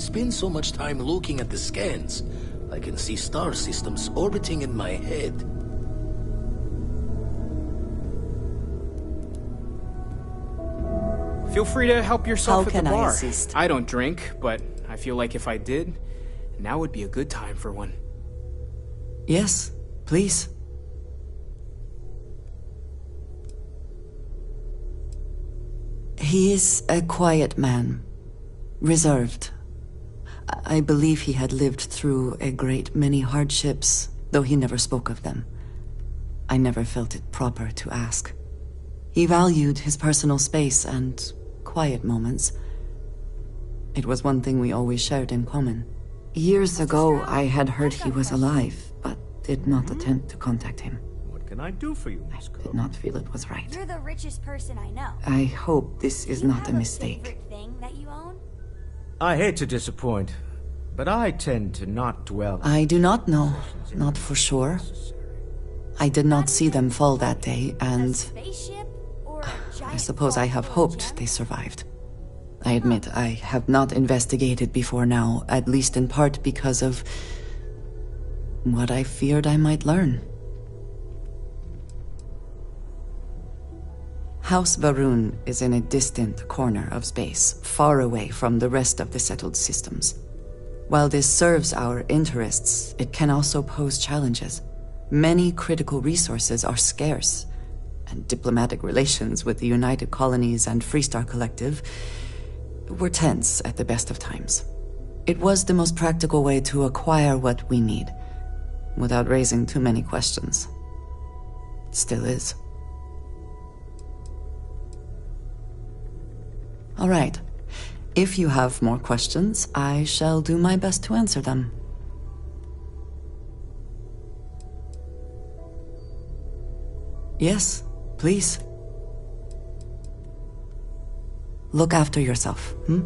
Spend so much time looking at the scans. I can see star systems orbiting in my head. Feel free to help yourself at the bar. How can I assist? I don't drink, but I feel like if I did, now would be a good time for one. Yes, please. He is a quiet man, reserved. I believe he had lived through a great many hardships, though he never spoke of them. I never felt it proper to ask. He valued his personal space and quiet moments. It was one thing we always shared in common. Years ago, I had heard he was alive, but did not attempt to contact him. What can I do for you, Miss I Cook? did not feel it was right. You're the richest person I know. I hope this is Do you not a have mistake. favorite thing that you own? I hate to disappoint, but I tend to not dwell. I do not know, not for sure. I did not see them fall that day, A and spaceship or a I giant suppose I vault have full of hoped they gems? survived. I admit I have not investigated before now, at least in part because of what I feared I might learn. House Varun is in a distant corner of space, far away from the rest of the settled systems. While this serves our interests, it can also pose challenges. Many critical resources are scarce, and diplomatic relations with the United Colonies and Freestar Collective were tense at the best of times. It was the most practical way to acquire what we need, without raising too many questions. It still is. All right. If you have more questions, I shall do my best to answer them. Yes, please. Look after yourself, hmm?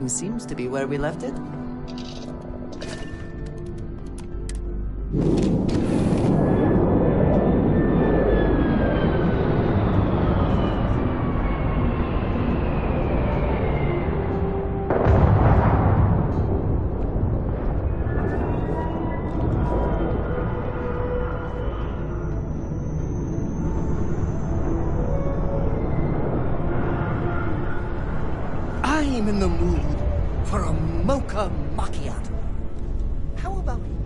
Seems to be where we left it. I'm in the mood for a mocha macchiato. How about you?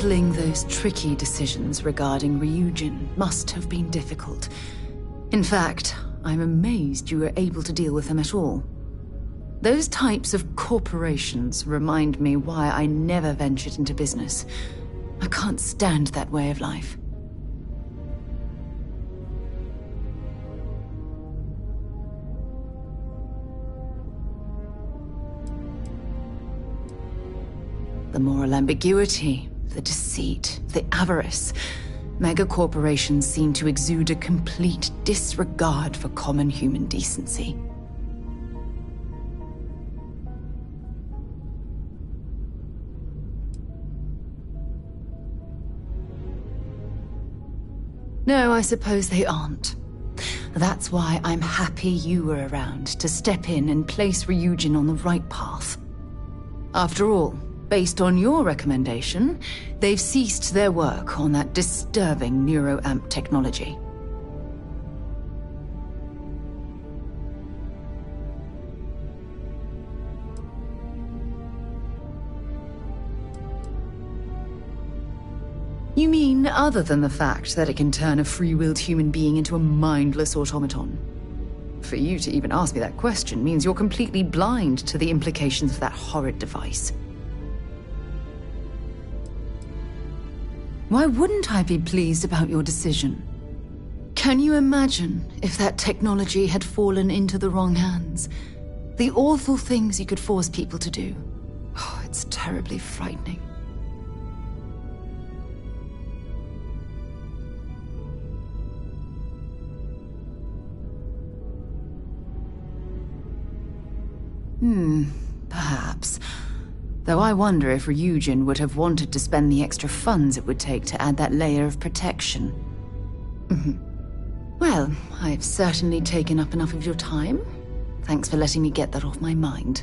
Handling those tricky decisions regarding Ryujin must have been difficult. In fact, I'm amazed you were able to deal with them at all. Those types of corporations remind me why I never ventured into business. I can't stand that way of life. The moral ambiguity, the deceit, the avarice. Megacorporations seem to exude a complete disregard for common human decency. No, I suppose they aren't. That's why I'm happy you were around to step in and place Ryujin on the right path. After all, based on your recommendation, they've ceased their work on that disturbing neuroamp technology. You mean other than the fact that it can turn a free-willed human being into a mindless automaton? For you to even ask me that question means you're completely blind to the implications of that horrid device. Why wouldn't I be pleased about your decision? Can you imagine if that technology had fallen into the wrong hands? The awful things you could force people to do. Oh, it's terribly frightening. Perhaps. Though I wonder if Ryujin would have wanted to spend the extra funds it would take to add that layer of protection. Well, I've certainly taken up enough of your time. Thanks for letting me get that off my mind.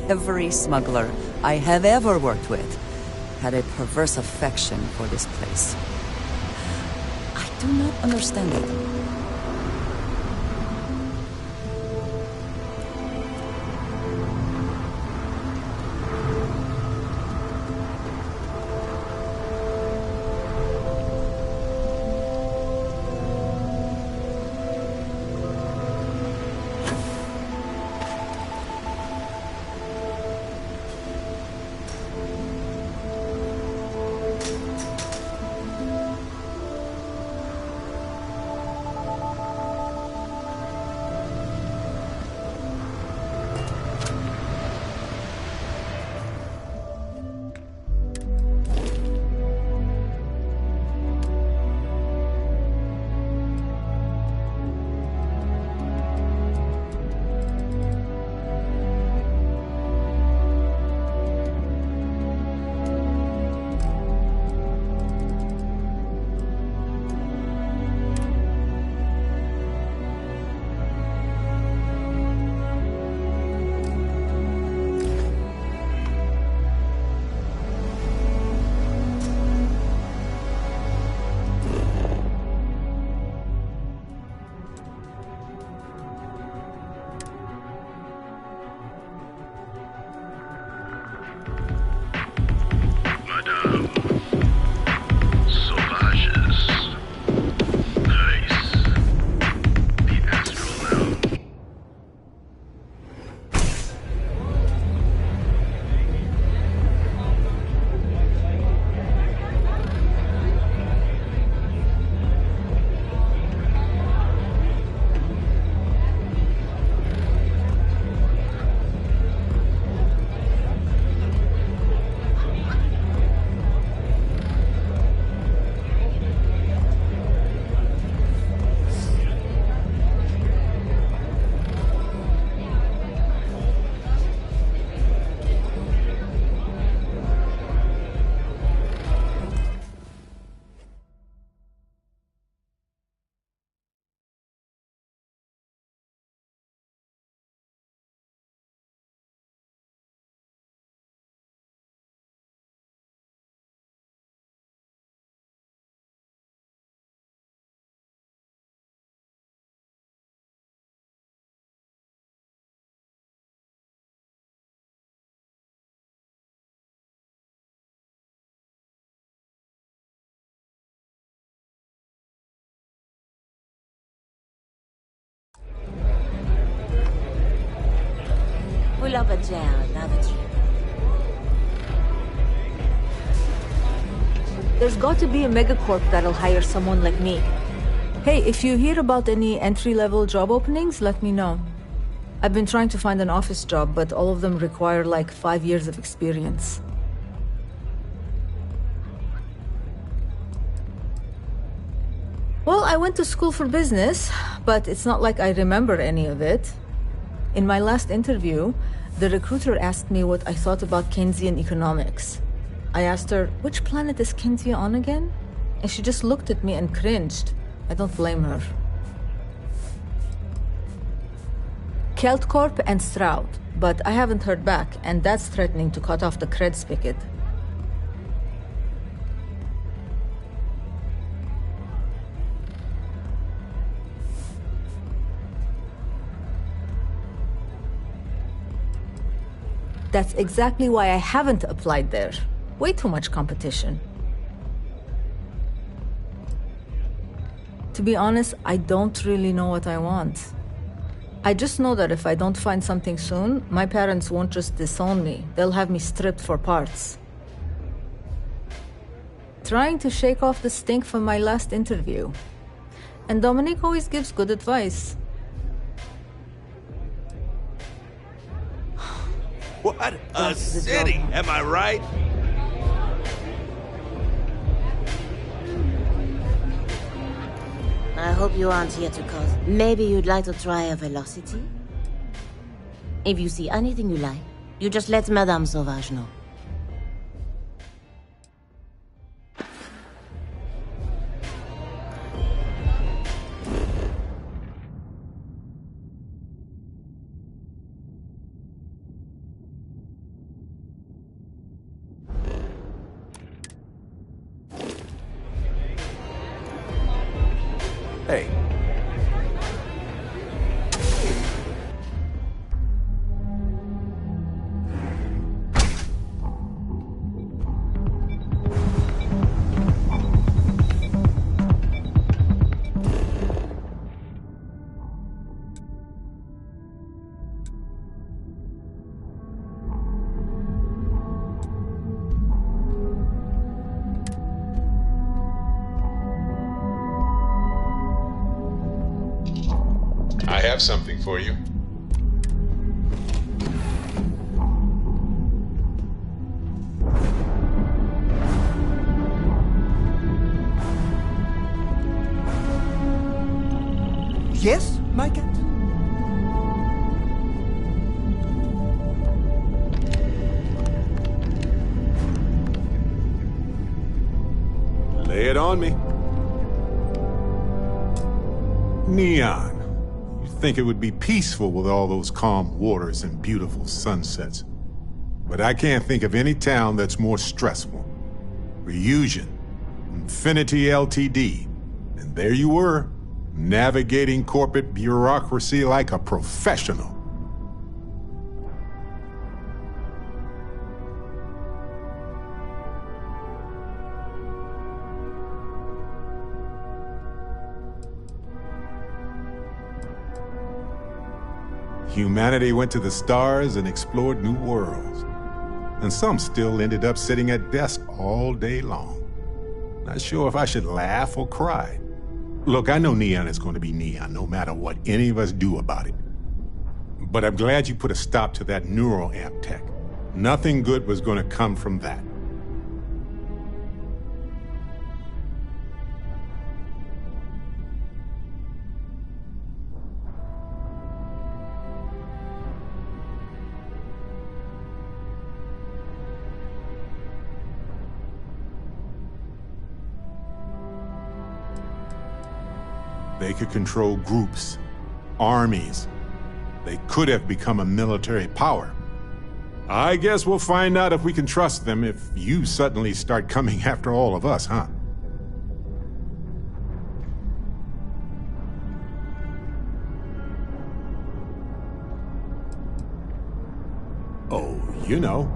Every smuggler I have ever worked with had a perverse affection for this place. I do not understand it. pull up a chair and have a drink. There's got to be a megacorp that'll hire someone like me. Hey, if you hear about any entry-level job openings, let me know. I've been trying to find an office job, but all of them require like 5 years of experience. Well, I went to school for business, but it's not like I remember any of it. In my last interview, the recruiter asked me what I thought about Keynesian economics. I asked her, which planet is Kensia on again? And she just looked at me and cringed. I don't blame her. Keltcorp and Stroud, but I haven't heard back, and that's threatening to cut off the cred spigot. That's exactly why I haven't applied there. Way too much competition. To be honest, I don't really know what I want. I just know that if I don't find something soon, my parents won't just disown me. They'll have me stripped for parts. Trying to shake off the stink from my last interview. And Dominic always gives good advice. What a city, am I right? I hope you aren't here to cause. Maybe you'd like to try a velocity? If you see anything you like, you just let Madame Sauvage know. Hey. I have something for you. Yes, my cat? Lay it on me. Neon. Think it would be peaceful with all those calm waters and beautiful sunsets. But I can't think of any town that's more stressful. Reusion, Infinity Ltd. And there you were, navigating corporate bureaucracy like a professional. Humanity went to the stars and explored new worlds. And some still ended up sitting at desks all day long. Not sure if I should laugh or cry. Look, I know Neon is going to be Neon, no matter what any of us do about it. But I'm glad you put a stop to that neural amp tech. Nothing good was going to come from that. They could control groups, armies. They could have become a military power. I guess we'll find out if we can trust them if you suddenly start coming after all of us, huh? Oh, you know,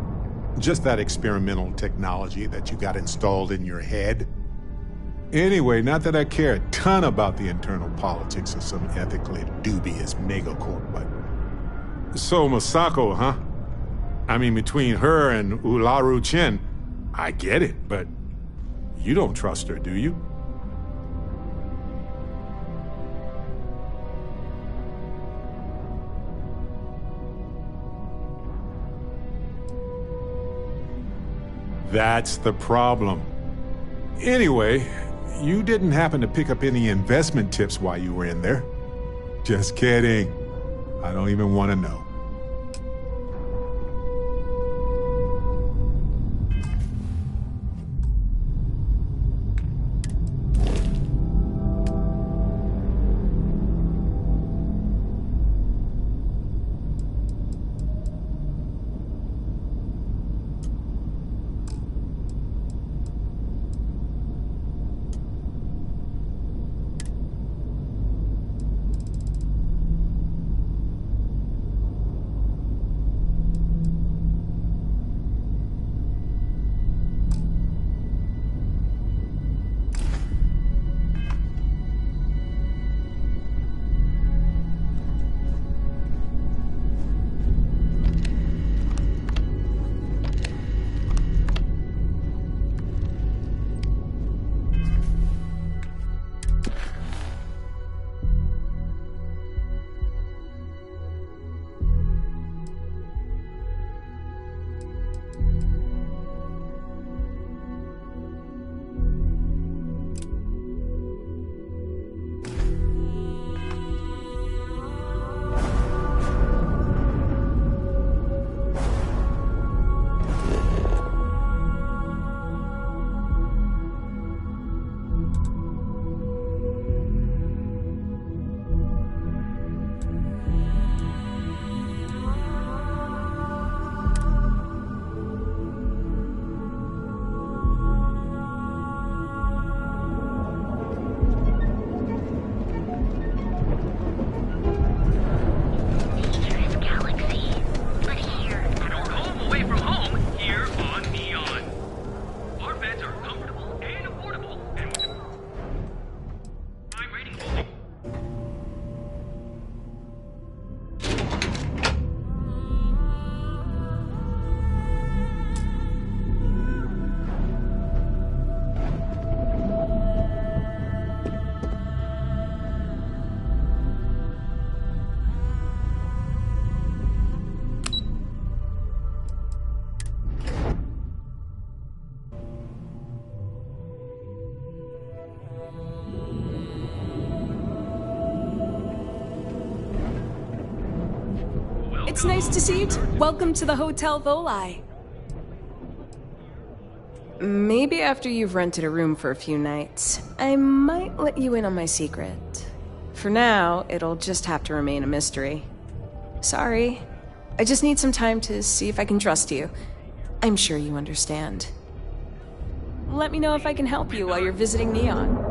just that experimental technology that you got installed in your head. Anyway, not that I care a ton about the internal politics of some ethically dubious megacorp, but... So, Masako, huh? I mean, between her and Ularu Chen, I get it, but you don't trust her, do you? That's the problem. Anyway, you didn't happen to pick up any investment tips while you were in there? Just kidding. I don't even want to know. It's nice to see you. Welcome to the Hotel Volai. Maybe after you've rented a room for a few nights, I might let you in on my secret. For now, it'll just have to remain a mystery. Sorry. I just need some time to see if I can trust you. I'm sure you understand. Let me know if I can help you while you're visiting Neon.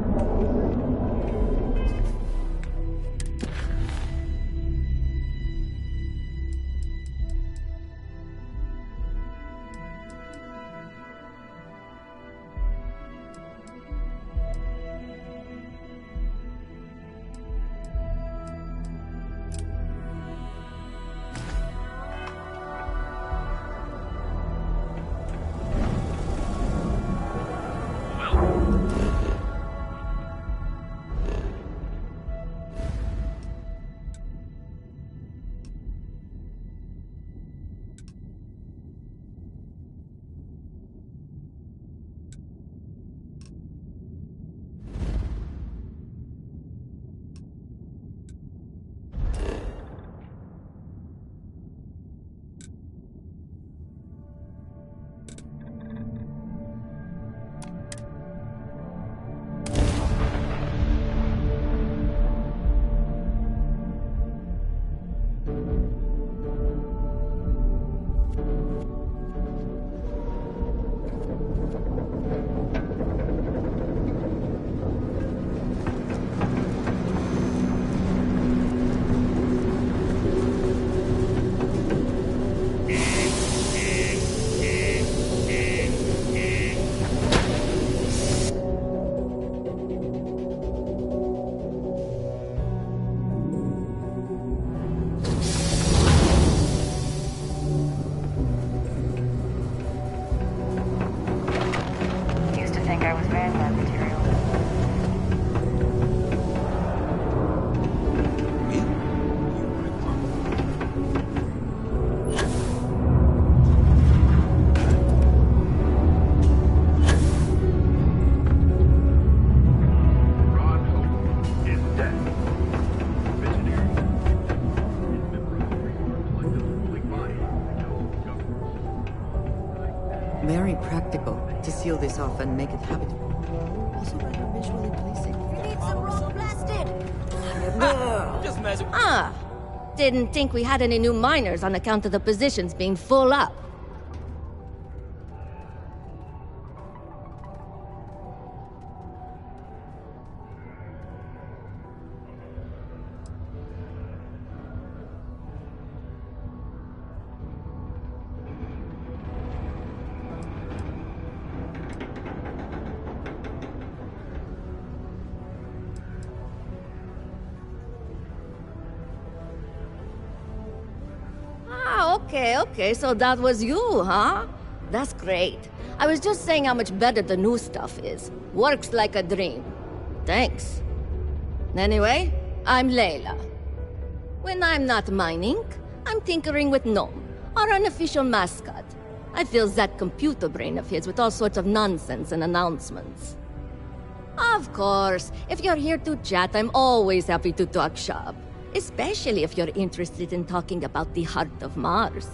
Very practical to seal this off and make it habitable. Also rather visually pleasing. Need some roll blasted! Just messing. Ah! Didn't think we had any new miners on account of the positions being full up. Okay, so that was you, huh? That's great. I was just saying how much better the new stuff is. Works like a dream. Thanks. Anyway, I'm Layla. When I'm not mining, I'm tinkering with Gnome, our unofficial mascot. I fill that computer brain of his with all sorts of nonsense and announcements. Of course, if you're here to chat, I'm always happy to talk shop. Especially if you're interested in talking about the heart of Mars.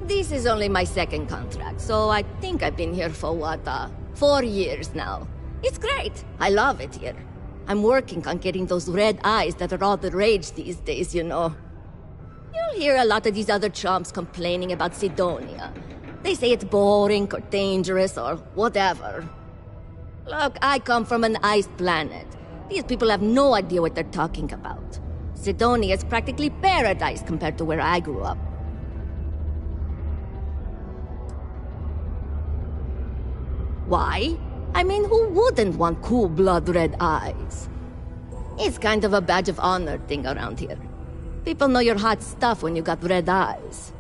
This is only my second contract, so I think I've been here for 4 years now. It's great. I love it here. I'm working on getting those red eyes that are all the rage these days, you know. You'll hear a lot of these other chumps complaining about Sidonia. They say it's boring or dangerous or whatever. Look, I come from an ice planet. These people have no idea what they're talking about. Sidonia is practically paradise compared to where I grew up. Why? I mean, who wouldn't want cool blood red eyes? It's kind of a badge of honor thing around here. People know you're hot stuff when you got red eyes.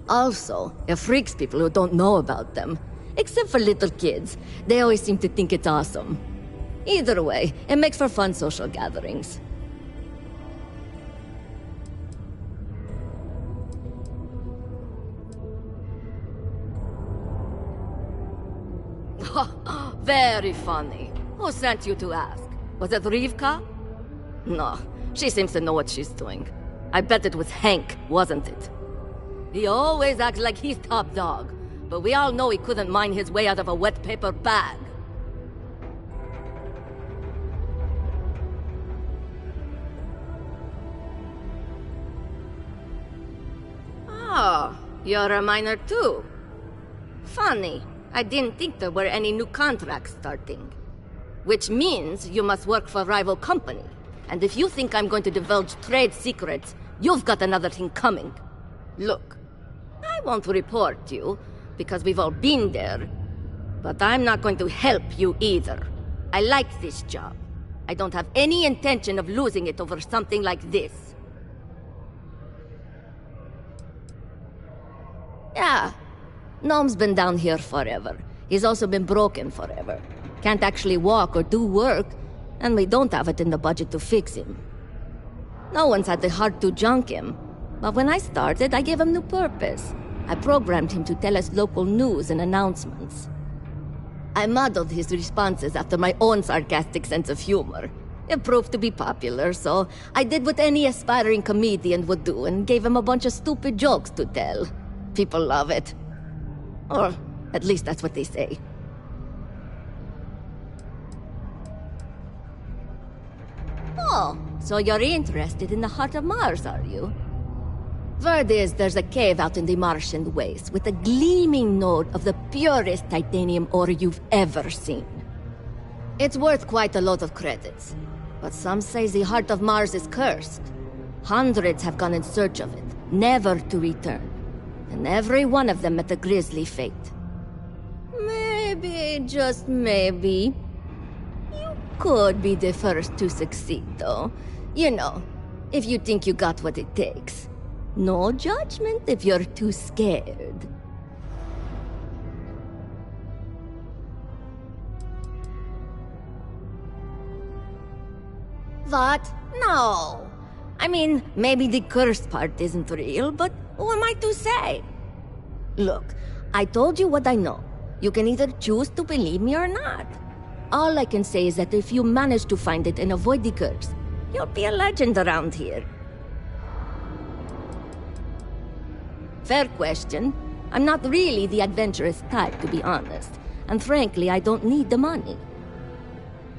Also, it freaks people who don't know about them. Except for little kids. They always seem to think it's awesome. Either way, it makes for fun social gatherings. Very funny. Who sent you to ask? Was it Rivka? No, she seems to know what she's doing. I bet it was Hank, wasn't it? He always acts like he's top dog, but we all know he couldn't mine his way out of a wet paper bag. Oh, you're a miner too. Funny. I didn't think there were any new contracts starting. Which means you must work for a rival company. And if you think I'm going to divulge trade secrets, you've got another thing coming. Look, I won't report you, because we've all been there. But I'm not going to help you either. I like this job. I don't have any intention of losing it over something like this. Yeah. Gnome's been down here forever. He's also been broken forever. Can't actually walk or do work, and we don't have it in the budget to fix him. No one's had the heart to junk him, but when I started, I gave him new purpose. I programmed him to tell us local news and announcements. I modeled his responses after my own sarcastic sense of humor. It proved to be popular, so I did what any aspiring comedian would do and gave him a bunch of stupid jokes to tell. People love it. Or at least that's what they say. Oh, so you're interested in the heart of Mars, are you? Word is there's a cave out in the Martian waste with a gleaming node of the purest titanium ore you've ever seen. It's worth quite a lot of credits, but some say the heart of Mars is cursed. Hundreds have gone in search of it, never to return. And every one of them met a grisly fate. Maybe, just maybe, you could be the first to succeed, though. You know, if you think you got what it takes. No judgment if you're too scared. What? No. I mean, maybe the cursed part isn't real, but who am I to say? Look, I told you what I know. You can either choose to believe me or not. All I can say is that if you manage to find it and avoid the curse, you'll be a legend around here. Fair question. I'm not really the adventurous type, to be honest. And frankly, I don't need the money.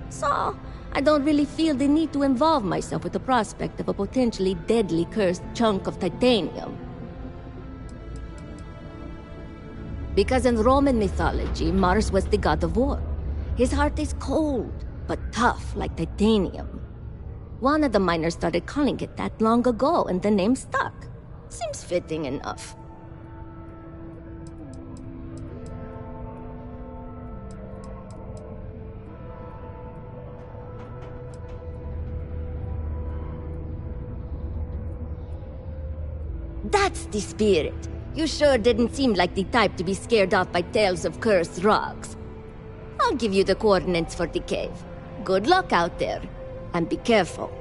So, I don't really feel the need to involve myself with the prospect of a potentially deadly cursed chunk of titanium. Because in Roman mythology, Mars was the god of war. His heart is cold, but tough like titanium. One of the miners started calling it that long ago, and the name stuck. Seems fitting enough. That's the spirit. You sure didn't seem like the type to be scared off by tales of cursed rocks. I'll give you the coordinates for the cave. Good luck out there, and be careful.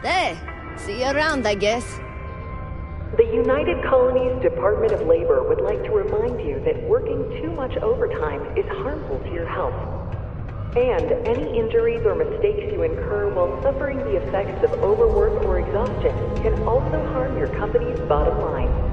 There, see you around, I guess. The United Colonies Department of Labor would like to remind you that working too much overtime is harmful to your health. And any injuries or mistakes you incur while suffering the effects of overwork or exhaustion can also harm your company's bottom line.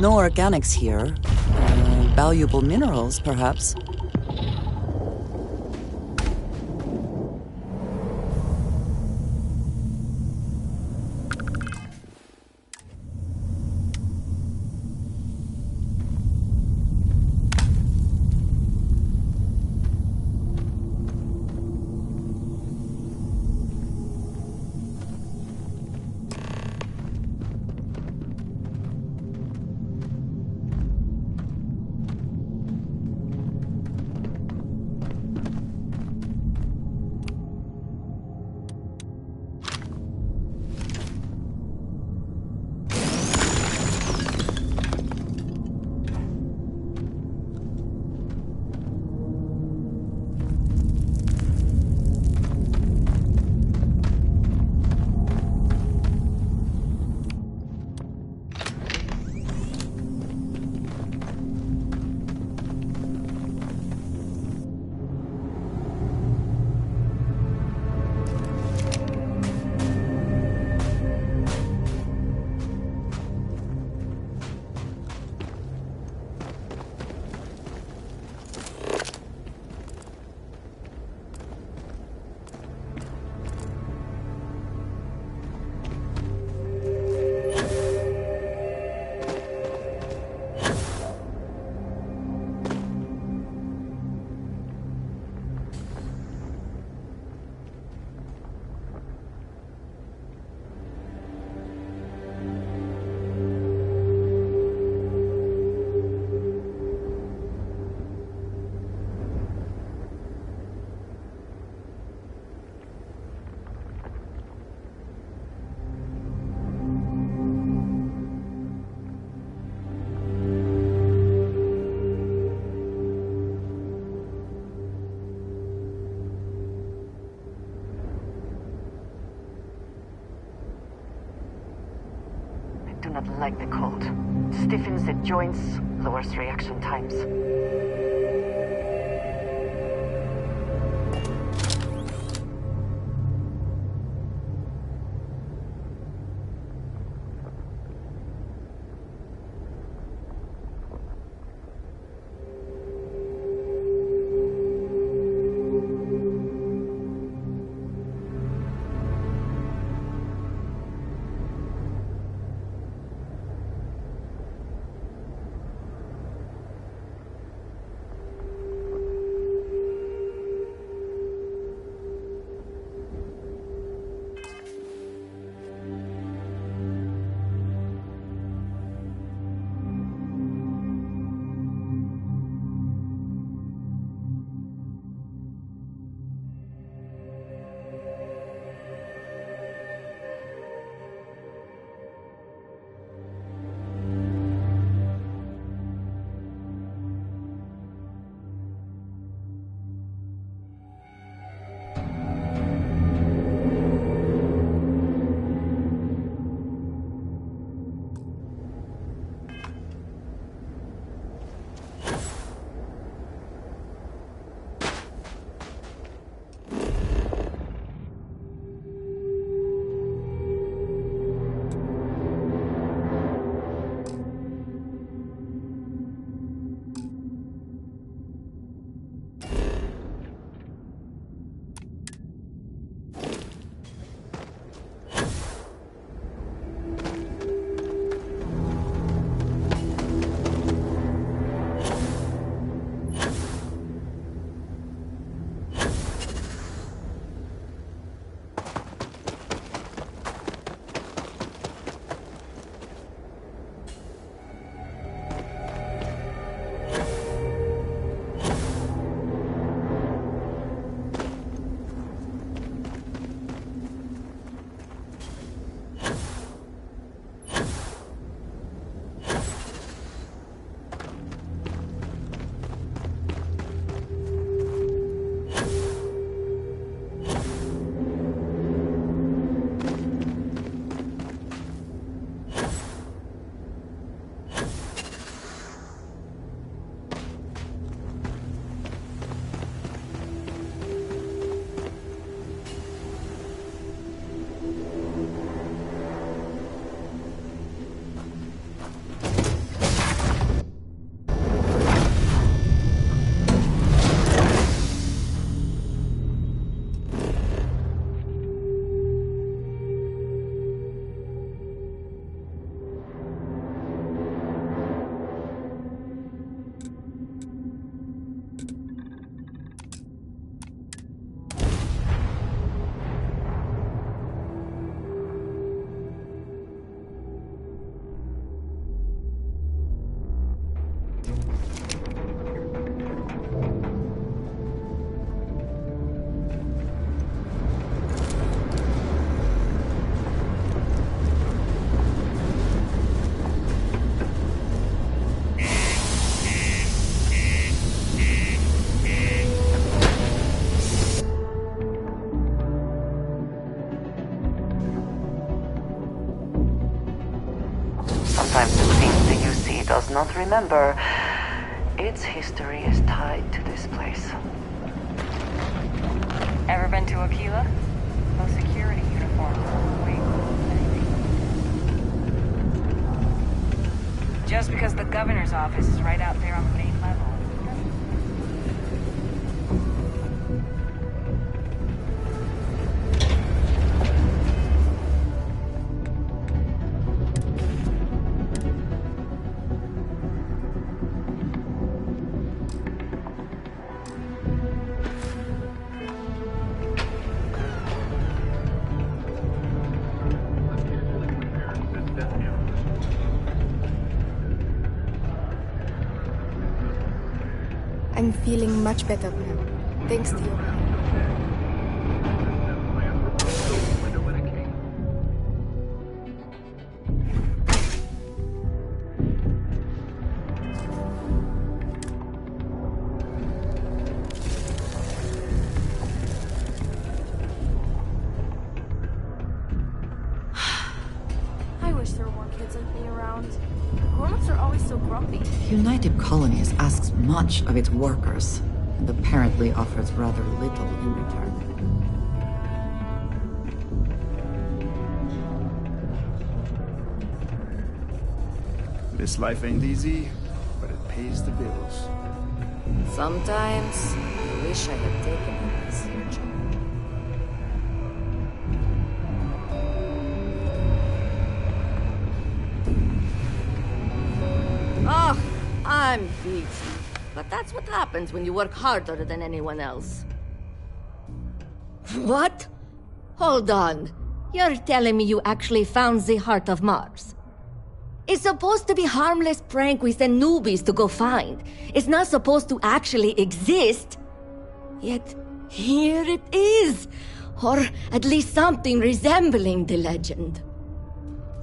No organics here. Valuable minerals, perhaps. Do not like the cold. Stiffens the joints, lowers reaction times. does not remember, its history is tied to this place. Ever been to Aquila? No security uniforms. Wait, just because the governor's office is right out there on the main level. I'm feeling much better now, thanks to you. I wish there were more kids like me around. Grown-ups are always so grumpy. United Colonies asks much of its workers, and apparently offers rather little in return. This life ain't easy, but it pays the bills. Sometimes, I wish I had taken an easier job. Oh, I'm busy. But that's what happens when you work harder than anyone else. What? Hold on. You're telling me you actually found the heart of Mars? It's supposed to be a harmless prank we send newbies to go find. It's not supposed to actually exist. Yet, here it is. Or at least something resembling the legend.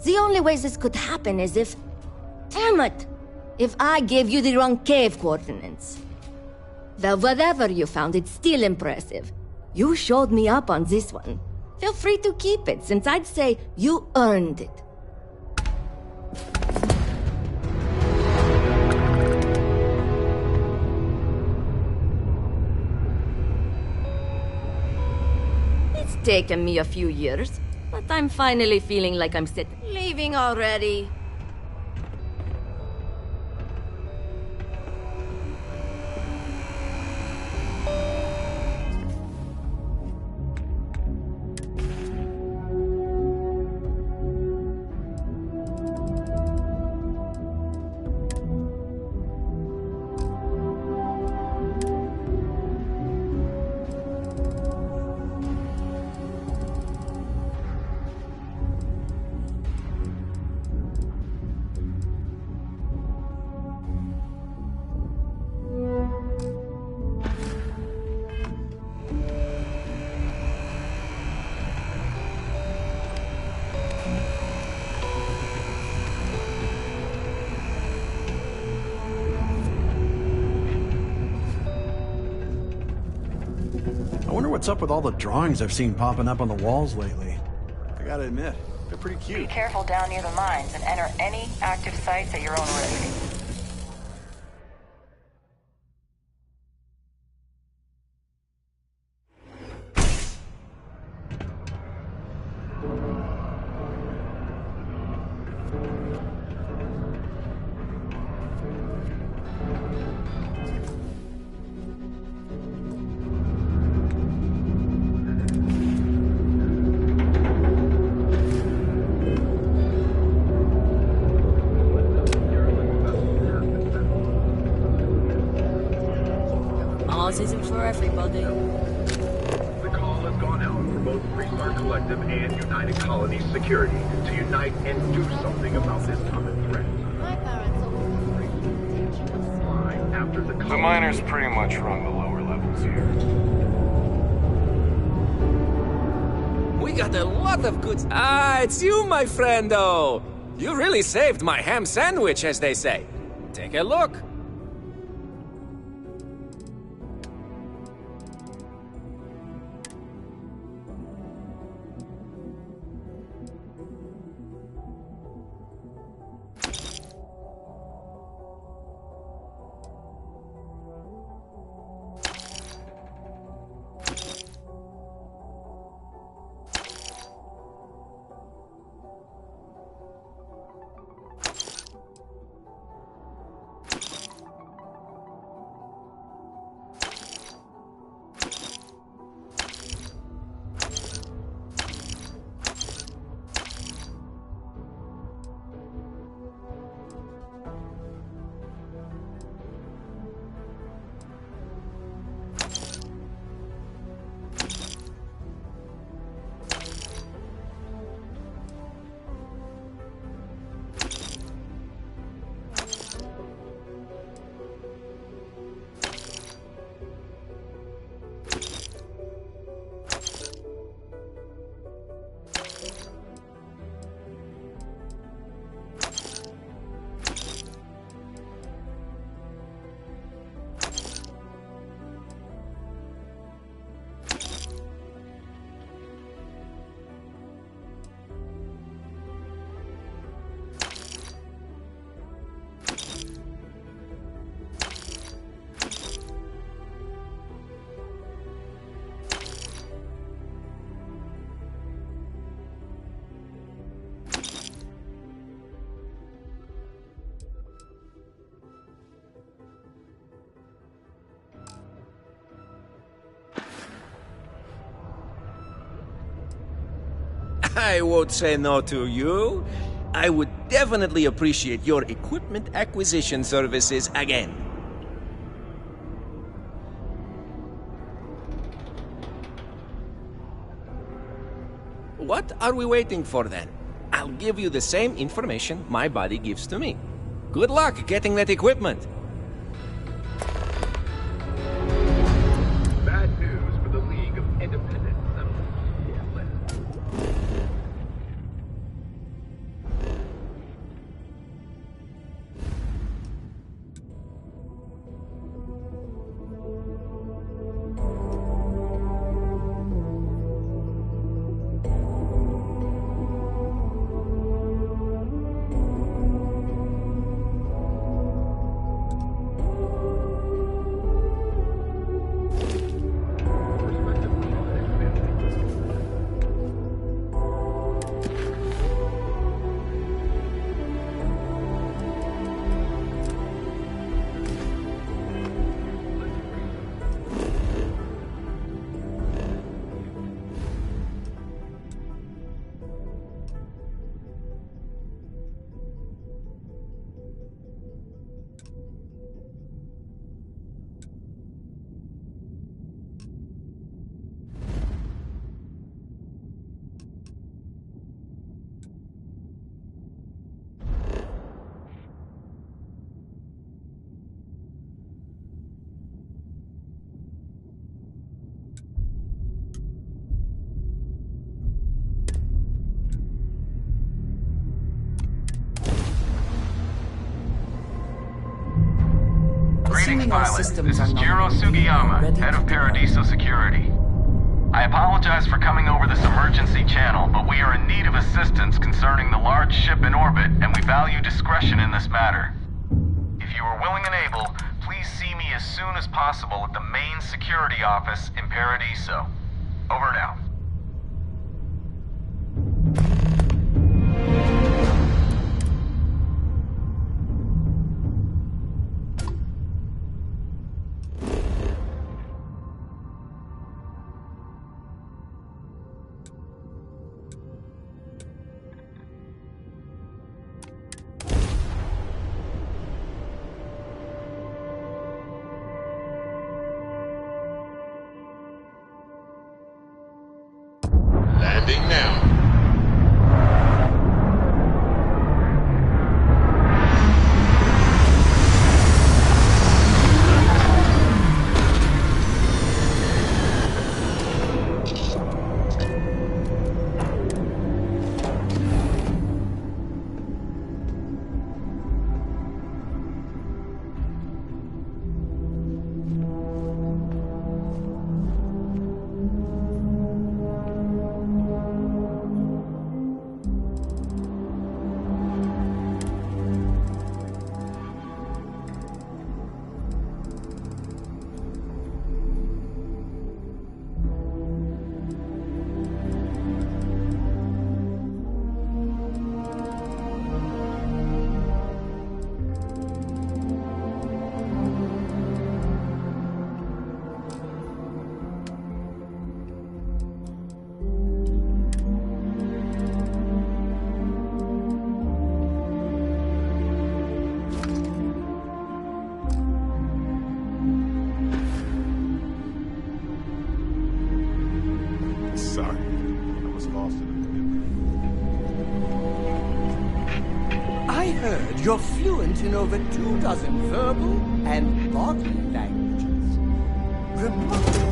The only way this could happen is if... Damn it! If I gave you the wrong cave coordinates. Well, whatever you found, it's still impressive. You showed me up on this one. Feel free to keep it, since I'd say you earned it. It's taken me a few years, but I'm finally feeling like I'm set. Leaving already? I wonder what's up with all the drawings I've seen popping up on the walls lately. I gotta admit, they're pretty cute. Be careful down near the mines and enter any active sites at your own risk. Mars isn't for everybody. The call has gone out for both Freestar Collective and United Colonies Security to unite and do something about this common threat. My parents After the The miners pretty much run the lower levels here. We got a lot of goods. Ah, it's you, my friendo. You really saved my ham sandwich, as they say. Take a look. I won't say no to you. I would definitely appreciate your equipment acquisition services again. What are we waiting for then? I'll give you the same information my body gives to me. Good luck getting that equipment. Bad news for the League of Independent Settlers. Assuming our systems This are is not Jiro Sugiyama, head of Paradiso Security. I apologize for coming over this emergency channel, but we are in need of assistance concerning the large ship in orbit, and we value discretion in this matter. If you are willing and able, please see me as soon as possible at the main security office in Paradiso. Over and out. Landing now. Sorry, I was lost in I heard you're fluent in over 24 verbal and bodily languages. Remarkable.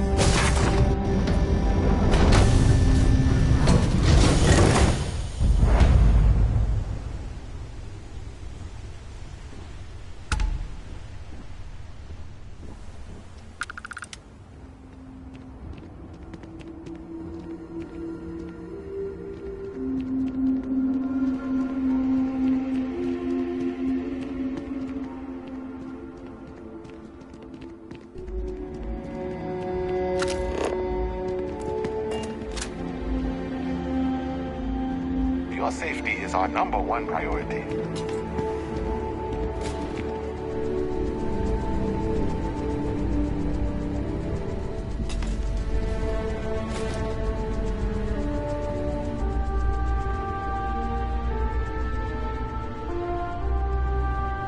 Your safety is our #1 priority.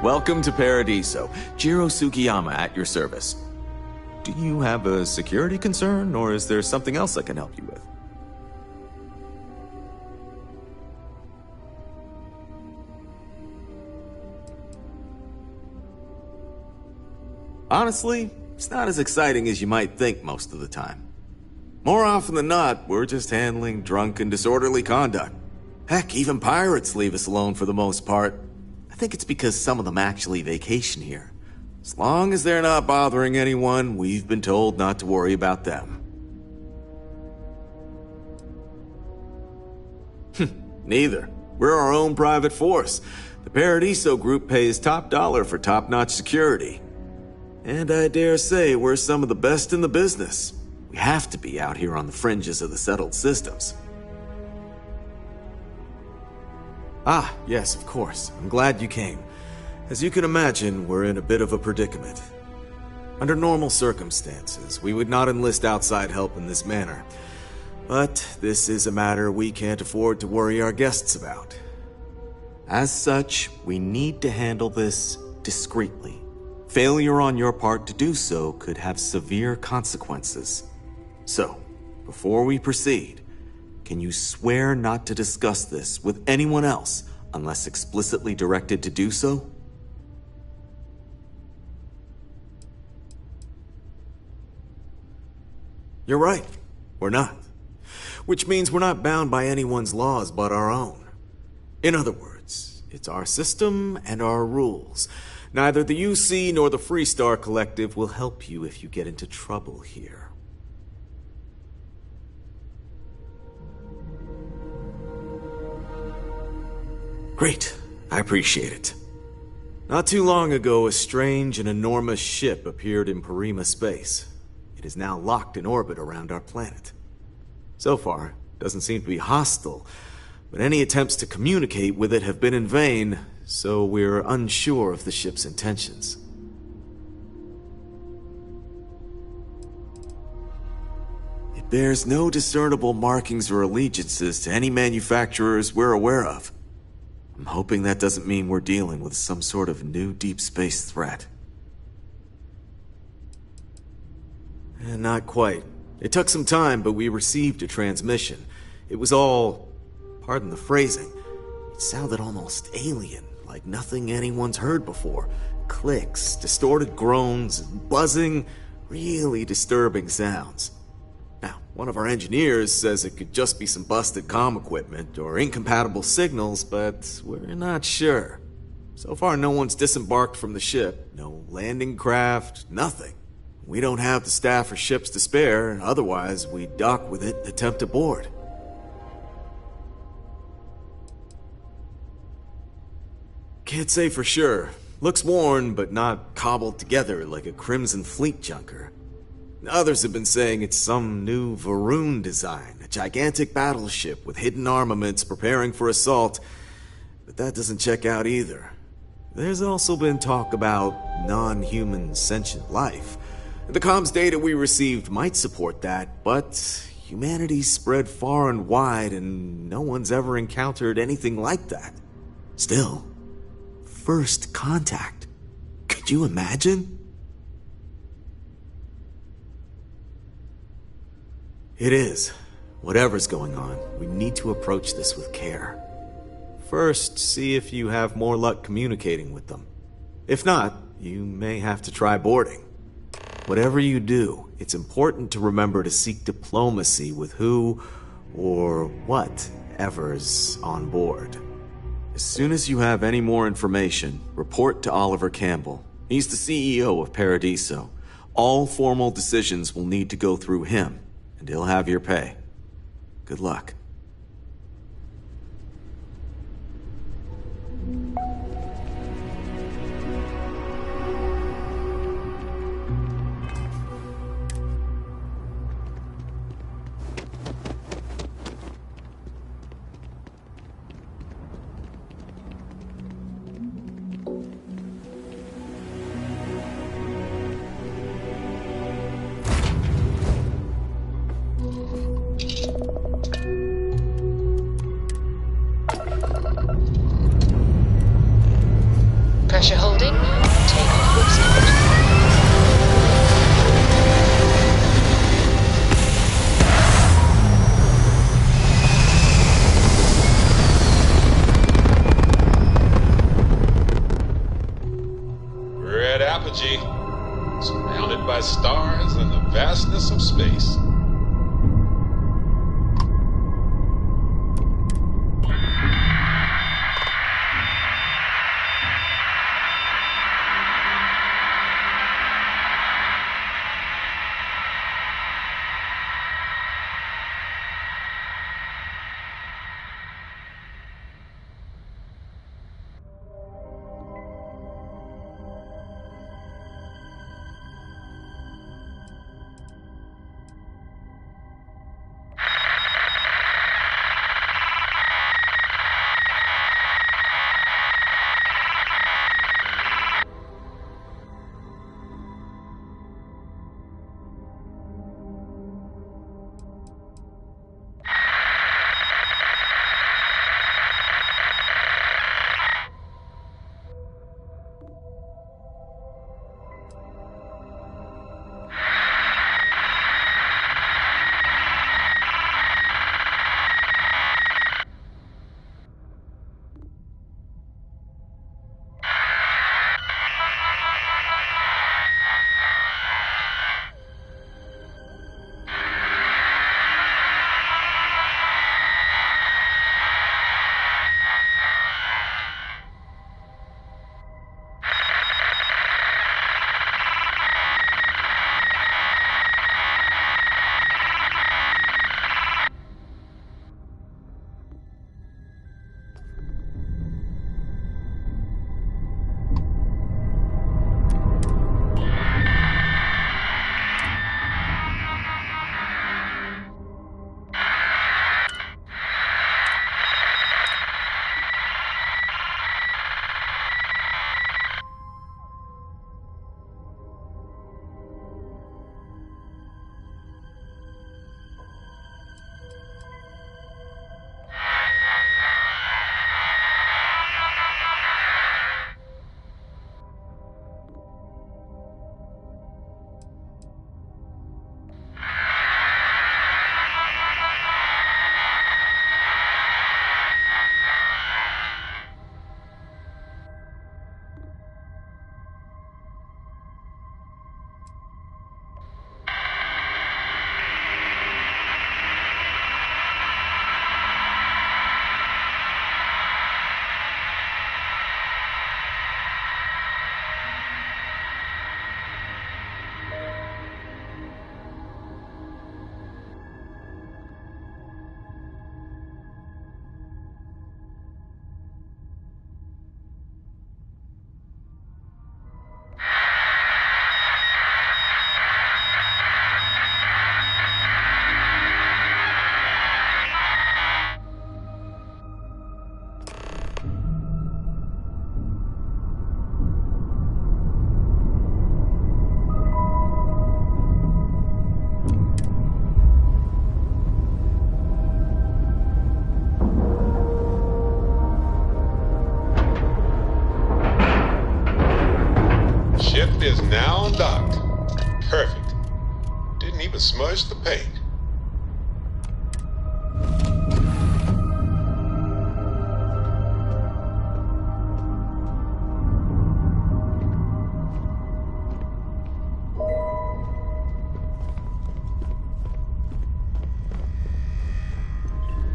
Welcome to Paradiso. Jiro Sugiyama at your service. Do you have a security concern, or is there something else I can help you with? Honestly, it's not as exciting as you might think most of the time. More often than not, we're just handling drunk and disorderly conduct. Heck, even pirates leave us alone for the most part. I think it's because some of them actually vacation here. As long as they're not bothering anyone, we've been told not to worry about them. Neither. We're our own private force. The Paradiso group pays top dollar for top-notch security. And I dare say we're some of the best in the business. We have to be out here on the fringes of the settled systems. Ah, yes, of course. I'm glad you came. As you can imagine, we're in a bit of a predicament. Under normal circumstances, we would not enlist outside help in this manner. But this is a matter we can't afford to worry our guests about. As such, we need to handle this discreetly. Failure on your part to do so could have severe consequences. So, before we proceed, can you swear not to discuss this with anyone else unless explicitly directed to do so? You're right. We're not. Which means we're not bound by anyone's laws but our own. In other words, it's our system and our rules. Neither the UC nor the Freestar Collective will help you if you get into trouble here. Great. I appreciate it. Not too long ago, a strange and enormous ship appeared in Parima space. It is now locked in orbit around our planet. So far, it doesn't seem to be hostile, but any attempts to communicate with it have been in vain, so we're unsure of the ship's intentions. It bears no discernible markings or allegiances to any manufacturers we're aware of. I'm hoping that doesn't mean we're dealing with some sort of new deep space threat. Not quite. It took some time, but we received a transmission. It was all, pardon the phrasing, it sounded almost alien, like nothing anyone's heard before. Clicks, distorted groans, buzzing, really disturbing sounds. Now, one of our engineers says it could just be some busted comm equipment or incompatible signals, but we're not sure. So far, no one's disembarked from the ship. No landing craft, nothing. We don't have the staff or ships to spare, otherwise we'd dock with it and attempt to board. Can't say for sure. Looks worn, but not cobbled together like a Crimson Fleet junker. Others have been saying it's some new Varun design, a gigantic battleship with hidden armaments preparing for assault, but that doesn't check out either. There's also been talk about non-human sentient life. The comms data we received might support that, but humanity's spread far and wide and no one's ever encountered anything like that. Still, first contact. Could you imagine? It is. Whatever's going on, we need to approach this with care. First, see if you have more luck communicating with them. If not, you may have to try boarding. Whatever you do, it's important to remember to seek diplomacy with who or whatever's on board. As soon as you have any more information, report to Oliver Campbell. He's the CEO of Paradiso. All formal decisions will need to go through him, and he'll have your pay. Good luck. space. Is now docked. Perfect. Didn't even smudge the paint.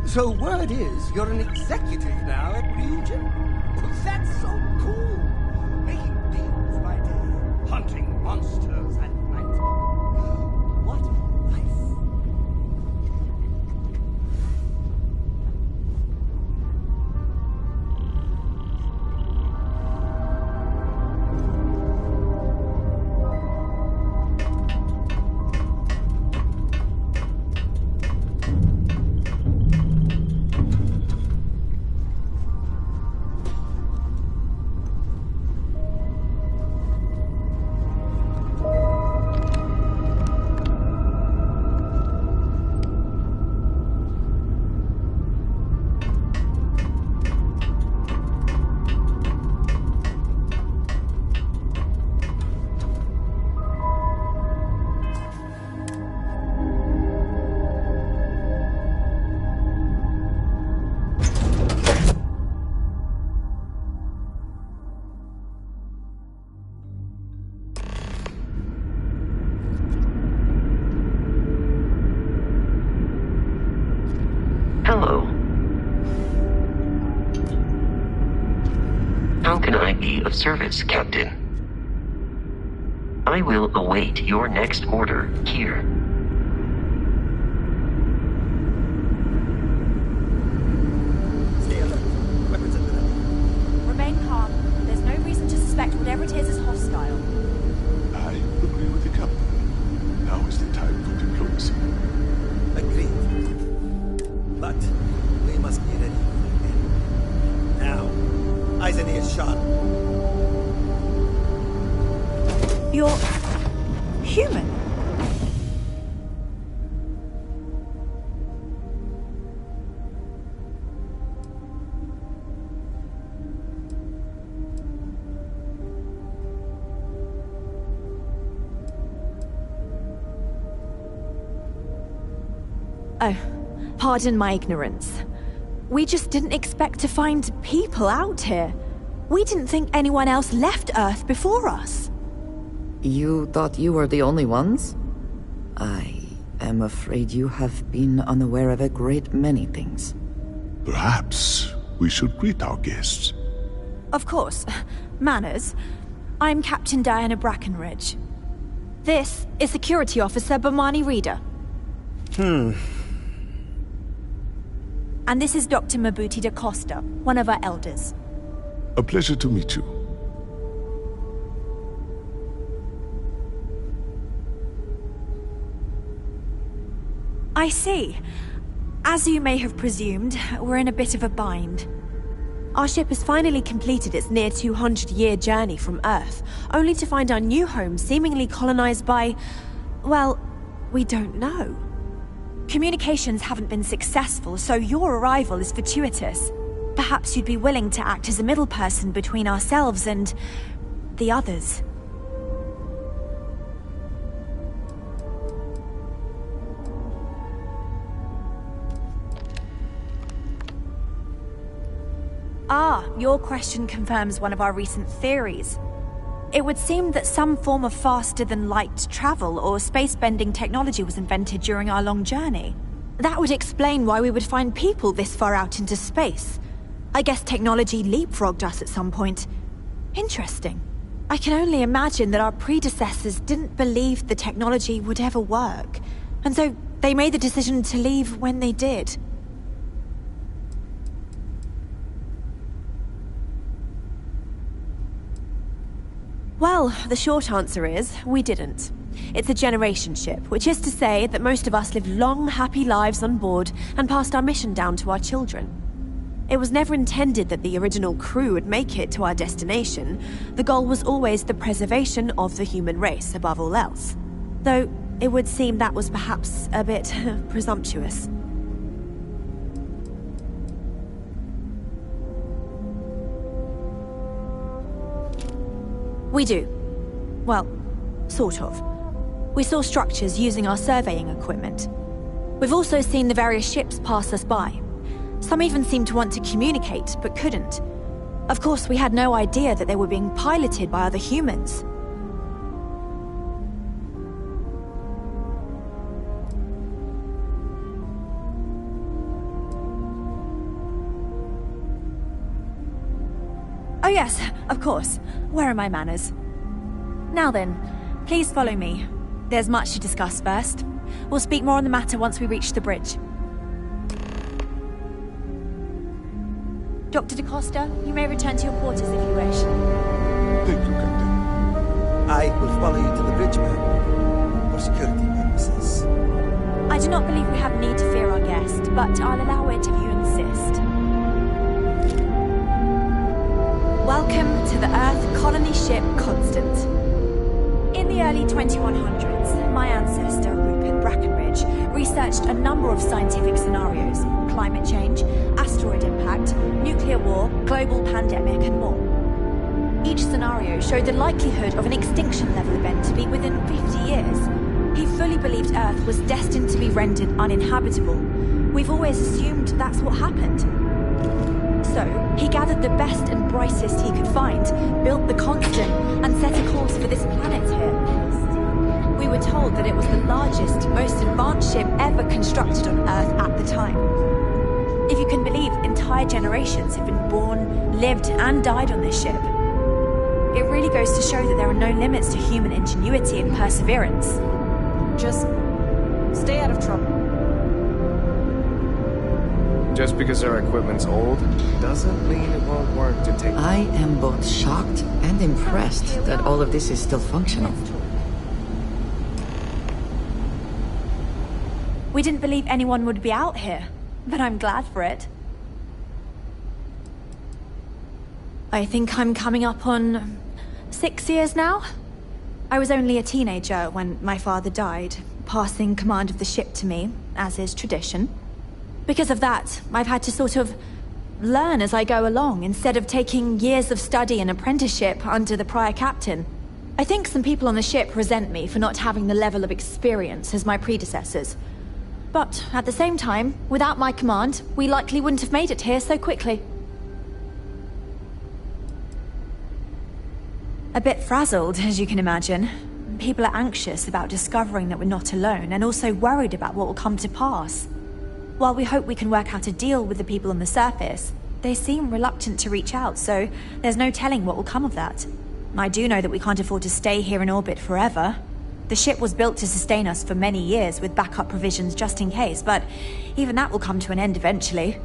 So word is you're an executive now at Ryujin? That's so cool! Making deals by day, hunting monsters at night. What life! can I be of service, Captain? I will await your next order here. Remain calm. There's no reason to suspect whatever it is hostile. I agree with the captain. Now is the time for diplomacy. Agreed. But we must be ready. Now, eyes and ears sharp. You're human. Oh, pardon my ignorance. We just didn't expect to find people out here. We didn't think anyone else left Earth before us. You thought you were the only ones? I am afraid you have been unaware of a great many things. Perhaps we should greet our guests. Of course. Manners. I'm Captain Diana Brackenridge. This is Security Officer Bomani Reader. And this is Dr. Mabuti da Costa, one of our elders. A pleasure to meet you. I see. As you may have presumed, we're in a bit of a bind. Our ship has finally completed its near 200-year journey from Earth, only to find our new home seemingly colonized by... well, we don't know. Communications haven't been successful, so your arrival is fortuitous. Perhaps you'd be willing to act as a middle person between ourselves and... the others. Ah, your question confirms one of our recent theories. It would seem that some form of faster-than-light travel or space-bending technology was invented during our long journey. That would explain why we would find people this far out into space. I guess technology leapfrogged us at some point. Interesting. I can only imagine that our predecessors didn't believe the technology would ever work, and so they made the decision to leave when they did. Well, the short answer is, we didn't. It's a generation ship, which is to say that most of us lived long, happy lives on board and passed our mission down to our children. It was never intended that the original crew would make it to our destination. The goal was always the preservation of the human race above all else. Though, it would seem that was perhaps a bit presumptuous. We do. Well, sort of. We saw structures using our surveying equipment. We've also seen the various ships pass us by. Some even seemed to want to communicate, but couldn't. Of course, we had no idea that they were being piloted by other humans. Oh yes, of course. Where are my manners? Now then, please follow me. There's much to discuss first. We'll speak more on the matter once we reach the bridge. Dr. da Costa, you may return to your quarters if you wish. Thank you, Captain. I will follow you to the bridge, ma'am, for security purposes. I do not believe we have need to fear our guest, but I'll allow it if you insist. Welcome to the Earth colony ship Constant. In the early 2100s, my ancestor, Rupert Brackenridge, researched a number of scientific scenarios: climate change, asteroid impact, nuclear war, global pandemic, and more. Each scenario showed the likelihood of an extinction-level event to be within 50 years. He fully believed Earth was destined to be rendered uninhabitable. We've always assumed that's what happened. So, he gathered the best and brightest he could find, built the Constant, and set a course for this planet here. We were told that it was the largest, most advanced ship ever constructed on Earth at the time. If you can believe, entire generations have been born, lived, and died on this ship. It really goes to show that there are no limits to human ingenuity and perseverance. Just stay out of trouble. Just because our equipment's old doesn't mean it won't work to take... I am both shocked and impressed that all of this is still functional. We didn't believe anyone would be out here, but I'm glad for it. I think I'm coming up on 6 years now. I was only a teenager when my father died, passing command of the ship to me, as is tradition. Because of that, I've had to sort of learn as I go along, instead of taking years of study and apprenticeship under the prior captain. I think some people on the ship resent me for not having the level of experience as my predecessors. But at the same time, without my command, we likely wouldn't have made it here so quickly. A bit frazzled, as you can imagine. People are anxious about discovering that we're not alone, and also worried about what will come to pass. While we hope we can work out a deal with the people on the surface, they seem reluctant to reach out, so there's no telling what will come of that. I do know that we can't afford to stay here in orbit forever. The ship was built to sustain us for many years with backup provisions just in case, but even that will come to an end eventually.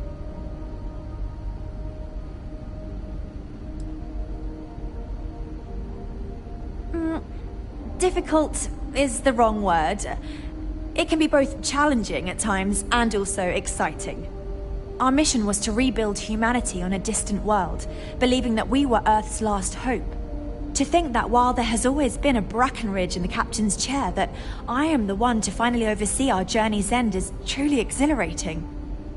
Difficult is the wrong word. It can be both challenging at times and also exciting. Our mission was to rebuild humanity on a distant world, believing that we were Earth's last hope. To think that while there has always been a Brackenridge in the captain's chair, that I am the one to finally oversee our journey's end is truly exhilarating.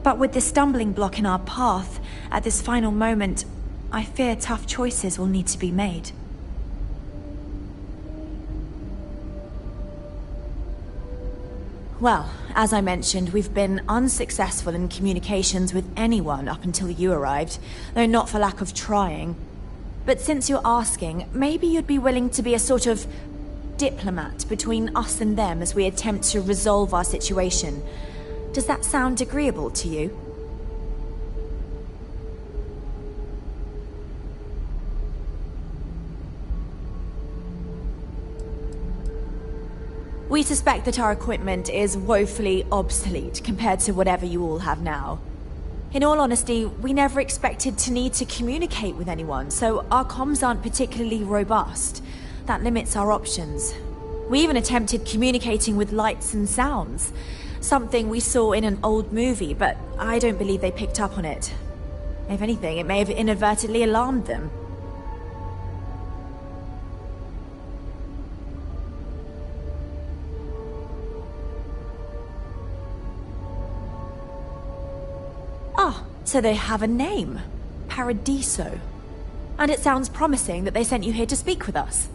But with this stumbling block in our path, at this final moment, I fear tough choices will need to be made. Well, as I mentioned, we've been unsuccessful in communications with anyone up until you arrived, though not for lack of trying. But since you're asking, maybe you'd be willing to be a sort of diplomat between us and them as we attempt to resolve our situation. Does that sound agreeable to you? We suspect that our equipment is woefully obsolete compared to whatever you all have now. In all honesty, we never expected to need to communicate with anyone, so our comms aren't particularly robust. That limits our options. We even attempted communicating with lights and sounds, something we saw in an old movie, but I don't believe they picked up on it. If anything, it may have inadvertently alarmed them. Ah, so they have a name. Paradiso. And it sounds promising that they sent you here to speak with us.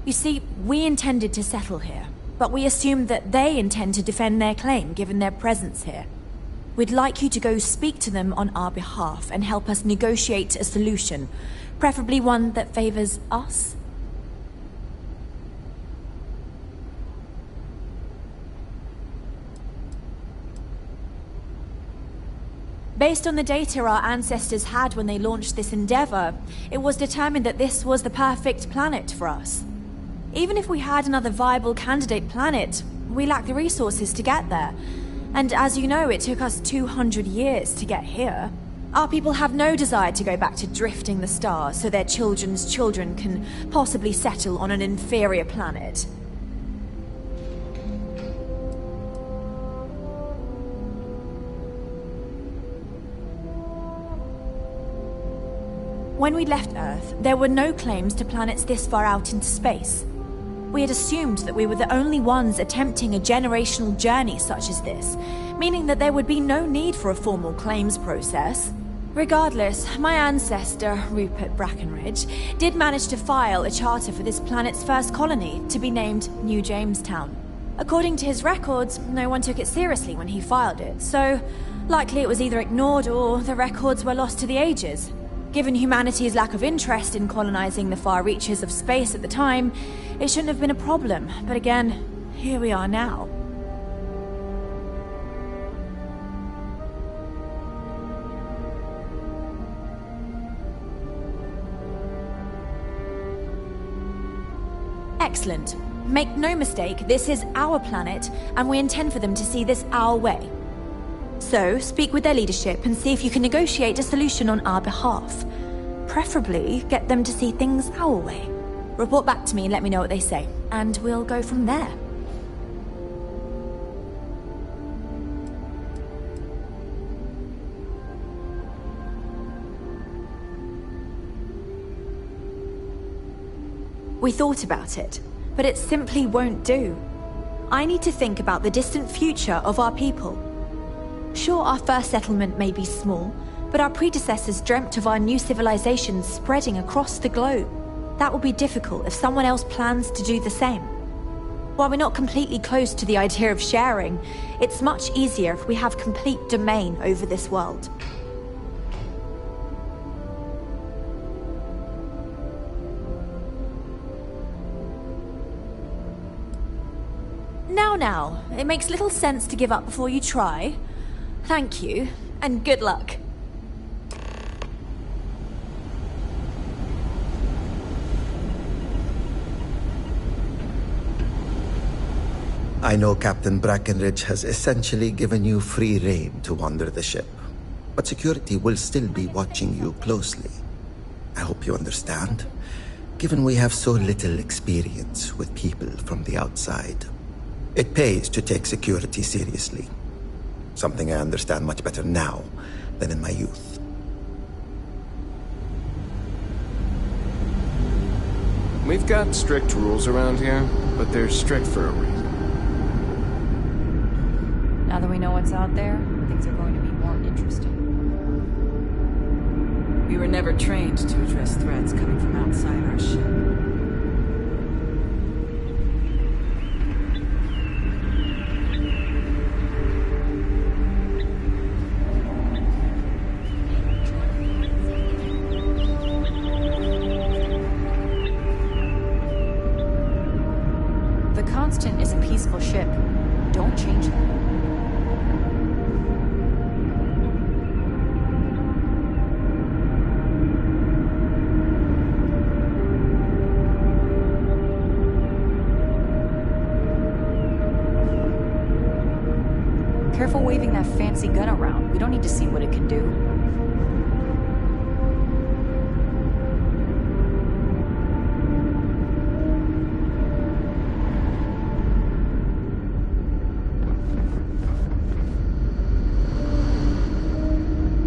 You see, we intended to settle here, but we assumed that they intend to defend their claim given their presence here. We'd like you to go speak to them on our behalf and help us negotiate a solution, preferably one that favors us. Based on the data our ancestors had when they launched this endeavor, it was determined that this was the perfect planet for us. Even if we had another viable candidate planet, we lack the resources to get there. And as you know, it took us 200 years to get here. Our people have no desire to go back to drifting the stars so their children's children can possibly settle on an inferior planet. When we left Earth, there were no claims to planets this far out into space. We had assumed that we were the only ones attempting a generational journey such as this, meaning that there would be no need for a formal claims process. Regardless, my ancestor, Rupert Brackenridge, did manage to file a charter for this planet's first colony, to be named New Jamestown. According to his records, no one took it seriously when he filed it, so likely it was either ignored or the records were lost to the ages. Given humanity's lack of interest in colonizing the far reaches of space at the time, it shouldn't have been a problem, but again, here we are now. Excellent. Make no mistake, this is our planet, and we intend for them to see this our way. So, speak with their leadership and see if you can negotiate a solution on our behalf. Preferably, get them to see things our way. Report back to me and let me know what they say, and we'll go from there. We thought about it, but it simply won't do. I need to think about the distant future of our people. Sure, our first settlement may be small, but our predecessors dreamt of our new civilization spreading across the globe. That will be difficult if someone else plans to do the same. While we're not completely close to the idea of sharing, it's much easier if we have complete domain over this world. Now, it makes little sense to give up before you try. Thank you, and good luck. I know Captain Brackenridge has essentially given you free rein to wander the ship, but security will still be watching you closely. I hope you understand, given we have so little experience with people from the outside. It pays to take security seriously. Something I understand much better now than in my youth. We've got strict rules around here, but they're strict for a reason. Now that we know what's out there, things are going to be more interesting. We were never trained to address threats coming from outside our ship. Constant is a peaceful ship. Don't change that. Careful waving that fancy gun around. We don't need to see what it can do.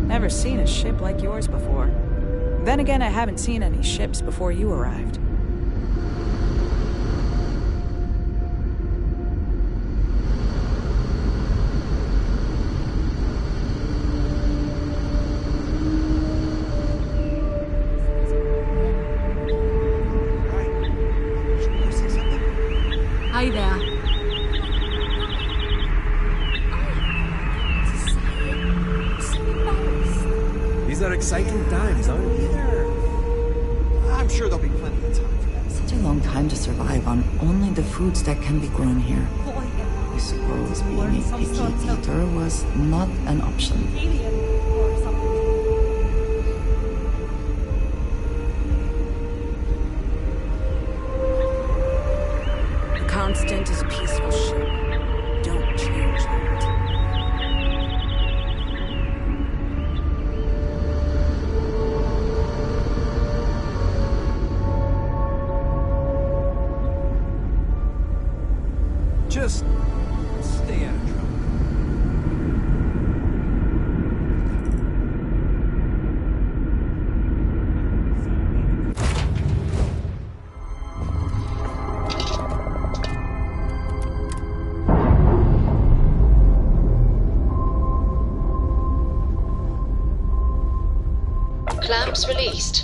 Never seen a ship like yours before. Then again, I haven't seen any ships before you arrived. Hi there. These are exciting times, aren't they? I'm sure there'll be plenty of time for that. Such a long time to survive on only the foods that can be grown here. I suppose being a picky eater was not an option. The Constant is a peaceful ship. Don't change that. Just stay out of trouble. Clamps released.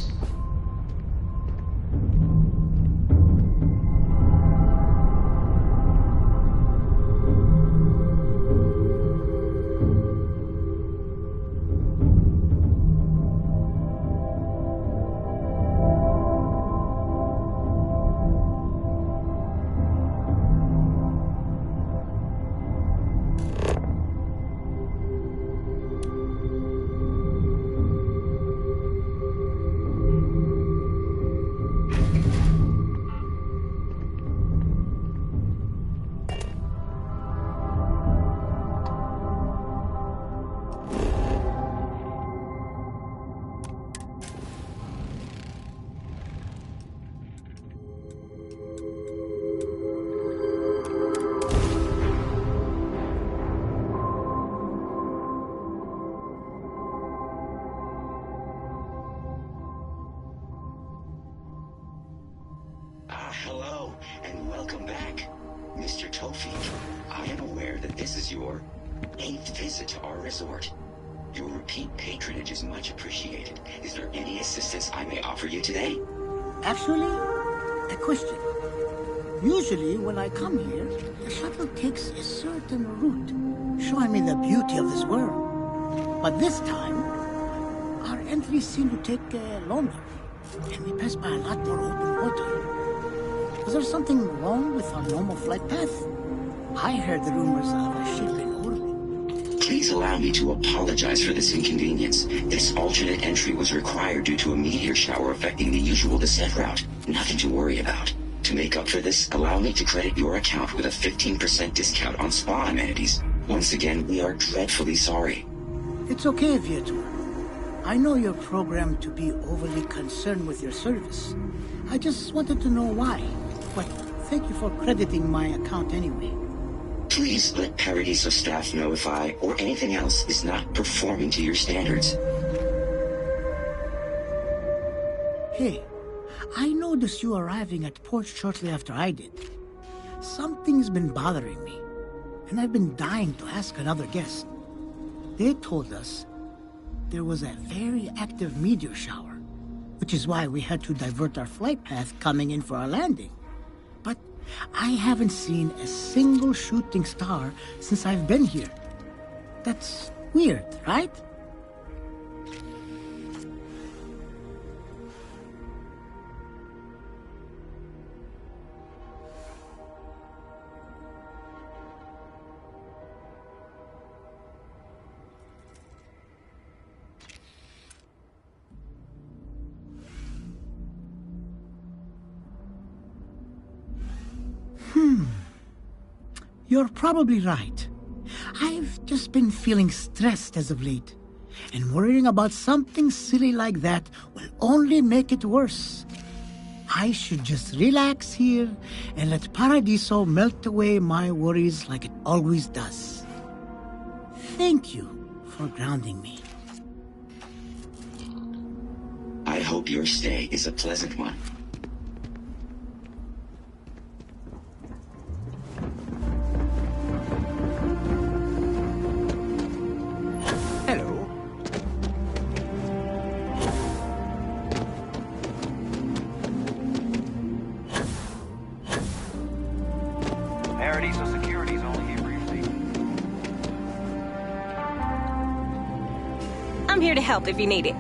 Hello, and welcome back. Mr. Tofi, I am aware that this is your 8th visit to our resort. Your repeat patronage is much appreciated. Is there any assistance I may offer you today? Actually, a question. Usually, when I come here, the shuttle takes a certain route, showing me the beauty of this world. But this time, our entries seem to take longer, and we pass by a lot more open water. Was there something wrong with our normal flight path? I heard the rumors of a ship in orbit. Please allow me to apologize for this inconvenience. This alternate entry was required due to a meteor shower affecting the usual descent route. Nothing to worry about. To make up for this, allow me to credit your account with a 15% discount on spa amenities. Once again, we are dreadfully sorry. It's okay, Viator. I know you're programmed to be overly concerned with your service. I just wanted to know why. But thank you for crediting my account anyway. Please let Paradiso staff know if I, or anything else, is not performing to your standards. Hey, I noticed you arriving at port shortly after I did. Something's been bothering me, and I've been dying to ask another guest. They told us there was a very active meteor shower, which is why we had to divert our flight path coming in for our landing. But I haven't seen a single shooting star since I've been here. That's weird, right? You're probably right. I've just been feeling stressed as of late, and worrying about something silly like that will only make it worse. I should just relax here and let Paradiso melt away my worries like it always does. Thank you for grounding me. I hope your stay is a pleasant one. I'm here to help if you need it.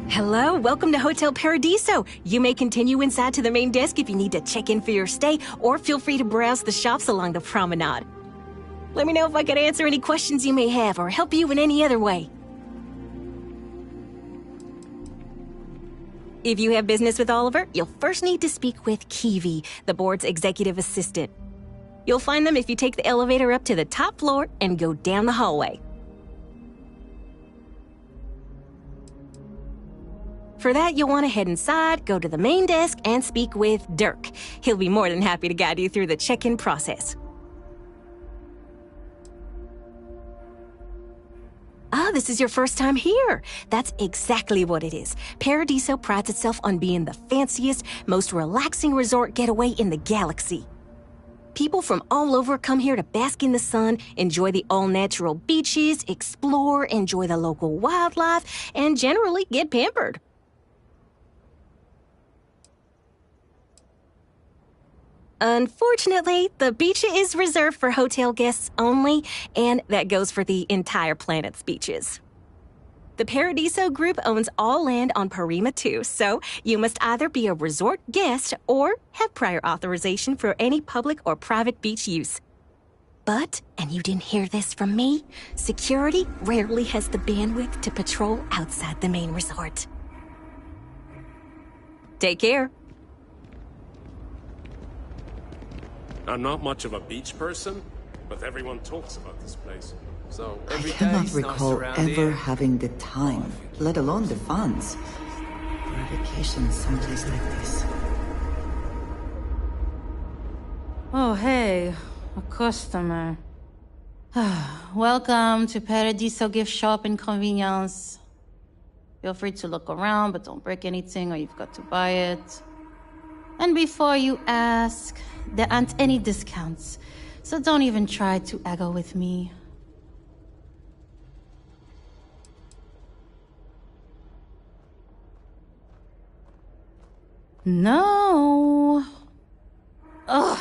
Hello, welcome to Hotel Paradiso. You may continue inside to the main desk if you need to check in for your stay, or feel free to browse the shops along the promenade. Let me know if I could answer any questions you may have or help you in any other way. If you have business with Oliver, you'll first need to speak with Kiwi, the board's executive assistant. You'll find them if you take the elevator up to the top floor and go down the hallway. For that, you'll want to head inside, go to the main desk, and speak with Dirk. He'll be more than happy to guide you through the check-in process. Ah, this is your first time here. That's exactly what it is. Paradiso prides itself on being the fanciest, most relaxing resort getaway in the galaxy. People from all over come here to bask in the sun, enjoy the all-natural beaches, explore, enjoy the local wildlife, and generally get pampered. Unfortunately, the beach is reserved for hotel guests only, and that goes for the entire planet's beaches. The Paradiso Group owns all land on Parima 2, so you must either be a resort guest or have prior authorization for any public or private beach use. But, and you didn't hear this from me, security rarely has the bandwidth to patrol outside the main resort. Take care. I'm not much of a beach person, but everyone talks about this place. So I every day cannot is nice recall around ever here. having the time, let alone the funds, for a vacation someplace like this. Oh, hey, a customer. Welcome to Paradiso Gift Shop and Convenience. Feel free to look around, but don't break anything or you've got to buy it. And before you ask, there aren't any discounts, so don't even try to haggle with me. No. Ugh.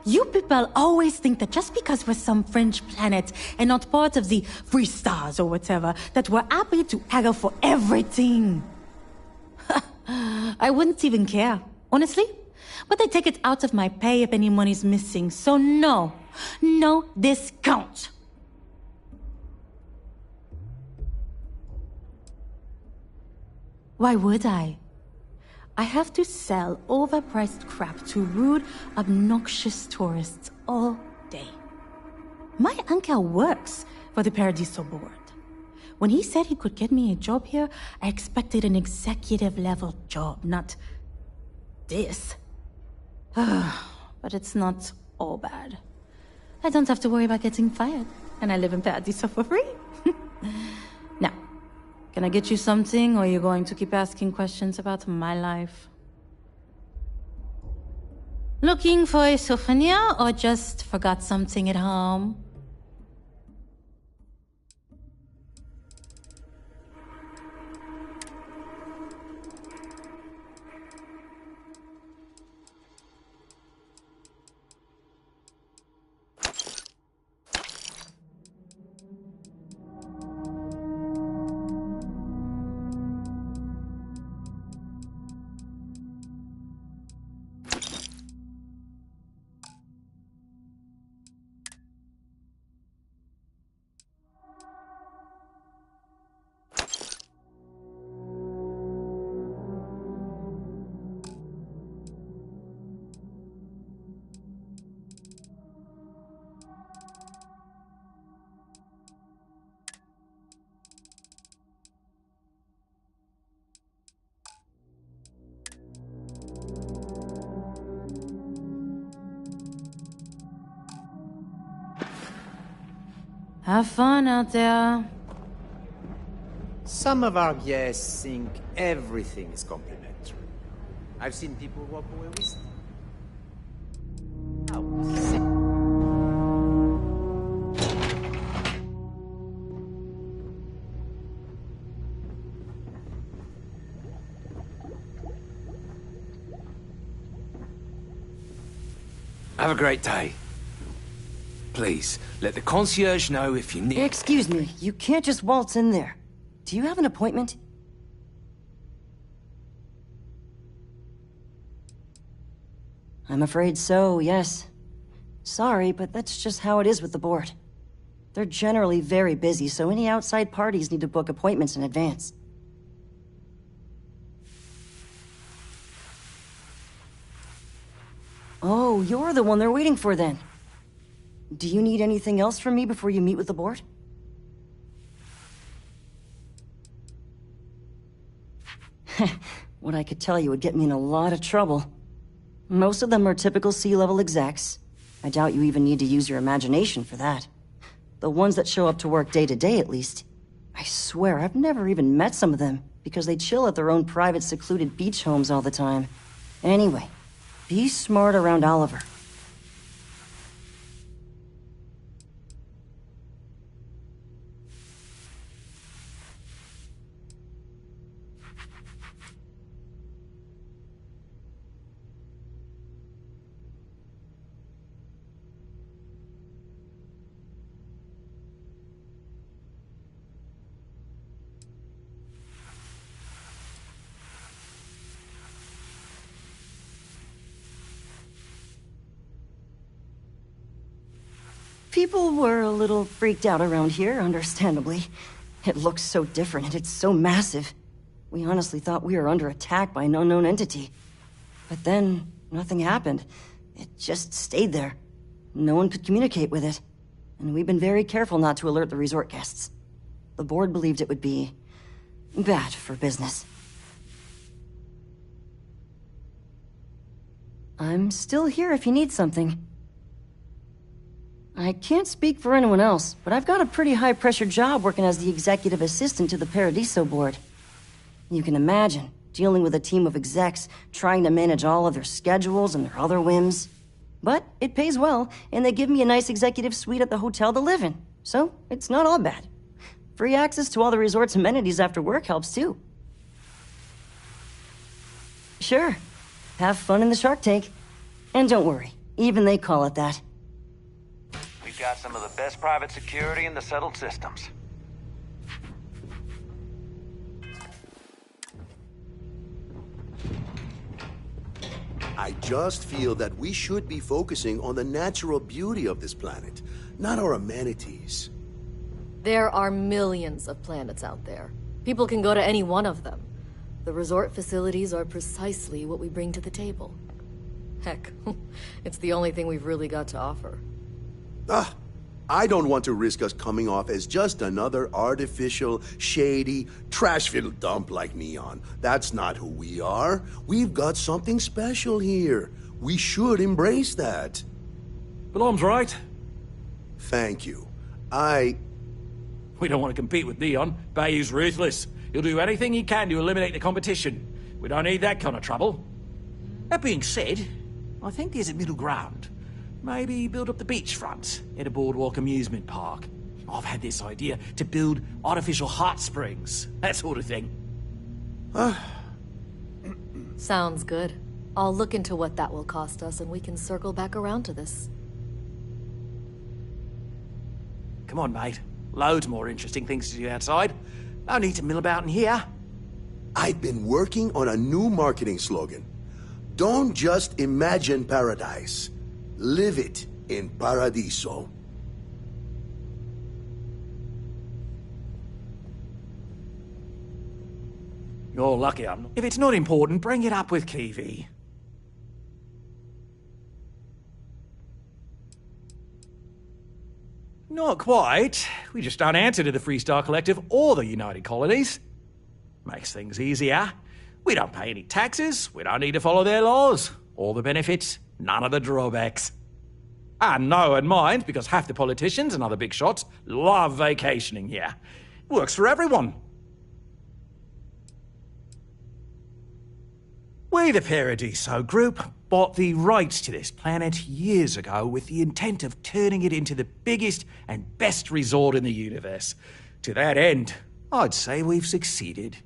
You people always think that just because we're some French planet and not part of the free stars or whatever, that we're happy to haggle for everything. I wouldn't even care, honestly. But I take it out of my pay if any money's missing, so no discount. Why would I? I have to sell overpriced crap to rude, obnoxious tourists all day. My uncle works for the Paradiso board. When he said he could get me a job here, I expected an executive-level job, not this. But it's not all bad. I don't have to worry about getting fired, and I live in Paradiso for free. Now, can I get you something, or are you going to keep asking questions about my life? Looking for a souvenir, or just forgot something at home? Have fun out there. Some of our guests think everything is complimentary. I've seen people walk away with... Have a great day. Please, let the concierge know if you need... Excuse me, you can't just waltz in there. Do you have an appointment? I'm afraid so, yes. Sorry, but that's just how it is with the board. They're generally very busy, so any outside parties need to book appointments in advance. Oh, you're the one they're waiting for then. Do you need anything else from me before you meet with the board? What I could tell you would get me in a lot of trouble. Most of them are typical C-level execs. I doubt you even need to use your imagination for that. The ones that show up to work day to day, at least. I swear, I've never even met some of them, because they chill at their own private, secluded beach homes all the time. Anyway, be smart around Oliver. People were a little freaked out around here, understandably. It looks so different and it's so massive. We honestly thought we were under attack by an unknown entity. But then, nothing happened. It just stayed there. No one could communicate with it. And we've been very careful not to alert the resort guests. The board believed it would be bad for business. I'm still here if you need something. I can't speak for anyone else, but I've got a pretty high-pressure job working as the executive assistant to the Paradiso board. You can imagine, dealing with a team of execs, trying to manage all of their schedules and their other whims. But it pays well, and they give me a nice executive suite at the hotel to live in, so it's not all bad. Free access to all the resort's amenities after work helps too. Sure, have fun in the Shark Tank. And don't worry, even they call it that. We've got some of the best private security in the settled systems. I just feel that we should be focusing on the natural beauty of this planet, not our amenities. There are millions of planets out there. People can go to any one of them. The resort facilities are precisely what we bring to the table. Heck, it's the only thing we've really got to offer. I don't want to risk us coming off as just another artificial, shady, trash-filled dump like Neon. That's not who we are. We've got something special here. We should embrace that. Balom's right. Thank you. We don't want to compete with Neon. Bayou's ruthless. He'll do anything he can to eliminate the competition. We don't need that kind of trouble. That being said, I think there's a middle ground. Maybe build up the beachfront at a boardwalk amusement park. I've had this idea to build artificial hot springs, that sort of thing. Sounds good. I'll look into what that will cost us and we can circle back around to this. Come on, mate. Loads more interesting things to do outside. No need to mill about in here. I've been working on a new marketing slogan. Don't just imagine paradise. Live it in Paradiso. You're lucky I'm not. If it's not important, bring it up with Kiwi. Not quite. We just don't answer to the Freestar Collective or the United Colonies. Makes things easier. We don't pay any taxes, we don't need to follow their laws. All the benefits, none of the drawbacks. And no one minds because half the politicians and other big shots love vacationing here. Works for everyone. We, the Paradiso Group, bought the rights to this planet years ago with the intent of turning it into the biggest and best resort in the universe. To that end, I'd say we've succeeded.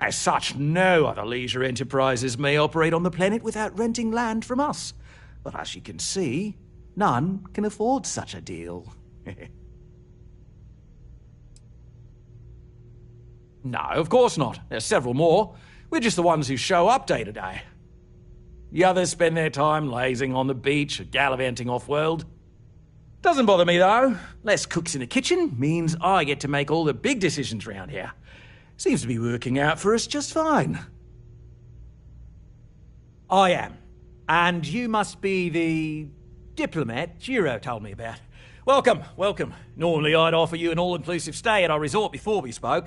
As such, no other leisure enterprises may operate on the planet without renting land from us. But as you can see, none can afford such a deal. No, of course not. There's several more. We're just the ones who show up day to day. The others spend their time lazing on the beach or gallivanting off-world. Doesn't bother me, though. Less cooks in the kitchen means I get to make all the big decisions around here. Seems to be working out for us just fine. I am. And you must be the diplomat Jiro told me about. Welcome, welcome. Normally I'd offer you an all-inclusive stay at our resort before we spoke.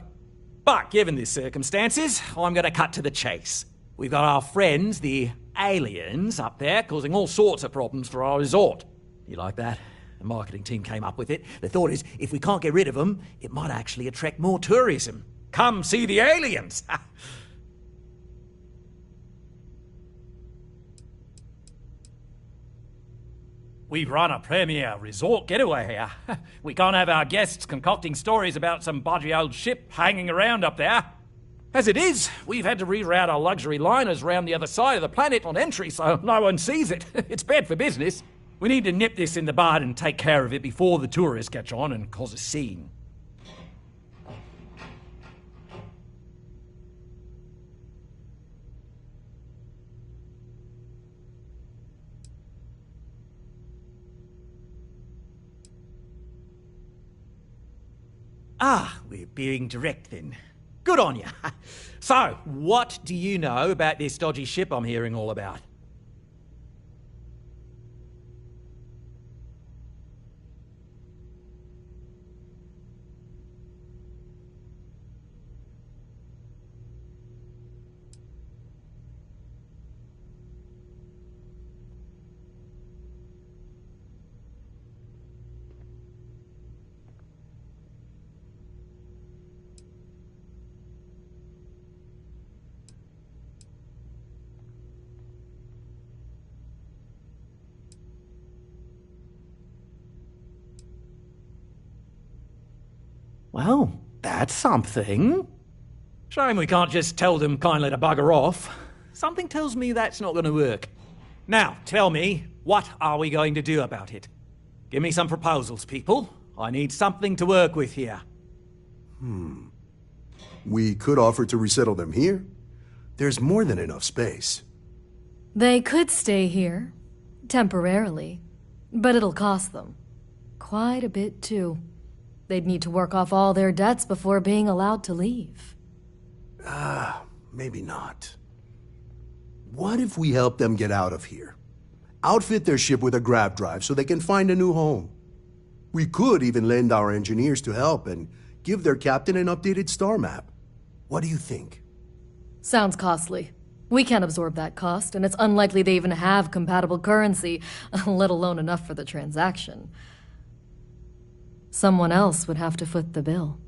But given the circumstances, I'm going to cut to the chase. We've got our friends, the aliens, up there causing all sorts of problems for our resort. You like that? The marketing team came up with it. The thought is, if we can't get rid of them, it might actually attract more tourism. Come see the aliens! We run a premier resort getaway here. We can't have our guests concocting stories about some budgy old ship hanging around up there. As it is, we've had to reroute our luxury liners round the other side of the planet on entry so no one sees it. It's bad for business. We need to nip this in the bud and take care of it before the tourists catch on and cause a scene. Ah, we're being direct then. Good on you. So, what do you know about this dodgy ship I'm hearing all about? Well, that's something. Shame we can't just tell them kindly to bugger off. Something tells me that's not going to work. Now, tell me, what are we going to do about it? Give me some proposals, people. I need something to work with here. We could offer to resettle them here. There's more than enough space. They could stay here, temporarily, but it'll cost them. Quite a bit, too. They'd need to work off all their debts before being allowed to leave. Maybe not. What if we help them get out of here? Outfit their ship with a grav drive so they can find a new home. We could even lend our engineers to help and give their captain an updated star map. What do you think? Sounds costly. We can't absorb that cost, and it's unlikely they even have compatible currency, let alone enough for the transaction. Someone else would have to foot the bill.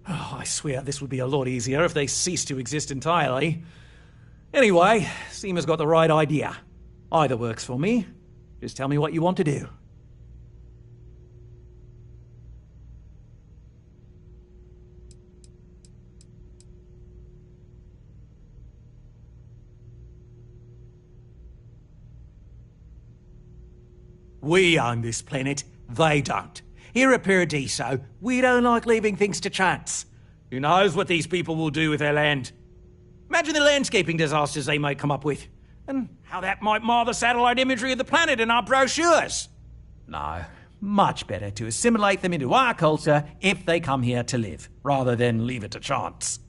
Oh, I swear this would be a lot easier if they ceased to exist entirely. Anyway, Seema's got the right idea. Either works for me. Just tell me what you want to do. We own this planet, they don't. Here at Paradiso, we don't like leaving things to chance. Who knows what these people will do with their land? Imagine the landscaping disasters they might come up with, and how that might mar the satellite imagery of the planet in our brochures. No, much better to assimilate them into our culture if they come here to live, rather than leave it to chance.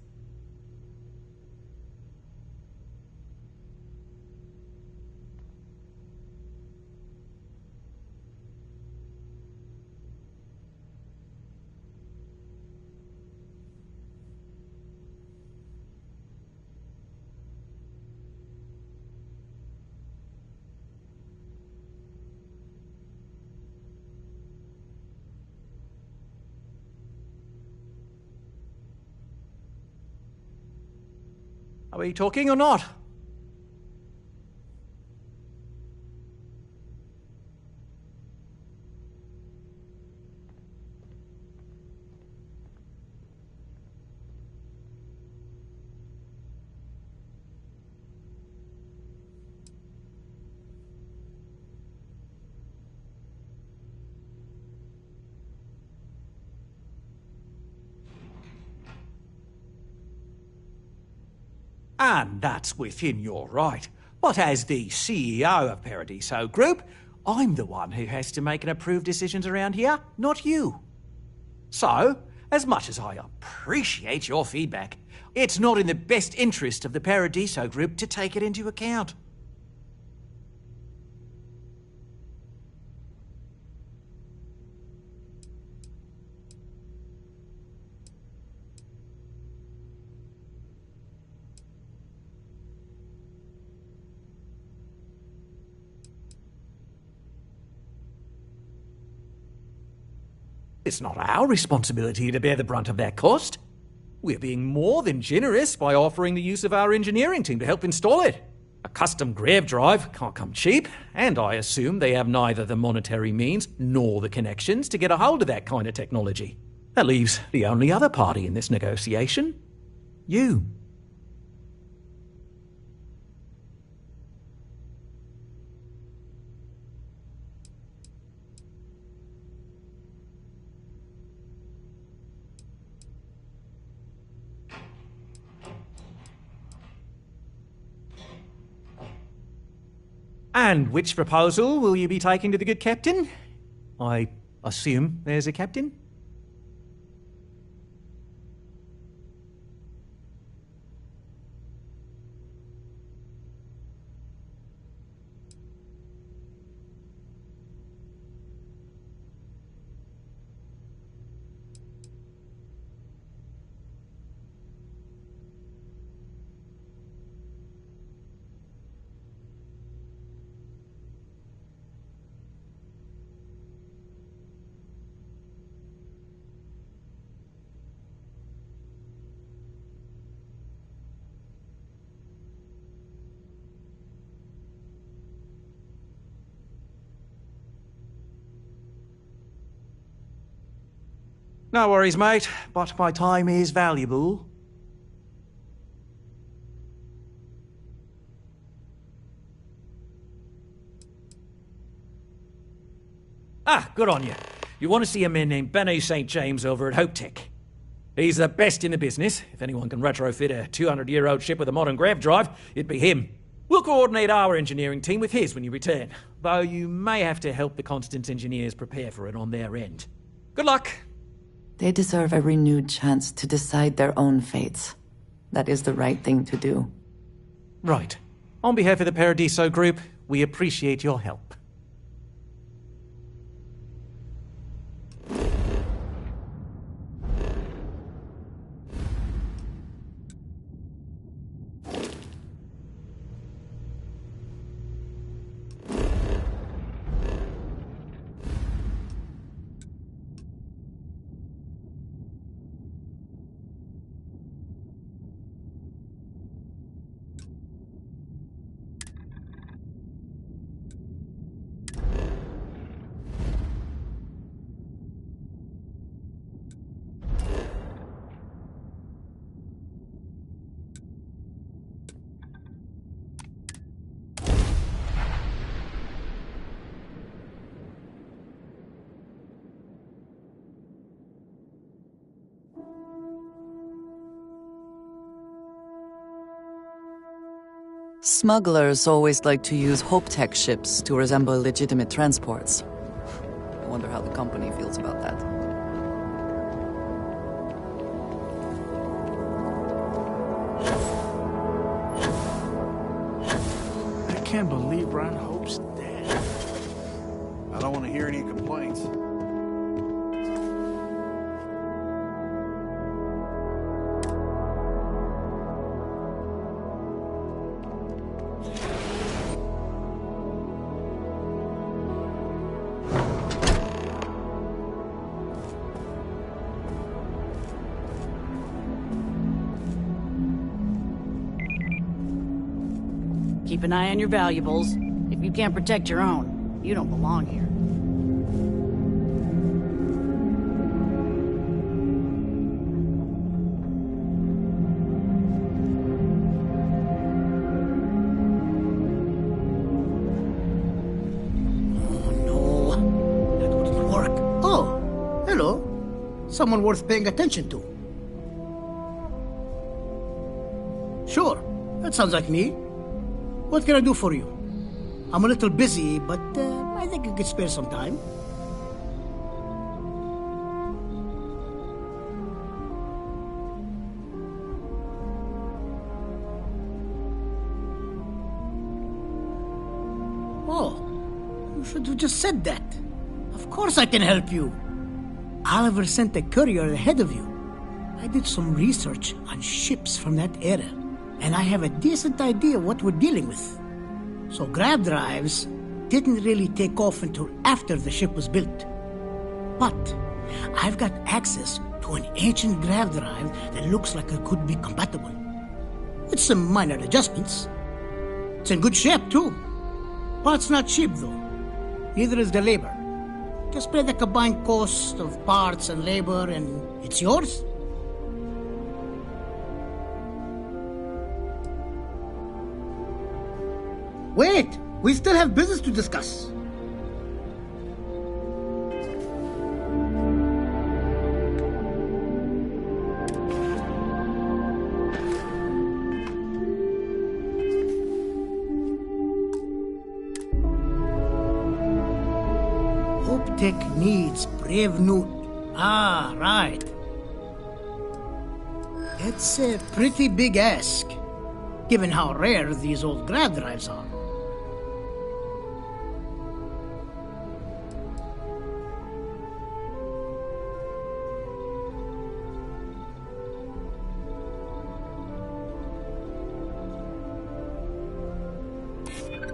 Are we talking or not? And that's within your right. But as the CEO of Paradiso Group, I'm the one who has to make and approve decisions around here, not you. So, as much as I appreciate your feedback, it's not in the best interest of the Paradiso Group to take it into account. It's not our responsibility to bear the brunt of that cost. We're being more than generous by offering the use of our engineering team to help install it. A custom grav drive can't come cheap, and I assume they have neither the monetary means nor the connections to get a hold of that kind of technology. That leaves the only other party in this negotiation. You. And which proposal will you be taking to the good captain? I assume there's a captain? No worries, mate, but my time is valuable. Ah, good on you. You want to see a man named Benny St. James over at Hope Tech. He's the best in the business. If anyone can retrofit a 200-year-old ship with a modern grav drive, it'd be him. We'll coordinate our engineering team with his when you return, though you may have to help the Constance engineers prepare for it on their end. Good luck. They deserve a renewed chance to decide their own fates. That is the right thing to do. Right. On behalf of the Paradiso Group, we appreciate your help. Smugglers always like to use Hope Tech ships to resemble legitimate transports. I wonder how the company feels about that. I can't believe Ron Hope's dead. I don't want to hear any complaints. Keep an eye on your valuables. If you can't protect your own, you don't belong here. Oh no, that wouldn't work. Oh, hello. Someone worth paying attention to. Sure, that sounds like me. What can I do for you? I'm a little busy, but I think you could spare some time. Oh, you should have just said that. Of course I can help you. Oliver sent a courier ahead of you. I did some research on ships from that era, and I have a decent idea what we're dealing with. So grav drives didn't really take off until after the ship was built. But I've got access to an ancient grav drive that looks like it could be compatible. With some minor adjustments. It's in good shape, too. Parts not cheap, though. Neither is the labor. Just pay the combined cost of parts and labor, and it's yours. Wait! We still have business to discuss. Hope Tech needs brave Newt. Ah, right. It's a pretty big ask, given how rare these old grav drives are.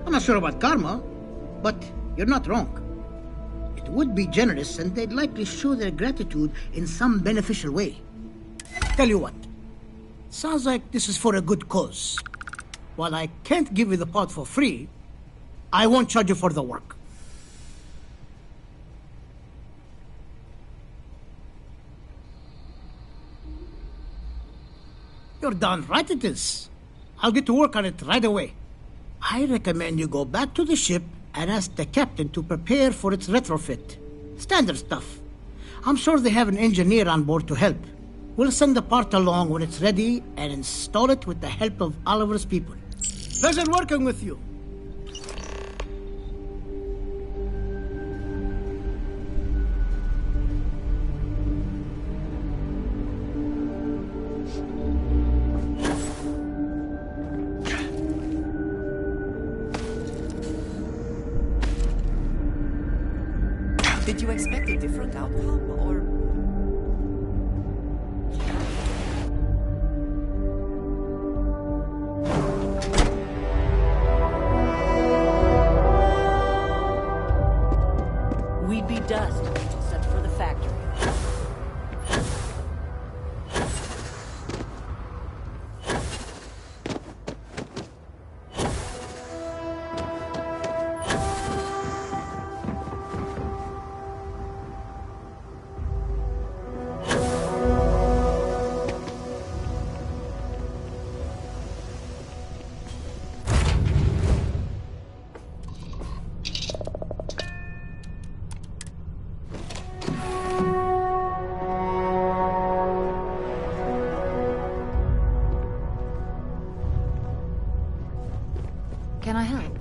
I'm not sure about karma, but you're not wrong. It would be generous, and they'd likely show their gratitude in some beneficial way. Tell you what, sounds like this is for a good cause. While I can't give you the part for free, I won't charge you for the work. You're darn right it is. I'll get to work on it right away. I recommend you go back to the ship and ask the captain to prepare for its retrofit. Standard stuff. I'm sure they have an engineer on board to help. We'll send the part along when it's ready and install it with the help of Oliver's people. Pleasure working with you. Did you expect a different outcome, or...? We'd be dust except for the factory. Can I help?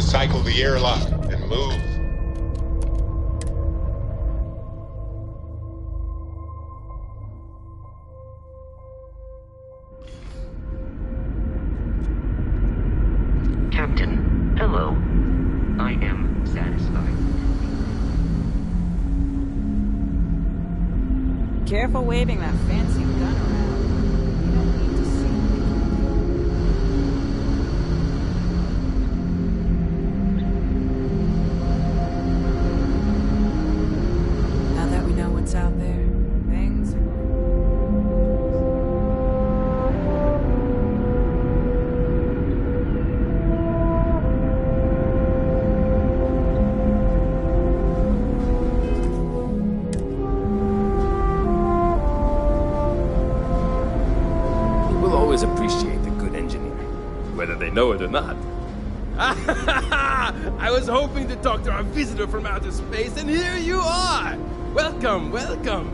Cycle the airlock and move. Captain, hello. I am satisfied. Careful waving that fancy gun around. You don't need to see Now that we know what's out there, things are... Appreciate the good engineer, whether they know it or not. I was hoping to talk to our visitor from outer space, and here you are! Welcome, welcome!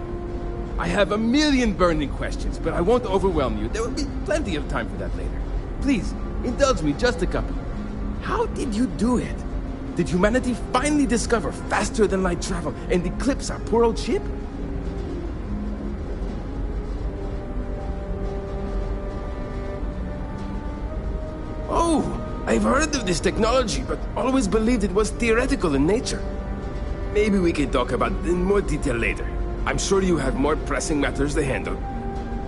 I have a million burning questions, but I won't overwhelm you. There will be plenty of time for that later. Please, indulge me just a couple. How did you do it? Did humanity finally discover faster than light travel and eclipse our poor old ship? Oh, I've heard of this technology, but always believed it was theoretical in nature. maybe we can talk about it in more detail later. I'm sure you have more pressing matters to handle.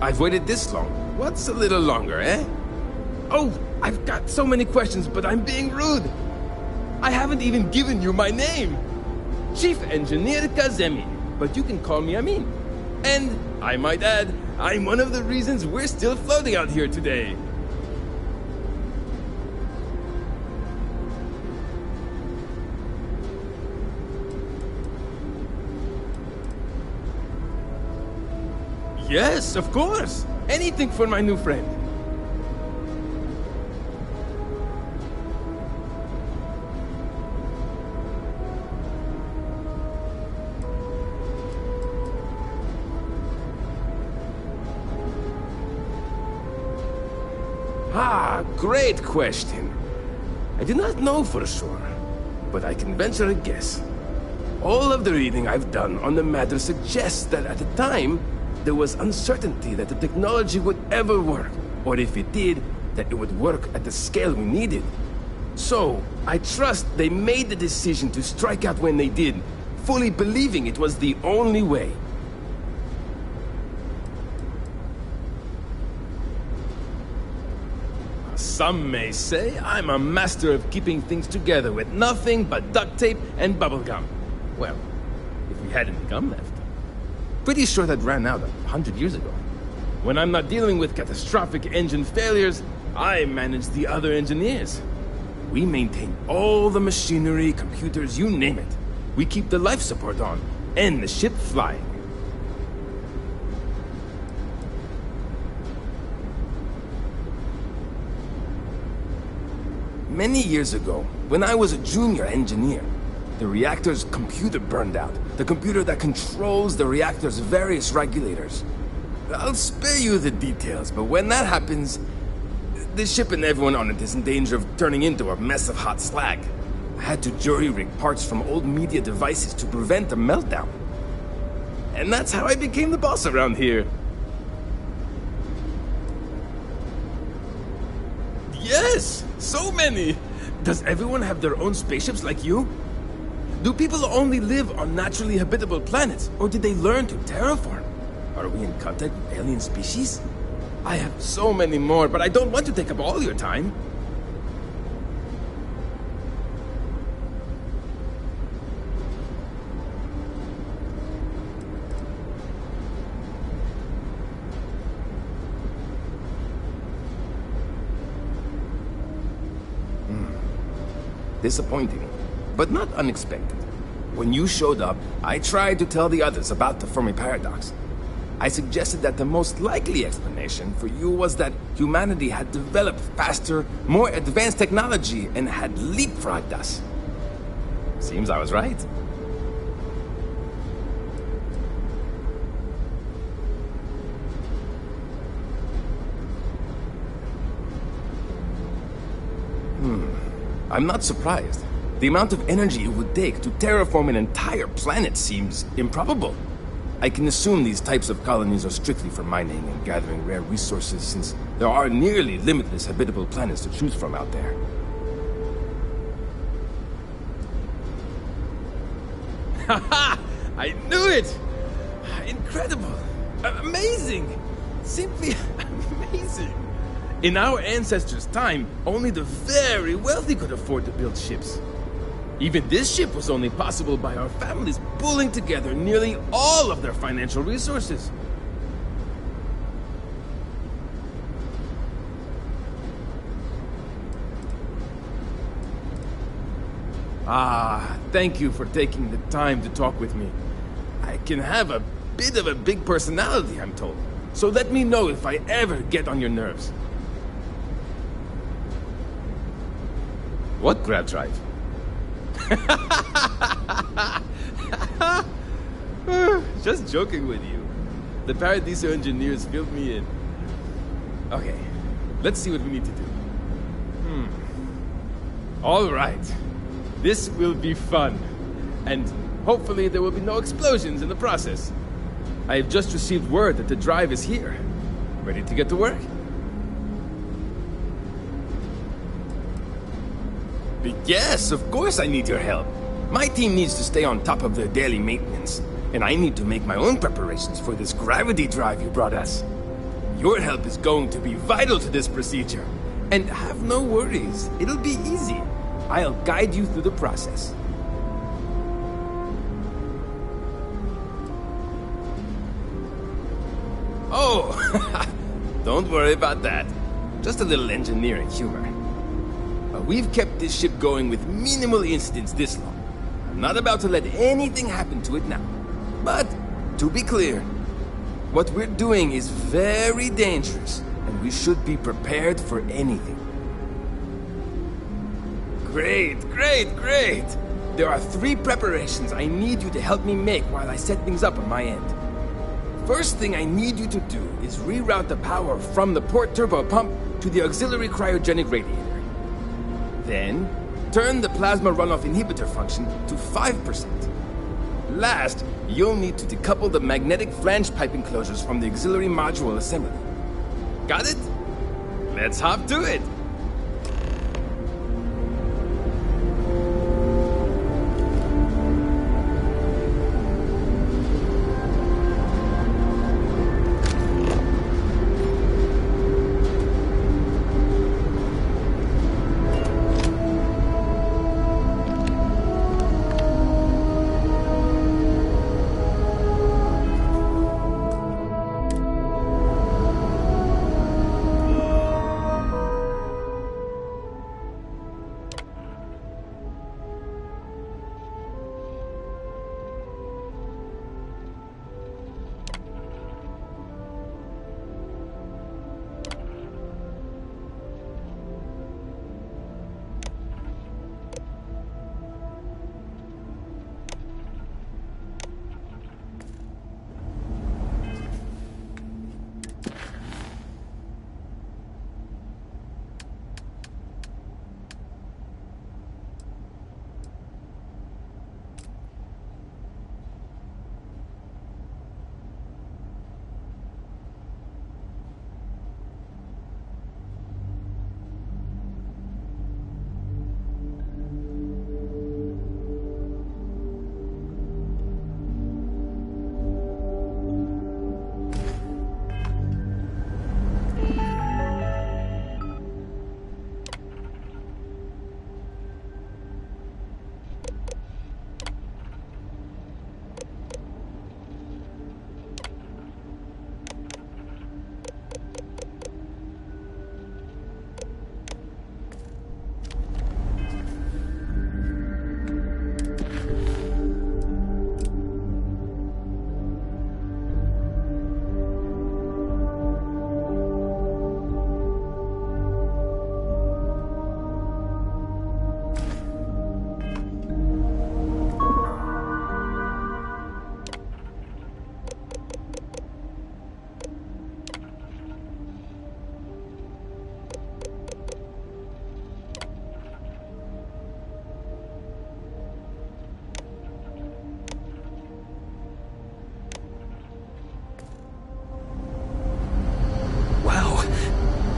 I've waited this long. What's a little longer, eh? Oh, I've got so many questions, but I'm being rude. I haven't even given you my name. Chief Engineer Kazemi, but you can call me Amin. And, I might add, I'm one of the reasons we're still floating out here today. Yes, of course. Anything for my new friend. Ah, great question. I do not know for sure, but I can venture a guess. All of the reading I've done on the matter suggests that at the time, there was uncertainty that the technology would ever work, or if it did, that it would work at the scale we needed. So, I trust they made the decision to strike out when they did, fully believing it was the only way. Some may say I'm a master of keeping things together with nothing but duct tape and bubblegum. Well, if we had any gum left. Pretty sure that ran out 100 years ago. When I'm not dealing with catastrophic engine failures, I manage the other engineers. We maintain all the machinery, computers, you name it. We keep the life support on, and the ship flying. Many years ago, when I was a junior engineer, the reactor's computer burned out. The computer that controls the reactor's various regulators. I'll spare you the details, but when that happens, the ship and everyone on it is in danger of turning into a mess of hot slag. I had to jury-rig parts from old media devices to prevent a meltdown. And that's how I became the boss around here. Yes! So many! Does everyone have their own spaceships like you? Do people only live on naturally habitable planets, or did they learn to terraform? Are we in contact with alien species? I have so many more, but I don't want to take up all your time. Disappointing, but not unexpected. When you showed up, I tried to tell the others about the Fermi paradox. I suggested that the most likely explanation for you was that humanity had developed faster, more advanced technology and had leapfrogged us. Seems I was right. I'm not surprised. The amount of energy it would take to terraform an entire planet seems improbable. I can assume these types of colonies are strictly for mining and gathering rare resources, since there are nearly limitless habitable planets to choose from out there. Haha! I knew it! Incredible! Amazing! Simply amazing! In our ancestors' time, only the very wealthy could afford to build ships. Even this ship was only possible by our families pulling together nearly all of their financial resources. Ah, thank you for taking the time to talk with me. I can have a bit of a big personality, I'm told. So let me know if I ever get on your nerves. What grab drive? Just joking with you. The Paradiso engineers filled me in. Okay, let's see what we need to do. All right. This will be fun. And hopefully there will be no explosions in the process. I have just received word that the drive is here. Ready to get to work? Yes, of course I need your help. My team needs to stay on top of their daily maintenance, and I need to make my own preparations for this gravity drive you brought us. Your help is going to be vital to this procedure. And have no worries, it'll be easy. I'll guide you through the process. Oh, don't worry about that. Just a little engineering humor. We've kept this ship going with minimal incidents this long. I'm not about to let anything happen to it now. But, to be clear, what we're doing is very dangerous, and we should be prepared for anything. Great, great, great! There are 3 preparations I need you to help me make while I set things up on my end. First thing I need you to do is reroute the power from the port turbo pump to the auxiliary cryogenic radiator. Then, turn the plasma runoff inhibitor function to 5%. Last, you'll need to decouple the magnetic flange pipe enclosures from the auxiliary module assembly. Got it? Let's hop to it!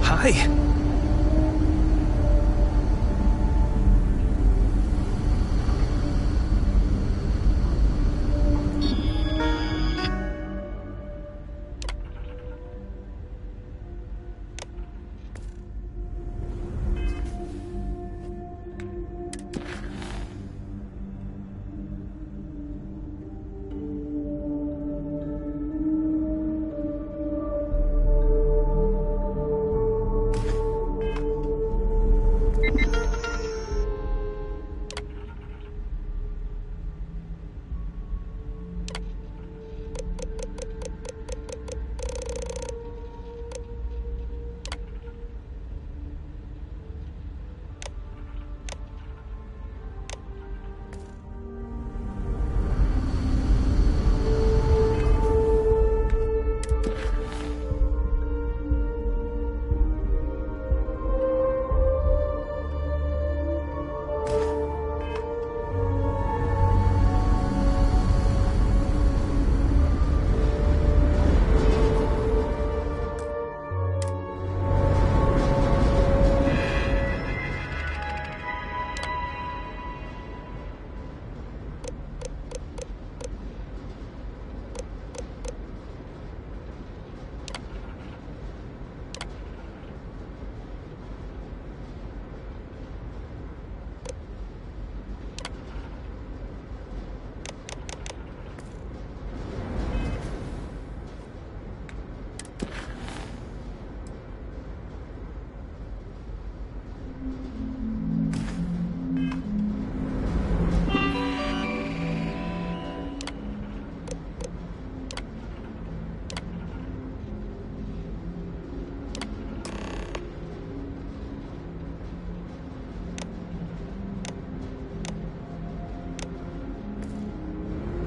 Hi.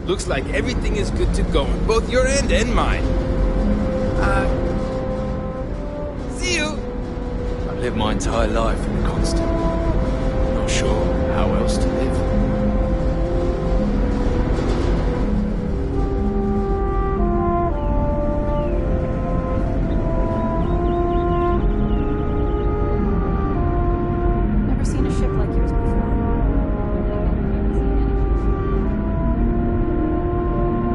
Looks like everything is good to go on both your end and mine. See you! I've lived my entire life in the constant. Not sure how else to live. Never seen a ship like yours before.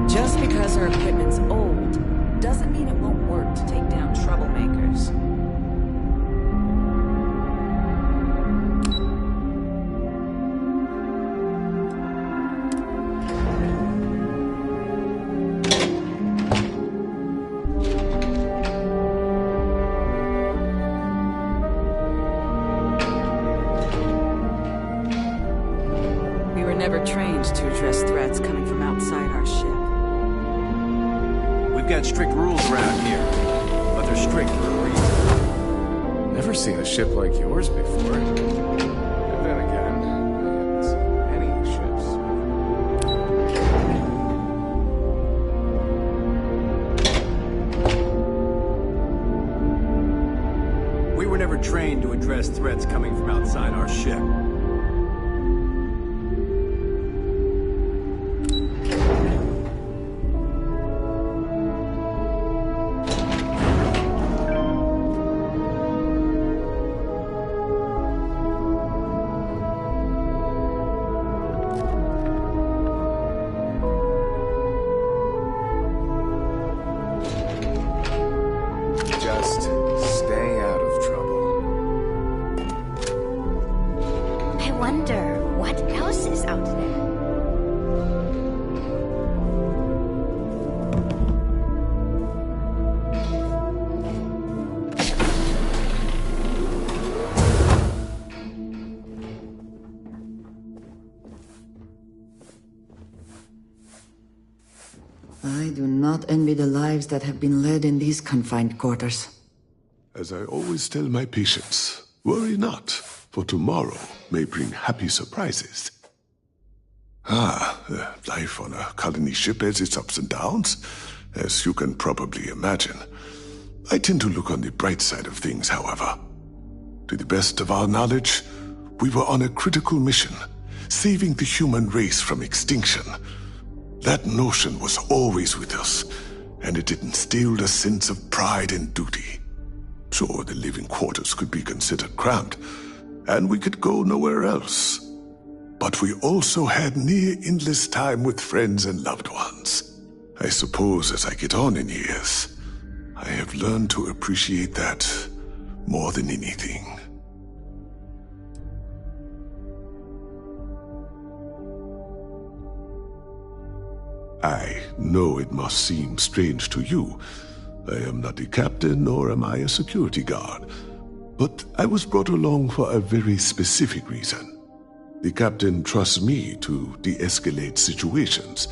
Just because our equipment's old doesn't mean it won't work to take down troublemakers. We were never trained to address threats coming from outside our ship. We've got strict rules around here, but they're strict for a reason. Never seen a ship like yours before. And then again, I haven't seen any ships. We were never trained to address threats coming from outside our ship. Just stay out of trouble. I wonder what else is out there. I do not envy the lives that have been led in these confined quarters. As I always tell my patients, worry not, for tomorrow may bring happy surprises. Life on a colony ship has its ups and downs, as you can probably imagine. I tend to look on the bright side of things, however. To the best of our knowledge, we were on a critical mission, saving the human race from extinction. That notion was always with us, and it instilled a sense of pride and duty. Sure, the living quarters could be considered cramped, and we could go nowhere else. But we also had near endless time with friends and loved ones. I suppose as I get on in years, I have learned to appreciate that more than anything. I know it must seem strange to you. I am not a captain, nor am I a security guard. But I was brought along for a very specific reason. The captain trusts me to de-escalate situations.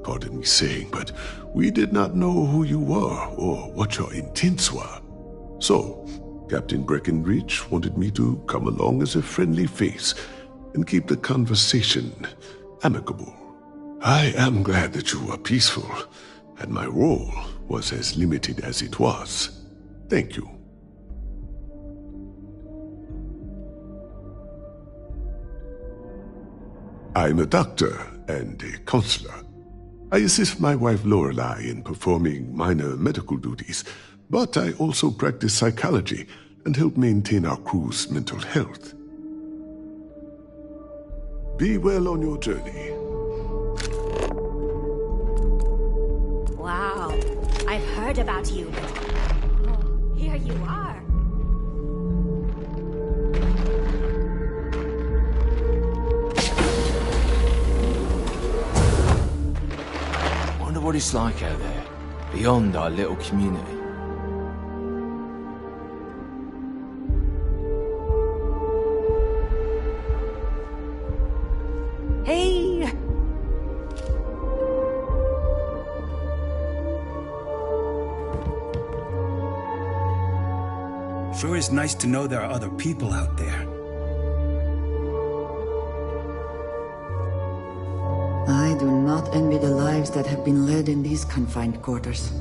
Pardon me saying, but we did not know who you were or what your intents were. So, Captain Breckenridge wanted me to come along as a friendly face and keep the conversation amicable. I am glad that you were peaceful, and my role was as limited as it was. Thank you. I'm a doctor and a counselor. I assist my wife Lorelei in performing minor medical duties, but I also practice psychology and help maintain our crew's mental health. Be well on your journey. Wow, I've heard about you, but here you are. Wonder what it's like out there, beyond our little community. Hey! Sure is nice to know there are other people out there. I do not not envy the lives that have been led in these confined quarters.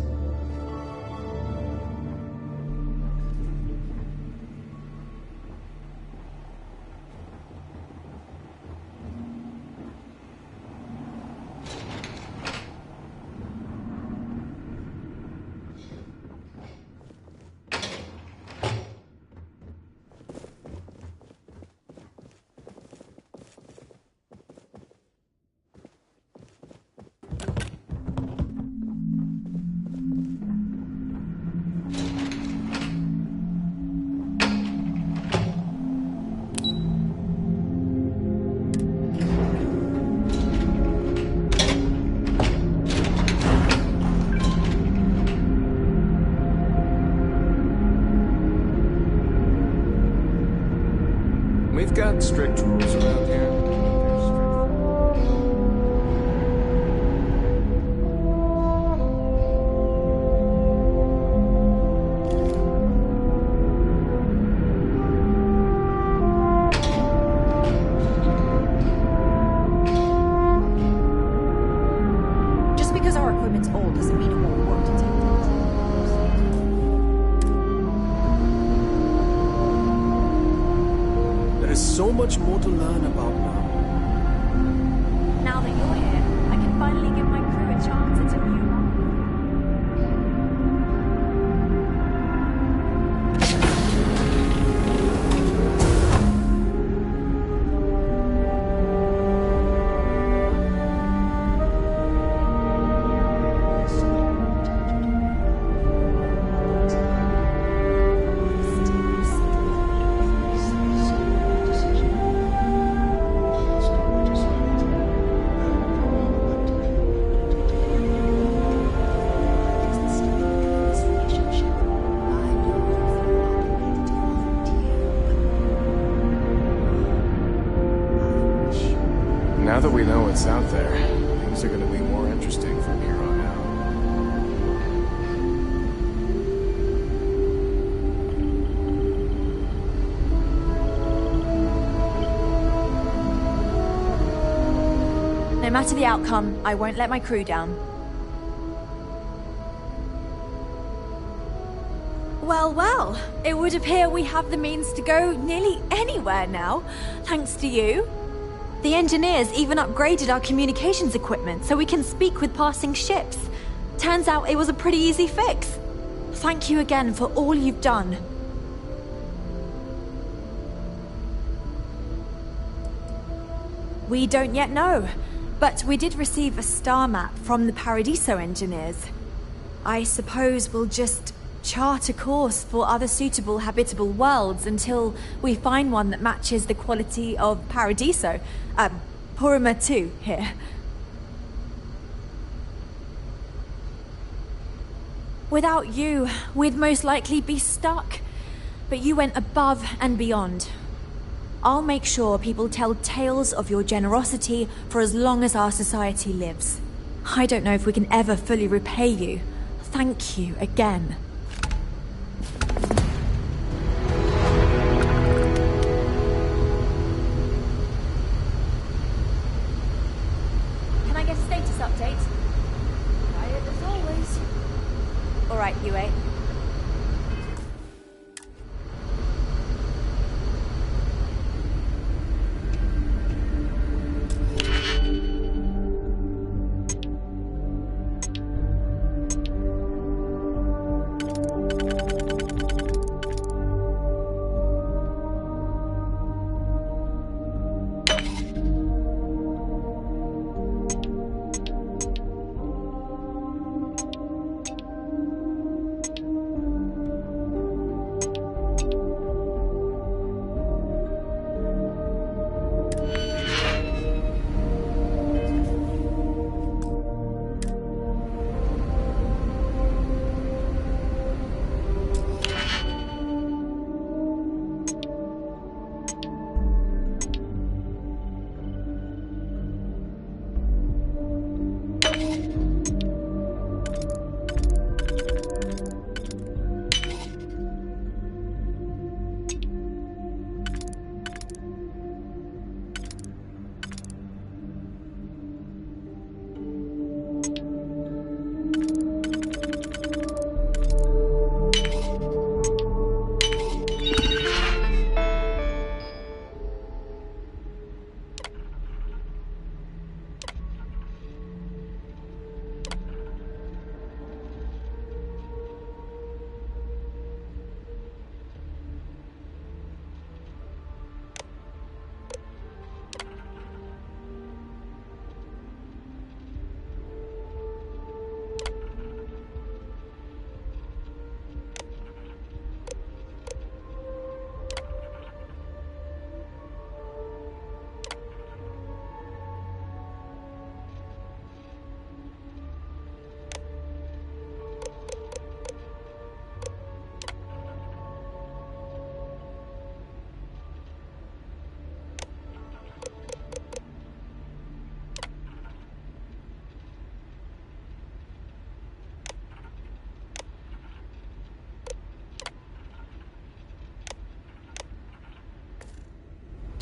We've got strict rules around here. Just because our equipment's old doesn't mean it won't work detected. There's so much more to learn about now. Now that you're here, I can finally give my crew a chance at a new life. Now that we know what's out there, things are going to be more interesting from here on out. No matter the outcome, I won't let my crew down. Well, well, it would appear we have the means to go nearly anywhere now, thanks to you. The engineers even upgraded our communications equipment so we can speak with passing ships. Turns out it was a pretty easy fix. Thank you again for all you've done. We don't yet know, but we did receive a star map from the Paradiso engineers. I suppose we'll just chart a course for other suitable habitable worlds until we find one that matches the quality of Paradiso. Purima 2 here. Without you, we'd most likely be stuck. But you went above and beyond. I'll make sure people tell tales of your generosity for as long as our society lives. I don't know if we can ever fully repay you. Thank you again. Can I get a status update? Quiet as always. All right, UA.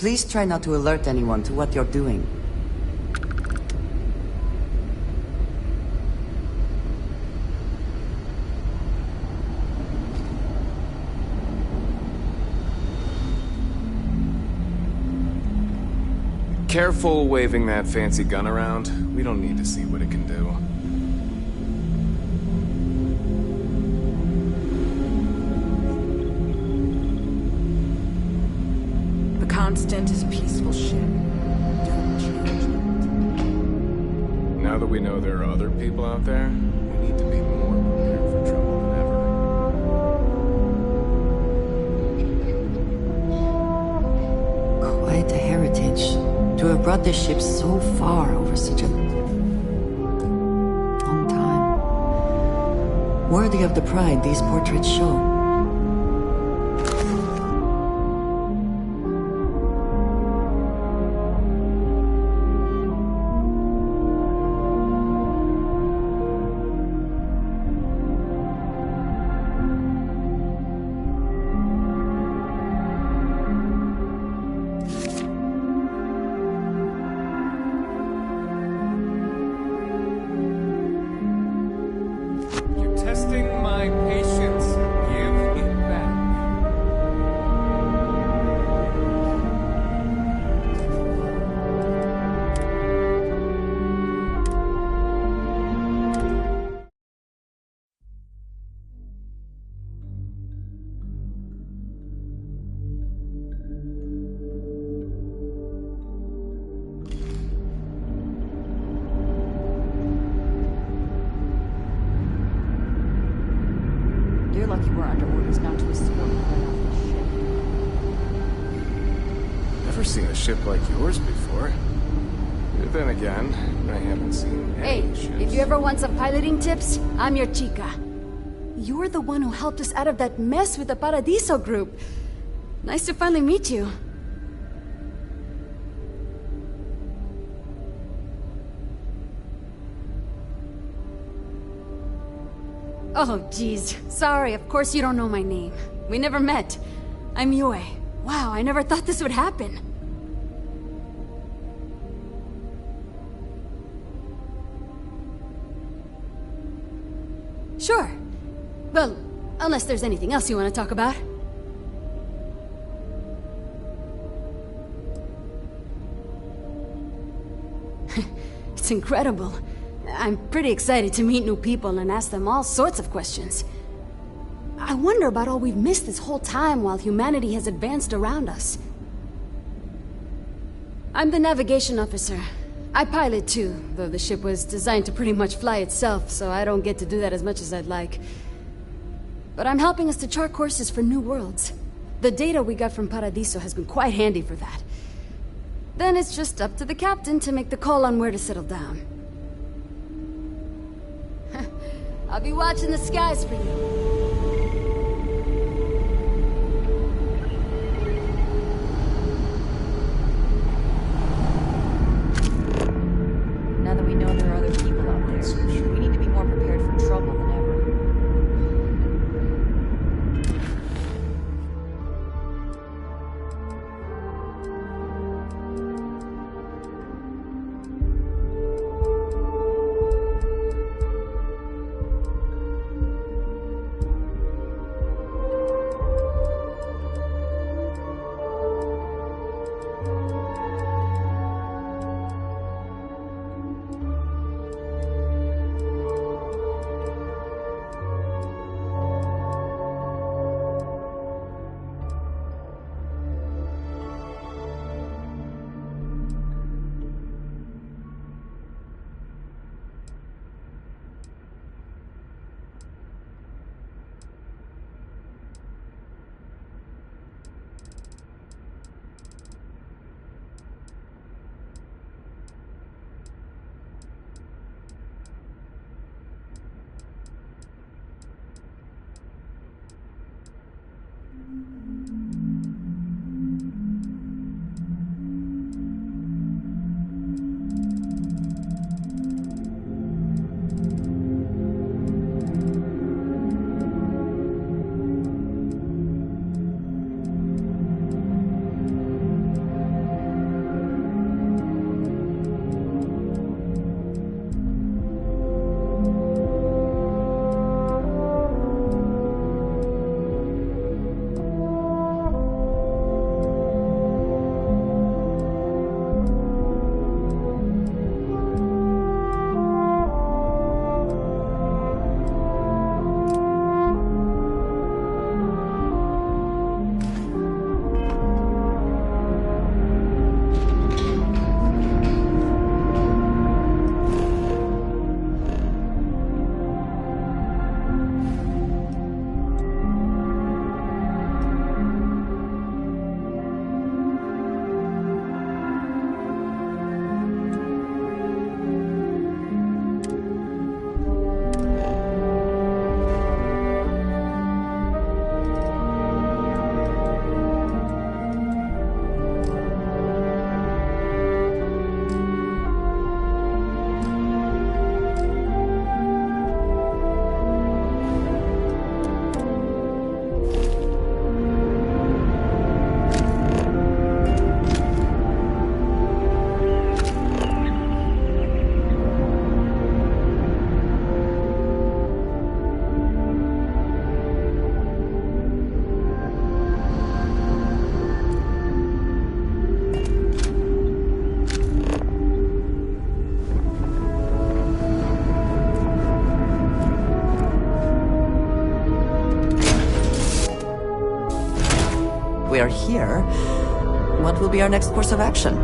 Please try not to alert anyone to what you're doing. Careful waving that fancy gun around. We don't need to see what it can do. The Constant is a peaceful ship. Don't change it. Now that we know there are other people out there, we need to be more prepared for trouble than ever. Quite a heritage. To have brought this ship so far over such a long time. Worthy of the pride these portraits show. Testing my patience. Give it back. You're lucky we're under orders not to escort you right off the ship. Never seen a ship like yours before. Then again, I haven't seen any Hey, ships. if you ever want some piloting tips, I'm your chica. You're the one who helped us out of that mess with the Paradiso group. Nice to finally meet you. Oh, geez. Sorry, of course you don't know my name. We never met. I'm Yue. Wow, I never thought this would happen. Sure. Well, unless there's anything else you want to talk about. It's incredible. I'm pretty excited to meet new people and ask them all sorts of questions. I wonder about all we've missed this whole time while humanity has advanced around us. I'm the navigation officer. I pilot too, though the ship was designed to pretty much fly itself, so I don't get to do that as much as I'd like. But I'm helping us to chart courses for new worlds. The data we got from Paradiso has been quite handy for that. Then it's just up to the captain to make the call on where to settle down. I'll be watching the skies for you. Now that we know there are other people out there, we need to be more prepared for trouble than ever. are here, what will be our next course of action?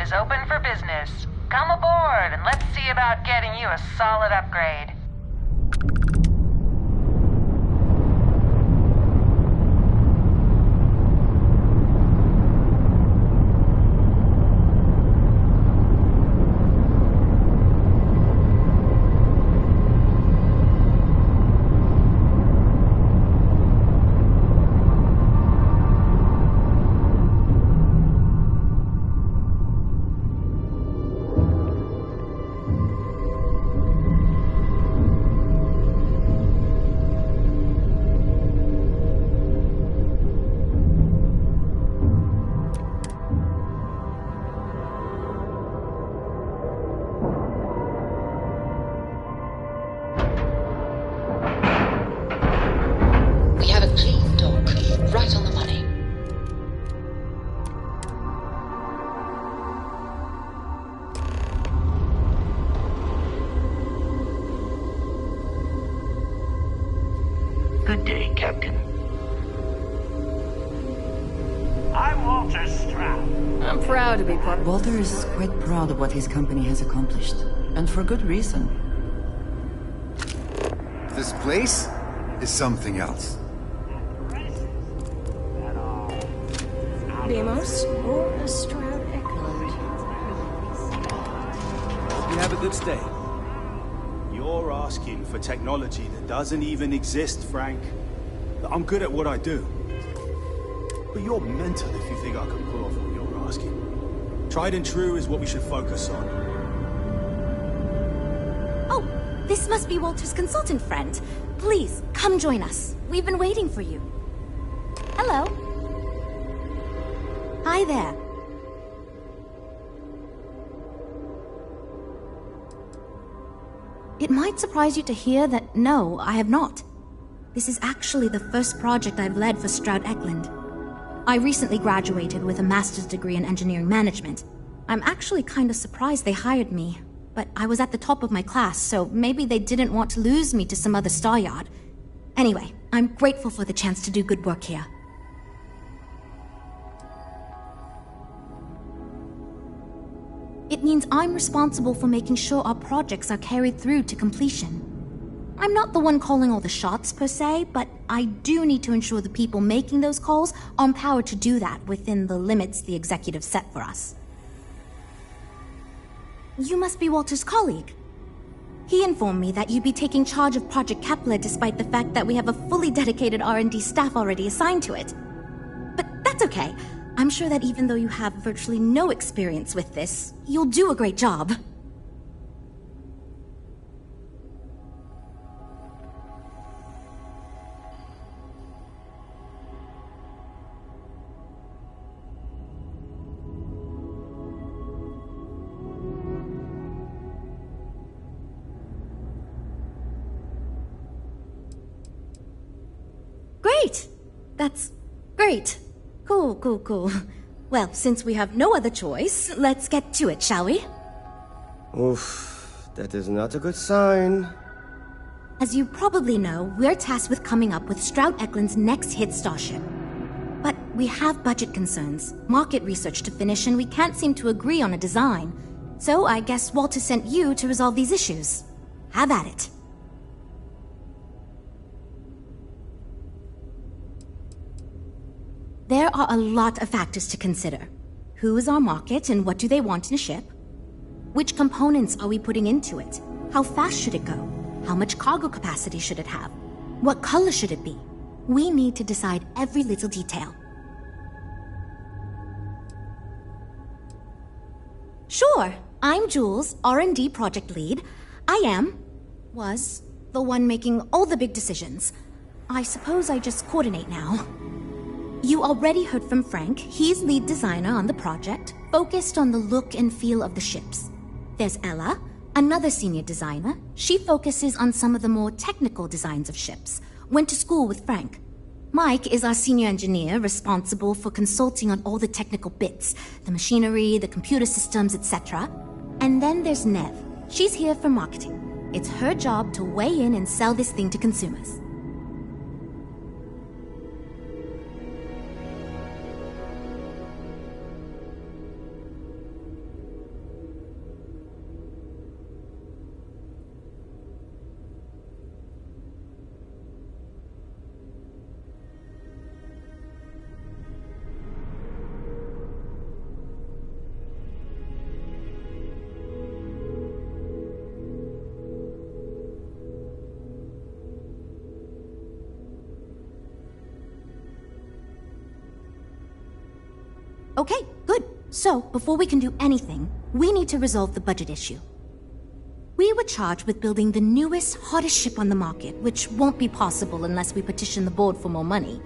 Is open for business. Come aboard and let's see about getting you a solid upgrade. Good day, Captain. I'm Walter Stroud. I'm proud to be part of... Walter is quite proud of what his company has accomplished, and for good reason. This place is something else. Deimos or Stroud Eklund? Hope you have a good stay. You're asking for technology that doesn't even exist, Frank. I'm good at what I do. But you're mental if you think I can pull off what you're asking. Tried and true is what we should focus on. Oh, this must be Walter's consultant friend. Please, come join us. We've been waiting for you. Hello. Hi there. It might surprise you to hear that no, I have not. This is actually the first project I've led for Stroud Eklund. I recently graduated with a master's degree in engineering management. I'm actually kind of surprised they hired me, but I was at the top of my class, so maybe they didn't want to lose me to some other star yard. Anyway, I'm grateful for the chance to do good work here. It means I'm responsible for making sure our projects are carried through to completion. I'm not the one calling all the shots per se, but I do need to ensure the people making those calls are empowered to do that within the limits the executive set for us. You must be Walter's colleague. He informed me that you'd be taking charge of Project Kepler despite the fact that we have a fully dedicated R&D staff already assigned to it. But that's okay. I'm sure that even though you have virtually no experience with this, you'll do a great job. Great! That's great. Cool. Well, since we have no other choice, let's get to it, shall we? Oof, that is not a good sign. As you probably know, we're tasked with coming up with Stroud Eklund's next hit starship. But we have budget concerns, market research to finish, and we can't seem to agree on a design. So I guess Walter sent you to resolve these issues. Have at it. There are a lot of factors to consider. Who is our market and what do they want in a ship? Which components are we putting into it? How fast should it go? How much cargo capacity should it have? What color should it be? We need to decide every little detail. Sure, I'm Jules, R&D project lead. Was the one making all the big decisions. I suppose I just coordinate now. You already heard from Frank. He's lead designer on the project, focused on the look and feel of the ships. There's Ella, another senior designer. She focuses on some of the more technical designs of ships. Went to school with Frank. Mike is our senior engineer, responsible for consulting on all the technical bits, the machinery, the computer systems, etc. And then there's Nev. She's here for marketing. It's her job to weigh in and sell this thing to consumers. Okay, good. So, before we can do anything, we need to resolve the budget issue. We were charged with building the newest, hottest ship on the market, which won't be possible unless we petition the board for more money.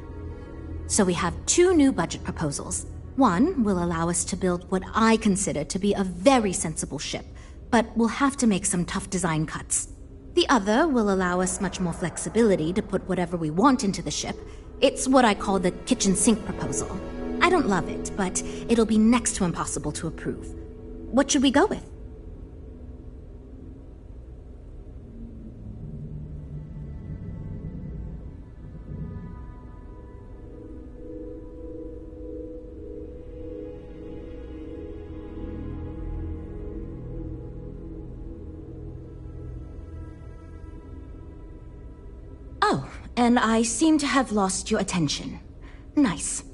So we have 2 new budget proposals. One will allow us to build what I consider to be a very sensible ship, but we'll have to make some tough design cuts. The other will allow us much more flexibility to put whatever we want into the ship. It's what I call the kitchen sink proposal. I don't love it, but it'll be next to impossible to approve. What should we go with? Oh, and I seem to have lost your attention. Nice.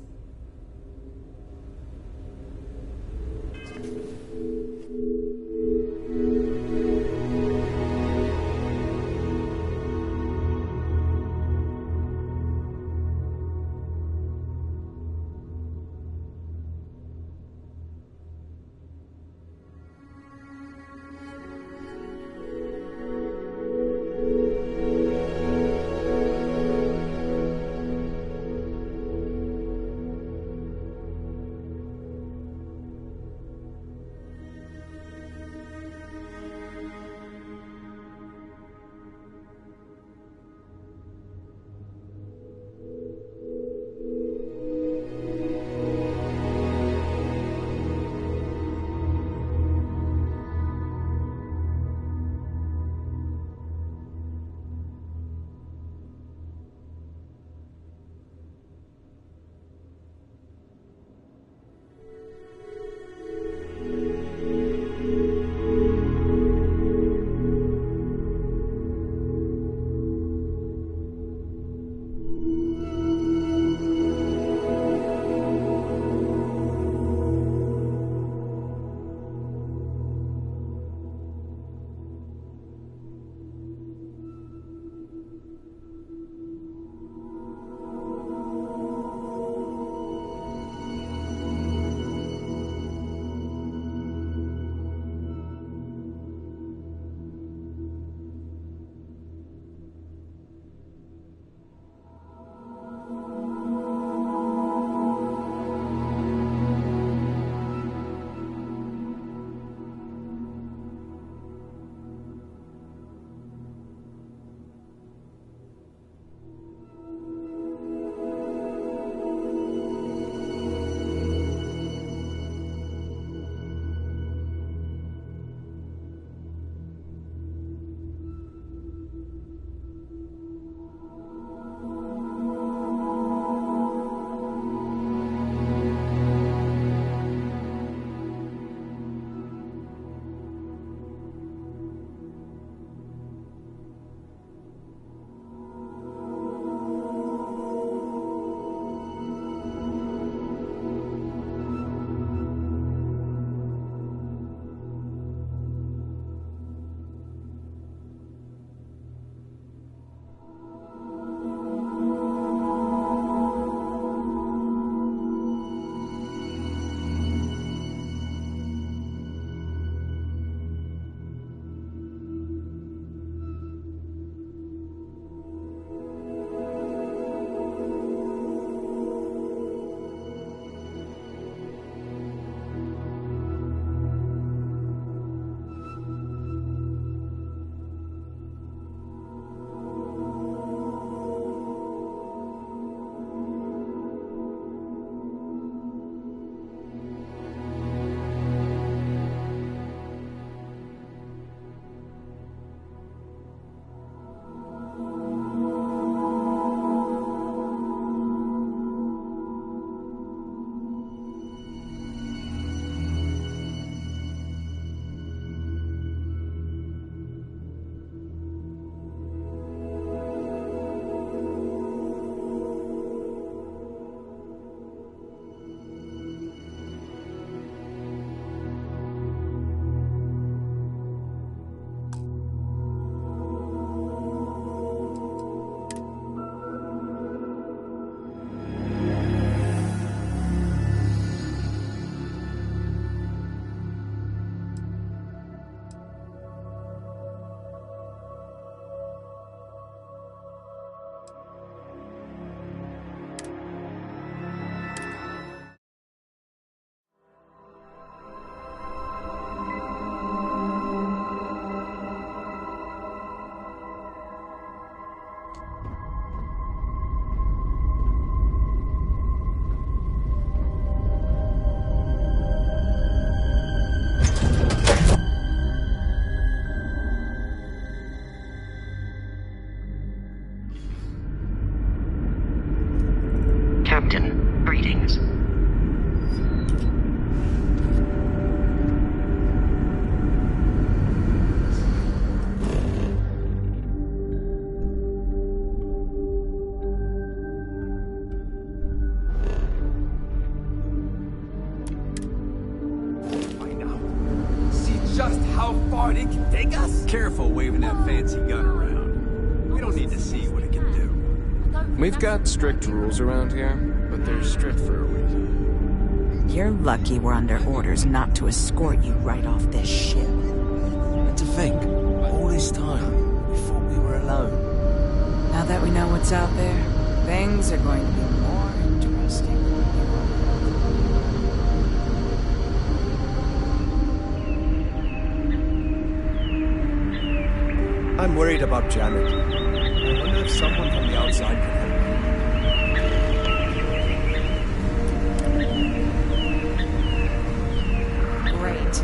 just how far it can take us? Careful waving that fancy gun around. We don't need to see what it can do. We've got strict rules around here, but they're strict for a reason. You're lucky we're under orders not to escort you right off this ship. And to think, all this time, we thought we were alone. Now that we know what's out there, things are going to be more interesting. I'm worried about Janet. I wonder if someone from the outside can help. Great.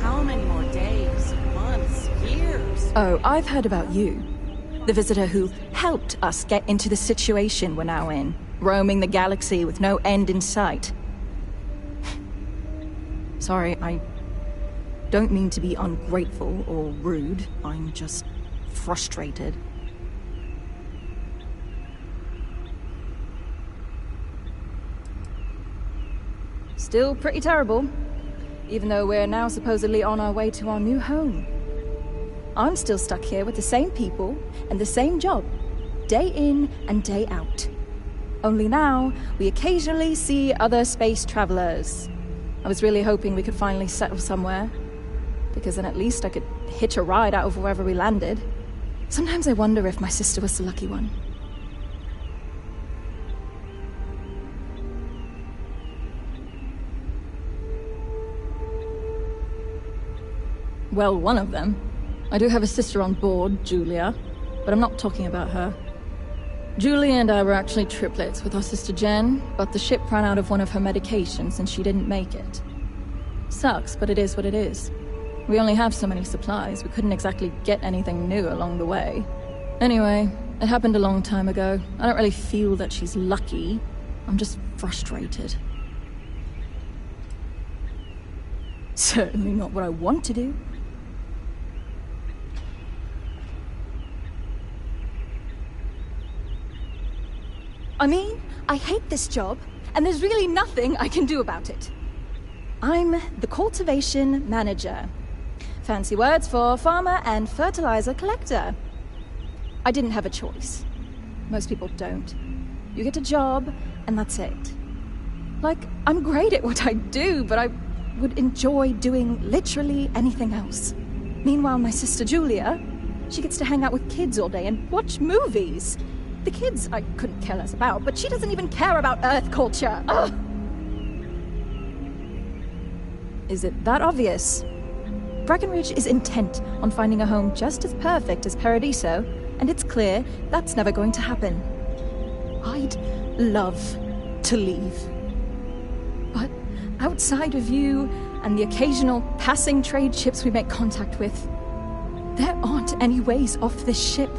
How many more days, months, years? Oh, I've heard about you. The visitor who helped us get into the situation we're now in, roaming the galaxy with no end in sight. Sorry, I don't mean to be ungrateful or rude. I'm just frustrated. Still pretty terrible, even though we're now supposedly on our way to our new home. I'm still stuck here with the same people and the same job, day in and day out. Only now, we occasionally see other space travelers. I was really hoping we could finally settle somewhere, because then at least I could hitch a ride out of wherever we landed. Sometimes I wonder if my sister was the lucky one. Well, one of them. I do have a sister on board, Julia, but I'm not talking about her. Julia and I were actually triplets with our sister Jen, but the ship ran out of one of her medications and she didn't make it. Sucks, but it is what it is. We only have so many supplies, we couldn't exactly get anything new along the way. Anyway, it happened a long time ago. I don't really feel that she's lucky. I'm just frustrated. Certainly not what I want to do. I mean, I hate this job, and there's really nothing I can do about it. I'm the cultivation manager. Fancy words for farmer and fertilizer collector. I didn't have a choice. Most people don't. You get a job, and that's it. Like, I'm great at what I do, but I would enjoy doing literally anything else. Meanwhile, my sister Julia, she gets to hang out with kids all day and watch movies. The kids I couldn't care less about, but she doesn't even care about Earth culture. Ugh! Is it that obvious? Breckenridge is intent on finding a home just as perfect as Paradiso, and it's clear that's never going to happen. I'd love to leave. But outside of you and the occasional passing trade ships we make contact with, there aren't any ways off this ship.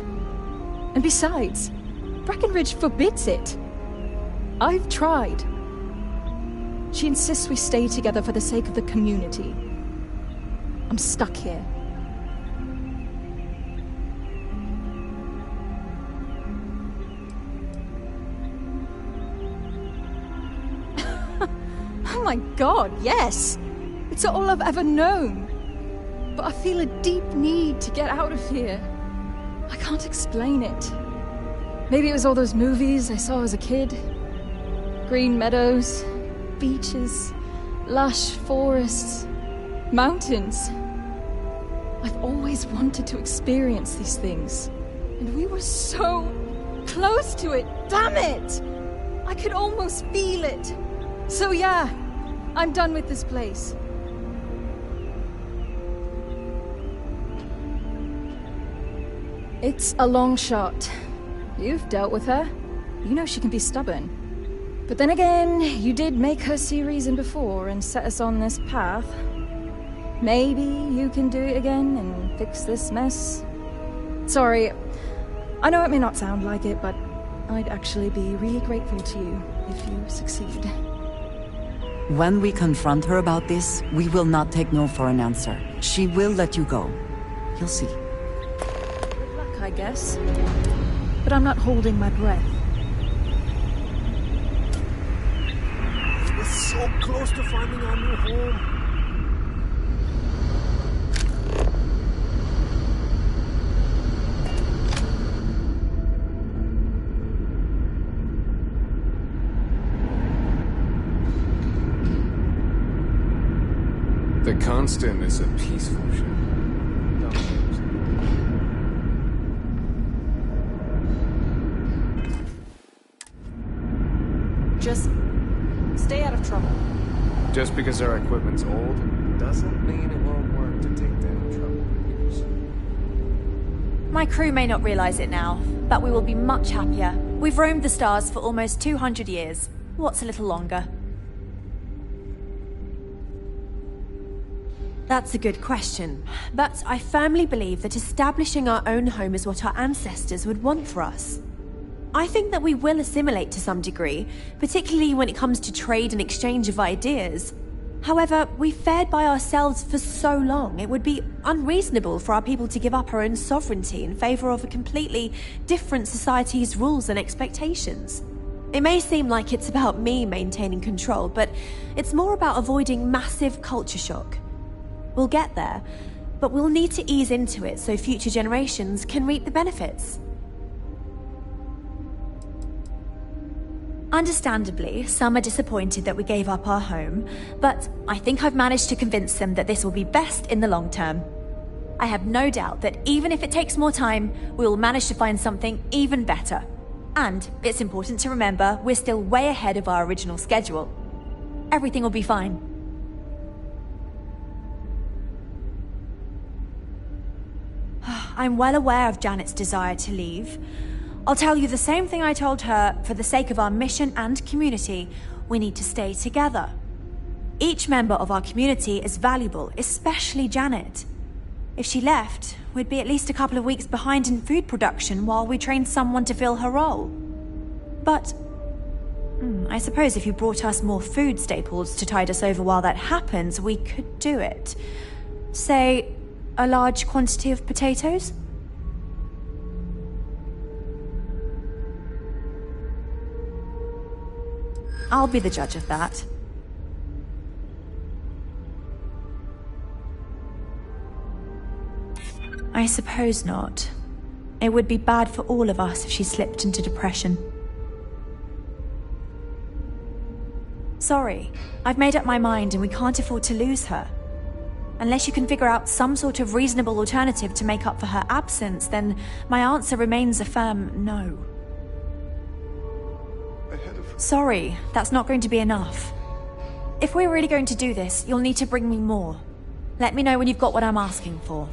And besides, Breckenridge forbids it. I've tried. She insists we stay together for the sake of the community. I'm stuck here. Oh my God, yes! It's all I've ever known. But I feel a deep need to get out of here. I can't explain it. Maybe it was all those movies I saw as a kid. Green meadows, beaches, lush forests, mountains. I've always wanted to experience these things. And we were so close to it, damn it! I could almost feel it. So yeah, I'm done with this place. It's a long shot. You've dealt with her. You know she can be stubborn. But then again, you did make her see reason before and set us on this path. Maybe you can do it again and fix this mess. Sorry, I know it may not sound like it, but I'd actually be really grateful to you if you succeed. When we confront her about this, we will not take no for an answer. She will let you go. You'll see. Good luck, I guess. But I'm not holding my breath. We're so close to finding our new home. Constant is a peaceful ship. Don't lose it. Just stay out of trouble. Just because our equipment's old doesn't mean it won't work to take down troublemakers. My crew may not realize it now, but we will be much happier. We've roamed the stars for almost 200 years. What's a little longer? That's a good question, but I firmly believe that establishing our own home is what our ancestors would want for us. I think that we will assimilate to some degree, particularly when it comes to trade and exchange of ideas. However, we've fared by ourselves for so long, it would be unreasonable for our people to give up our own sovereignty in favor of a completely different society's rules and expectations. It may seem like it's about me maintaining control, but it's more about avoiding massive culture shock. We'll get there, but we'll need to ease into it so future generations can reap the benefits. Understandably, some are disappointed that we gave up our home, but I think I've managed to convince them that this will be best in the long term. I have no doubt that even if it takes more time, we will manage to find something even better. And it's important to remember we're still way ahead of our original schedule. Everything will be fine. I'm well aware of Janet's desire to leave. I'll tell you the same thing I told her. For the sake of our mission and community, we need to stay together. Each member of our community is valuable, especially Janet. If she left, we'd be at least a couple of weeks behind in food production while we trained someone to fill her role. But I suppose if you brought us more food staples to tide us over while that happens, we could do it. Say, a large quantity of potatoes? I'll be the judge of that. I suppose not. It would be bad for all of us if she slipped into depression. Sorry, I've made up my mind and we can't afford to lose her. Unless you can figure out some sort of reasonable alternative to make up for her absence, then my answer remains a firm no. Sorry, that's not going to be enough. If we're really going to do this, you'll need to bring me more. Let me know when you've got what I'm asking for.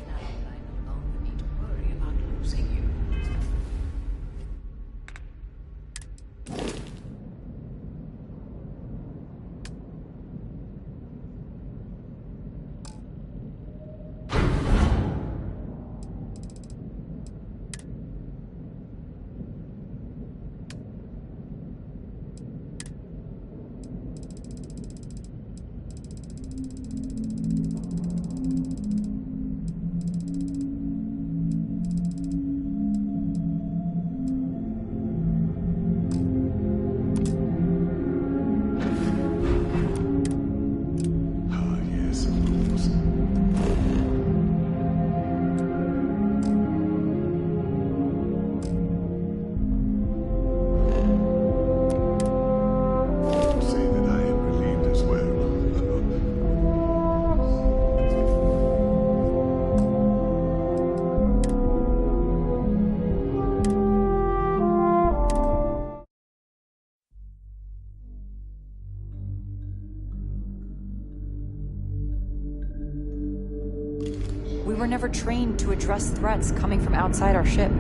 We were never trained to address threats coming from outside our ship.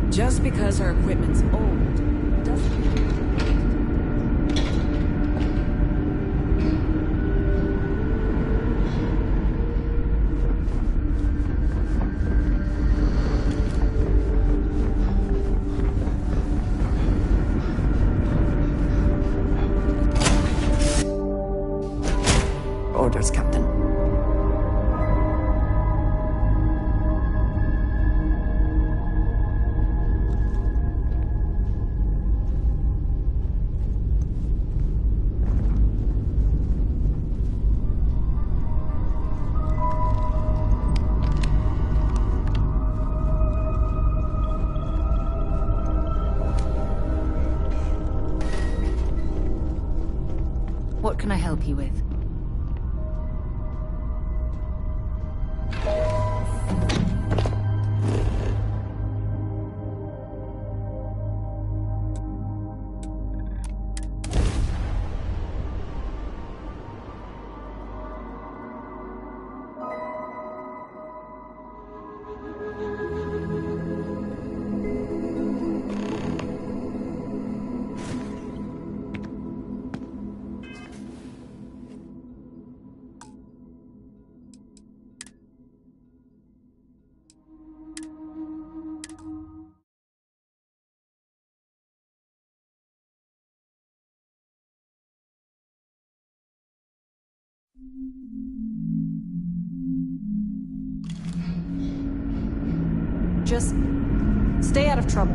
Just because our equipment's old doesn't mean... Orders, Captain. What can I help you with? Just stay out of trouble.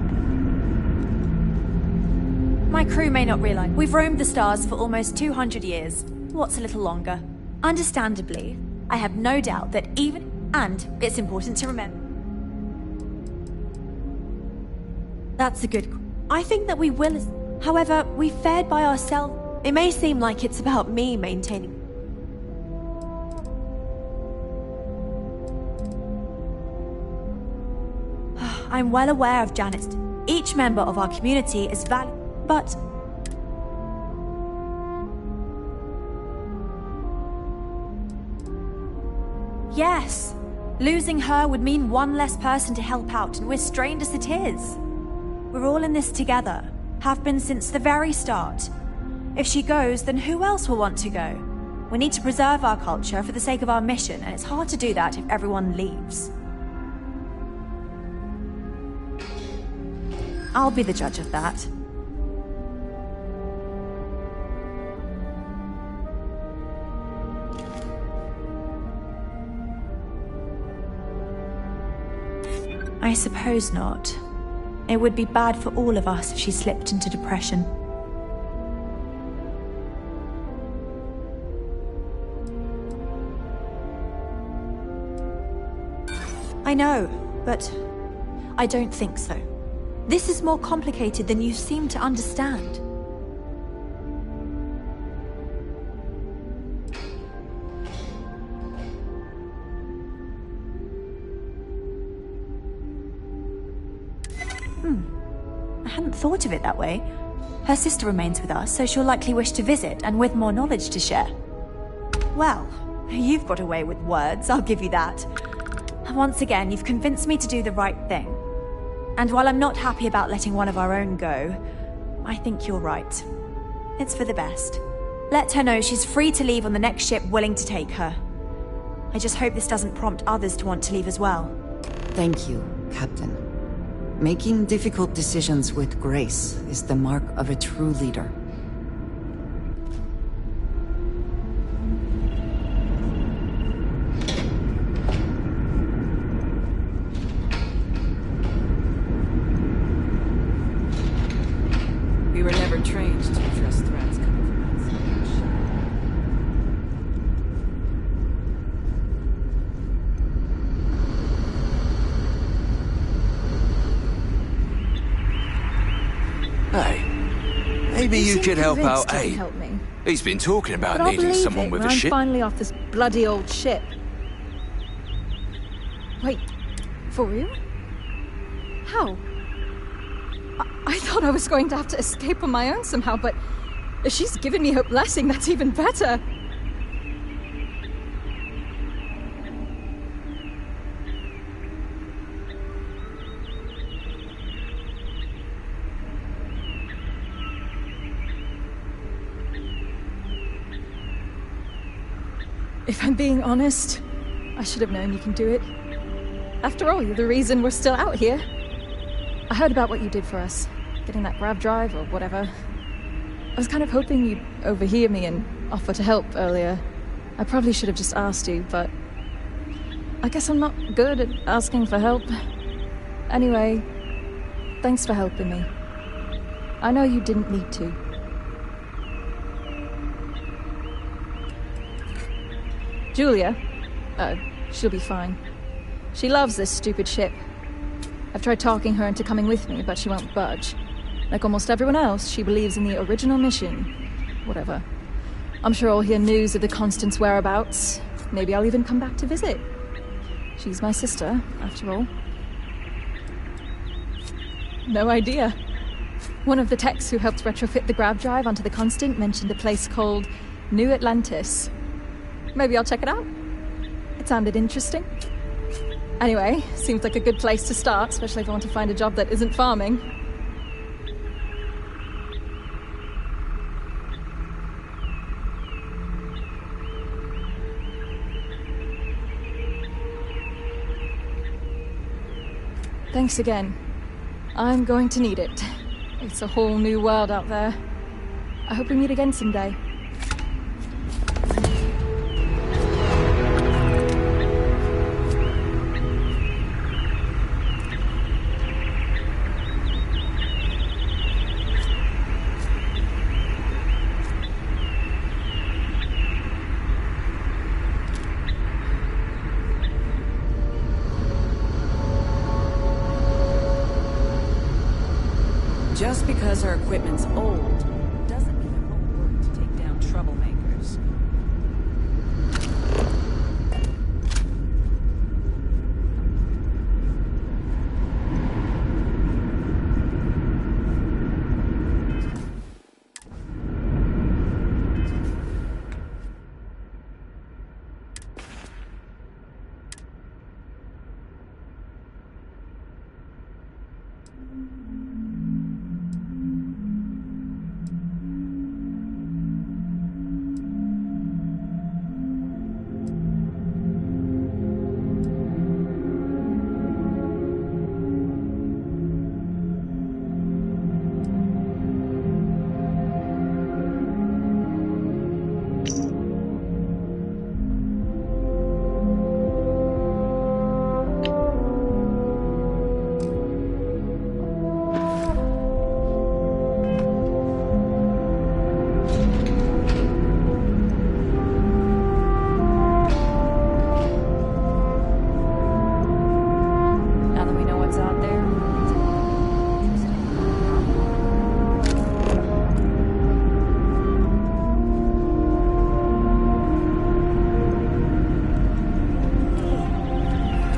My crew may not realize we've roamed the stars for almost 200 years. What's a little longer? Understandably, I have no doubt that and it's important to remember. That's a good. I think that we will. However, we fared by ourselves. It may seem like it's about me maintaining. I'm well aware of Janet's. Each member of our community is valued, but yes, losing her would mean one less person to help out, and we're strained as it is. We're all in this together, have been since the very start. If she goes, then who else will want to go? We need to preserve our culture for the sake of our mission, and it's hard to do that if everyone leaves. I'll be the judge of that. I suppose not. It would be bad for all of us if she slipped into depression. I know, but I don't think so. This is more complicated than you seem to understand. I hadn't thought of it that way. Her sister remains with us, so she'll likely wish to visit, and with more knowledge to share. Well, you've got away with words, I'll give you that. Once again, you've convinced me to do the right thing. And while I'm not happy about letting one of our own go, I think you're right. It's for the best. Let her know she's free to leave on the next ship willing to take her. I just hope this doesn't prompt others to want to leave as well. Thank you, Captain. Making difficult decisions with grace is the mark of a true leader. We were never trained to address threats coming from outside. Hey, maybe you could help out Abe. Abe. Help me. He's been talking about But I'll needing believe someone it with when a I'm ship. finally off this bloody old ship. Wait, for real? How? I thought I was going to have to escape on my own somehow, but if she's given me her blessing, that's even better. If I'm being honest, I should have known you can do it. After all, you're the reason we're still out here. I heard about what you did for us, getting that grav drive or whatever. I was kind of hoping you'd overhear me and offer to help earlier. I probably should have just asked you, but I guess I'm not good at asking for help. Anyway, thanks for helping me. I know you didn't need to. Julia? She'll be fine. She loves this stupid ship. I've tried talking her into coming with me, but she won't budge. Like almost everyone else, she believes in the original mission. Whatever. I'm sure I'll hear news of the Constant's whereabouts. Maybe I'll even come back to visit. She's my sister, after all. No idea. One of the techs who helped retrofit the grav drive onto the Constant mentioned a place called New Atlantis. Maybe I'll check it out. It sounded interesting. Anyway, seems like a good place to start, especially if I want to find a job that isn't farming. Thanks again. I'm going to need it. It's a whole new world out there. I hope we meet again someday. Just because our equipment's old doesn't mean it won't work to take down troublemakers.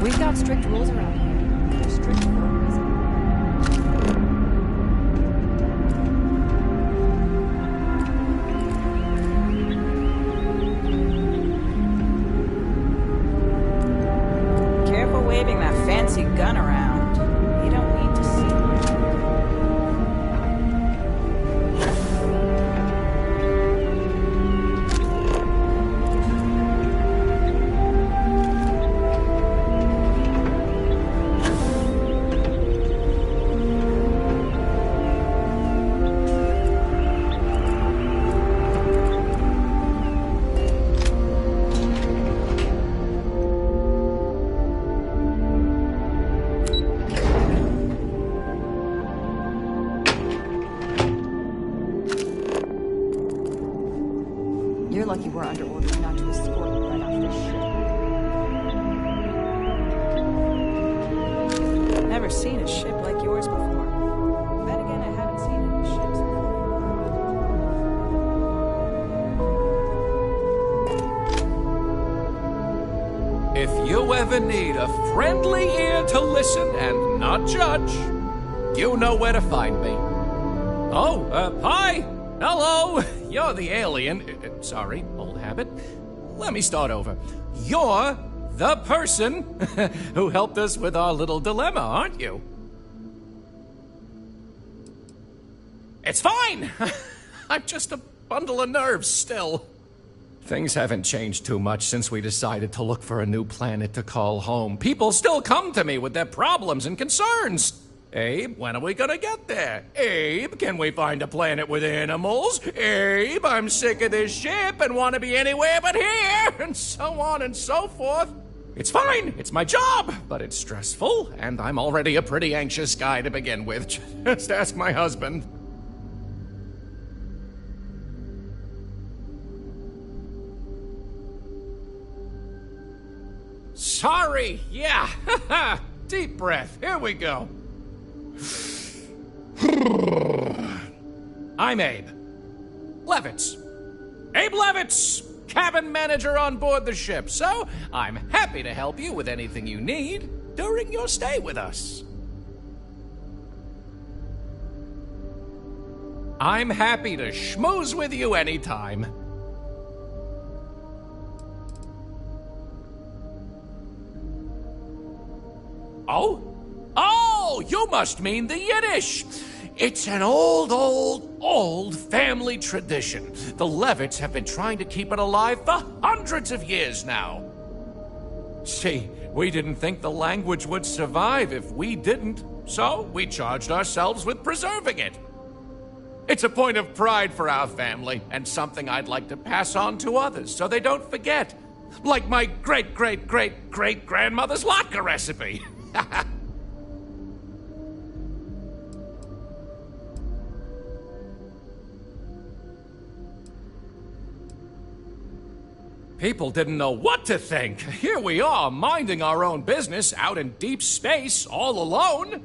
We've got strict rules around here. They're strict for a reason. Careful waving that fancy gun around. You don't need to see it. You're lucky we're under order not to escort you right off this ship. Never seen a ship like yours before. Then again, I haven't seen any ships before. If you ever need a friendly ear to listen and not judge, you know where to find me. Oh, hi! Hello! You're the alien. Sorry, old habit. Let me start over. You're the person who helped us with our little dilemma, aren't you? It's fine! I'm just a bundle of nerves still. Things haven't changed too much since we decided to look for a new planet to call home. People still come to me with their problems and concerns. Abe, when are we gonna get there? Abe, can we find a planet with animals? Abe, I'm sick of this ship and want to be anywhere but here, and so on and so forth. It's fine, it's my job, but it's stressful, and I'm already a pretty anxious guy to begin with. Just ask my husband. Sorry, yeah. Deep breath, here we go. I'm Abe Levitz. Abe Levitz, cabin manager on board the ship. So, I'm happy to help you with anything you need during your stay with us. I'm happy to schmooze with you anytime. Oh? Oh, you must mean the Yiddish. It's an old family tradition. The Levitts have been trying to keep it alive for hundreds of years now. See, we didn't think the language would survive if we didn't, so we charged ourselves with preserving it. It's a point of pride for our family, and something I'd like to pass on to others so they don't forget. Like my great-great-great-great-grandmother's latke recipe. People didn't know what to think. Here we are, minding our own business out in deep space, all alone.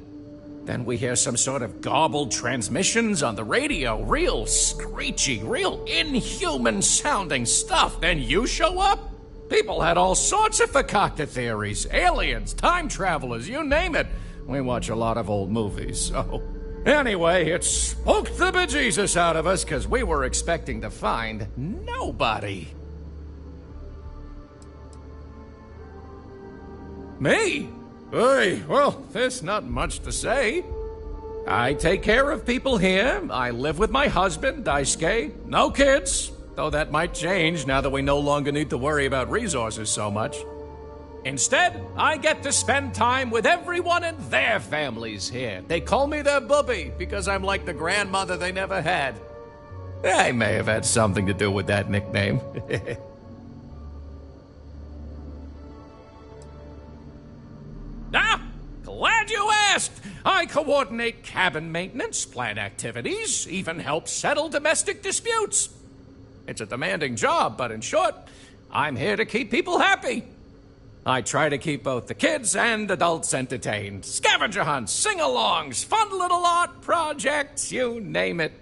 Then we hear some sort of garbled transmissions on the radio. Real screechy, real inhuman-sounding stuff. Then you show up? People had all sorts of fakakta theories. Aliens, time travelers, you name it. We watch a lot of old movies, so... Anyway, it spooked the bejesus out of us, because we were expecting to find nobody. Me? Hey, well, there's not much to say. I take care of people here. I live with my husband, Daisuke. No kids, though that might change now that we no longer need to worry about resources so much. Instead, I get to spend time with everyone and their families here. They call me their bubby because I'm like the grandmother they never had. I may have had something to do with that nickname. Ah, glad you asked. I coordinate cabin maintenance, plan activities, even help settle domestic disputes. It's a demanding job, but in short, I'm here to keep people happy. I try to keep both the kids and adults entertained. Scavenger hunts, sing-alongs, fun little art projects, you name it.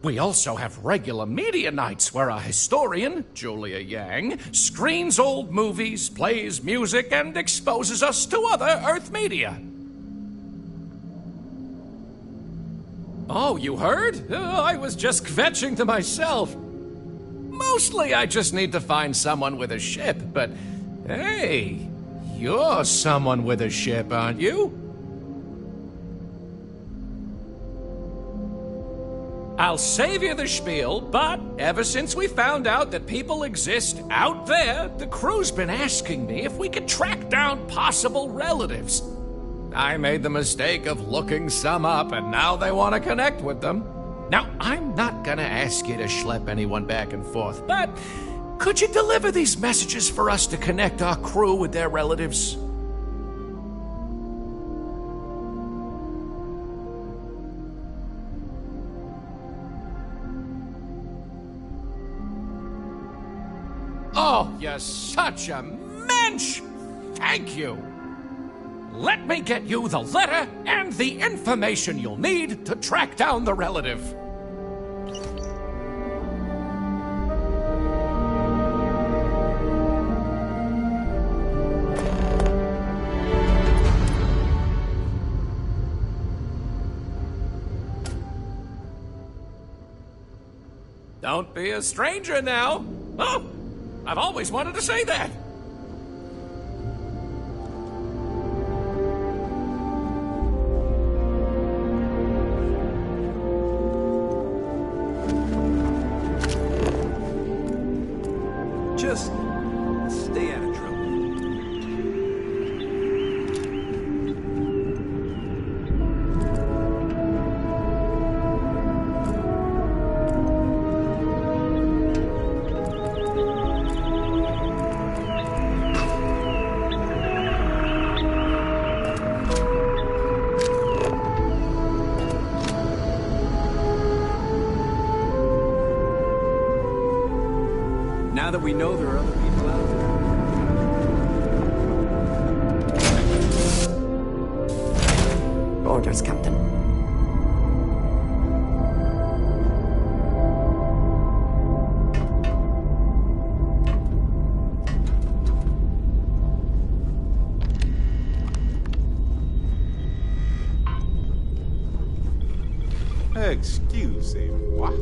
We also have regular media nights where a historian, Julia Yang, screens old movies, plays music, and exposes us to other Earth media. Oh, you heard? I was just kvetching to myself. Mostly I just need to find someone with a ship, but hey, you're someone with a ship, aren't you? I'll save you the spiel, but ever since we found out that people exist out there, the crew's been asking me if we could track down possible relatives. I made the mistake of looking some up, and now they want to connect with them. Now, I'm not gonna ask you to schlep anyone back and forth, but could you deliver these messages for us to connect our crew with their relatives? Oh, you're such a mensch! Thank you! Let me get you the letter and the information you'll need to track down the relative. Don't be a stranger now. Oh! I've always wanted to say that. Just stay out of trouble. Now that we know there are other people out there. Orders, Captain. Excusez-moi.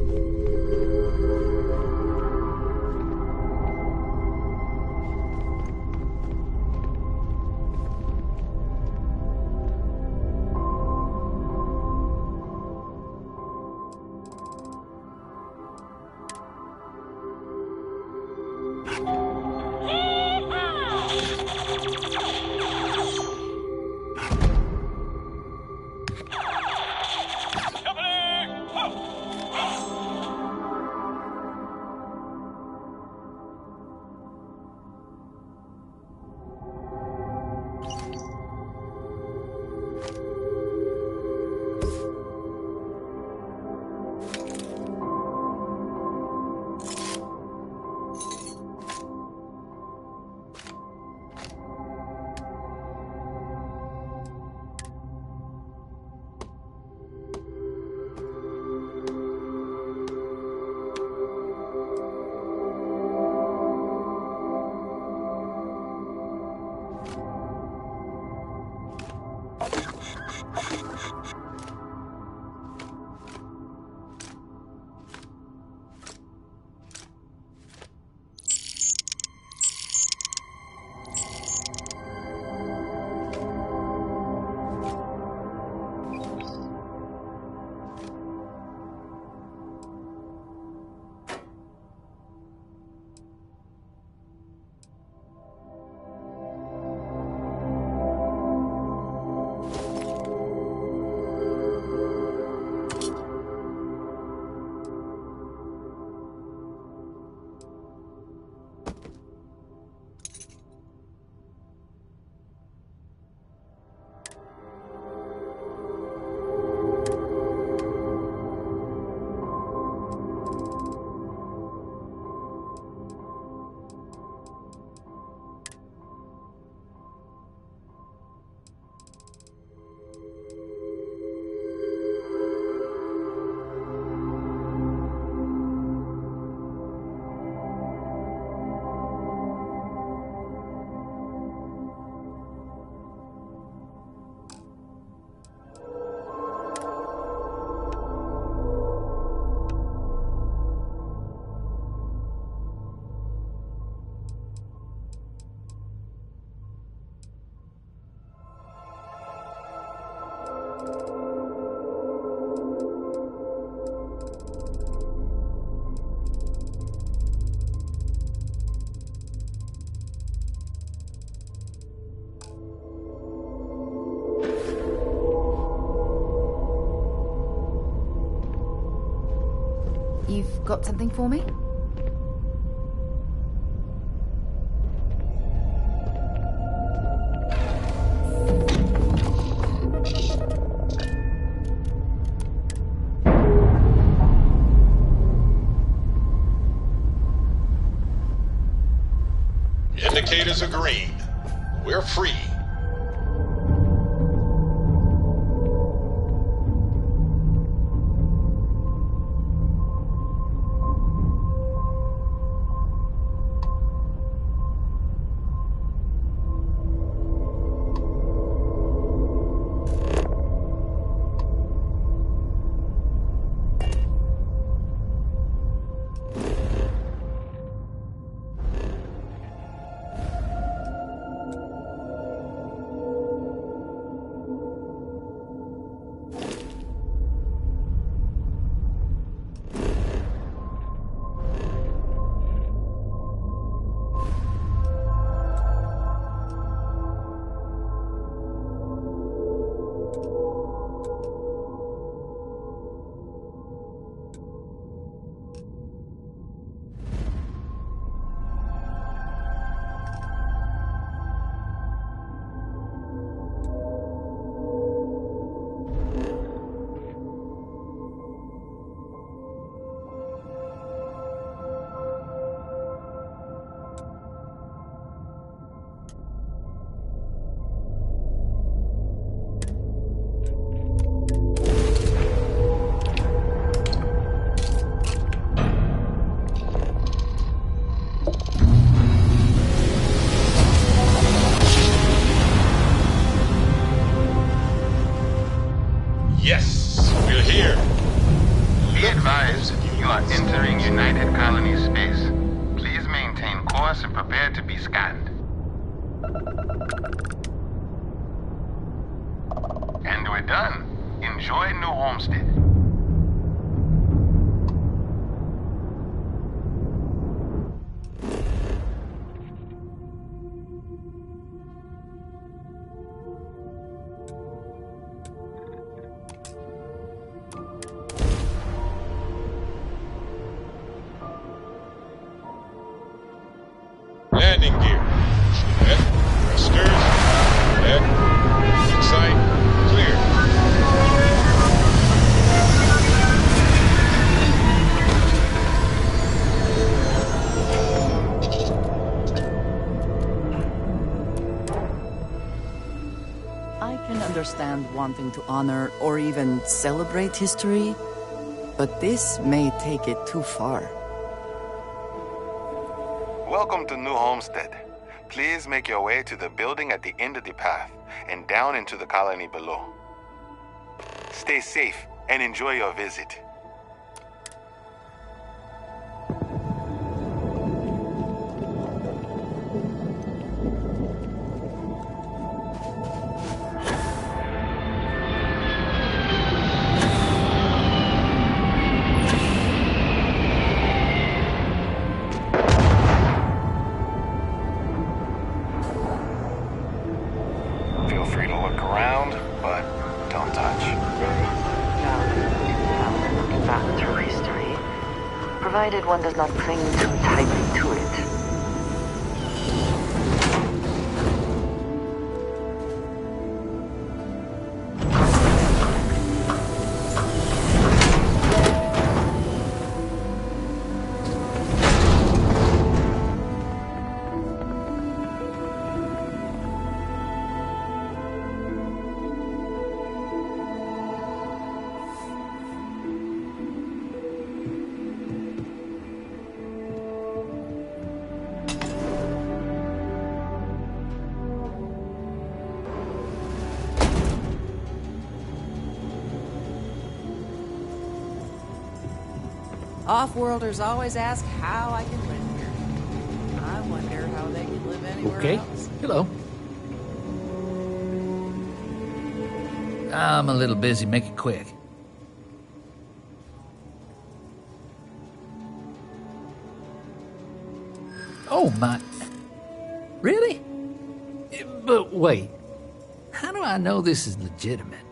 You've got something for me? Indicators are green. We're free. Yes, we're here. Be advised, you are entering United Colony space. Please maintain course and prepare to be scanned. And we're done. Enjoy New Homestead. Landing gear. Set. Thrusters. Set. Excite. Clear. I can understand wanting to honor or even celebrate history, but this may take it too far. Welcome to New Homestead. Please make your way to the building at the end of the path and down into the colony below. Stay safe and enjoy your visit. Feel free to look around, but don't touch. Looking back through history, provided one does not cling too tightly to it. Off-worlders always ask how I can live here. I wonder how they can live anywhere Okay. else. Hello. I'm a little busy. Make it quick. Oh, my... Really? But wait. How do I know this is legitimate?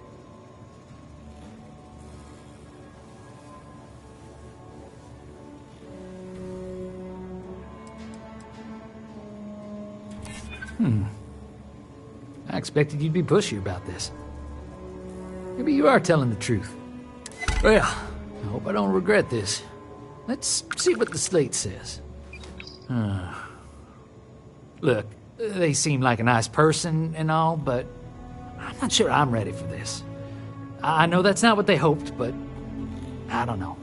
I expected you'd be pushy about this. Maybe you are telling the truth. Well, I hope I don't regret this. Let's see what the slate says. Look, they seem like a nice person and all, but I'm not sure I'm ready for this. I know that's not what they hoped, but I don't know.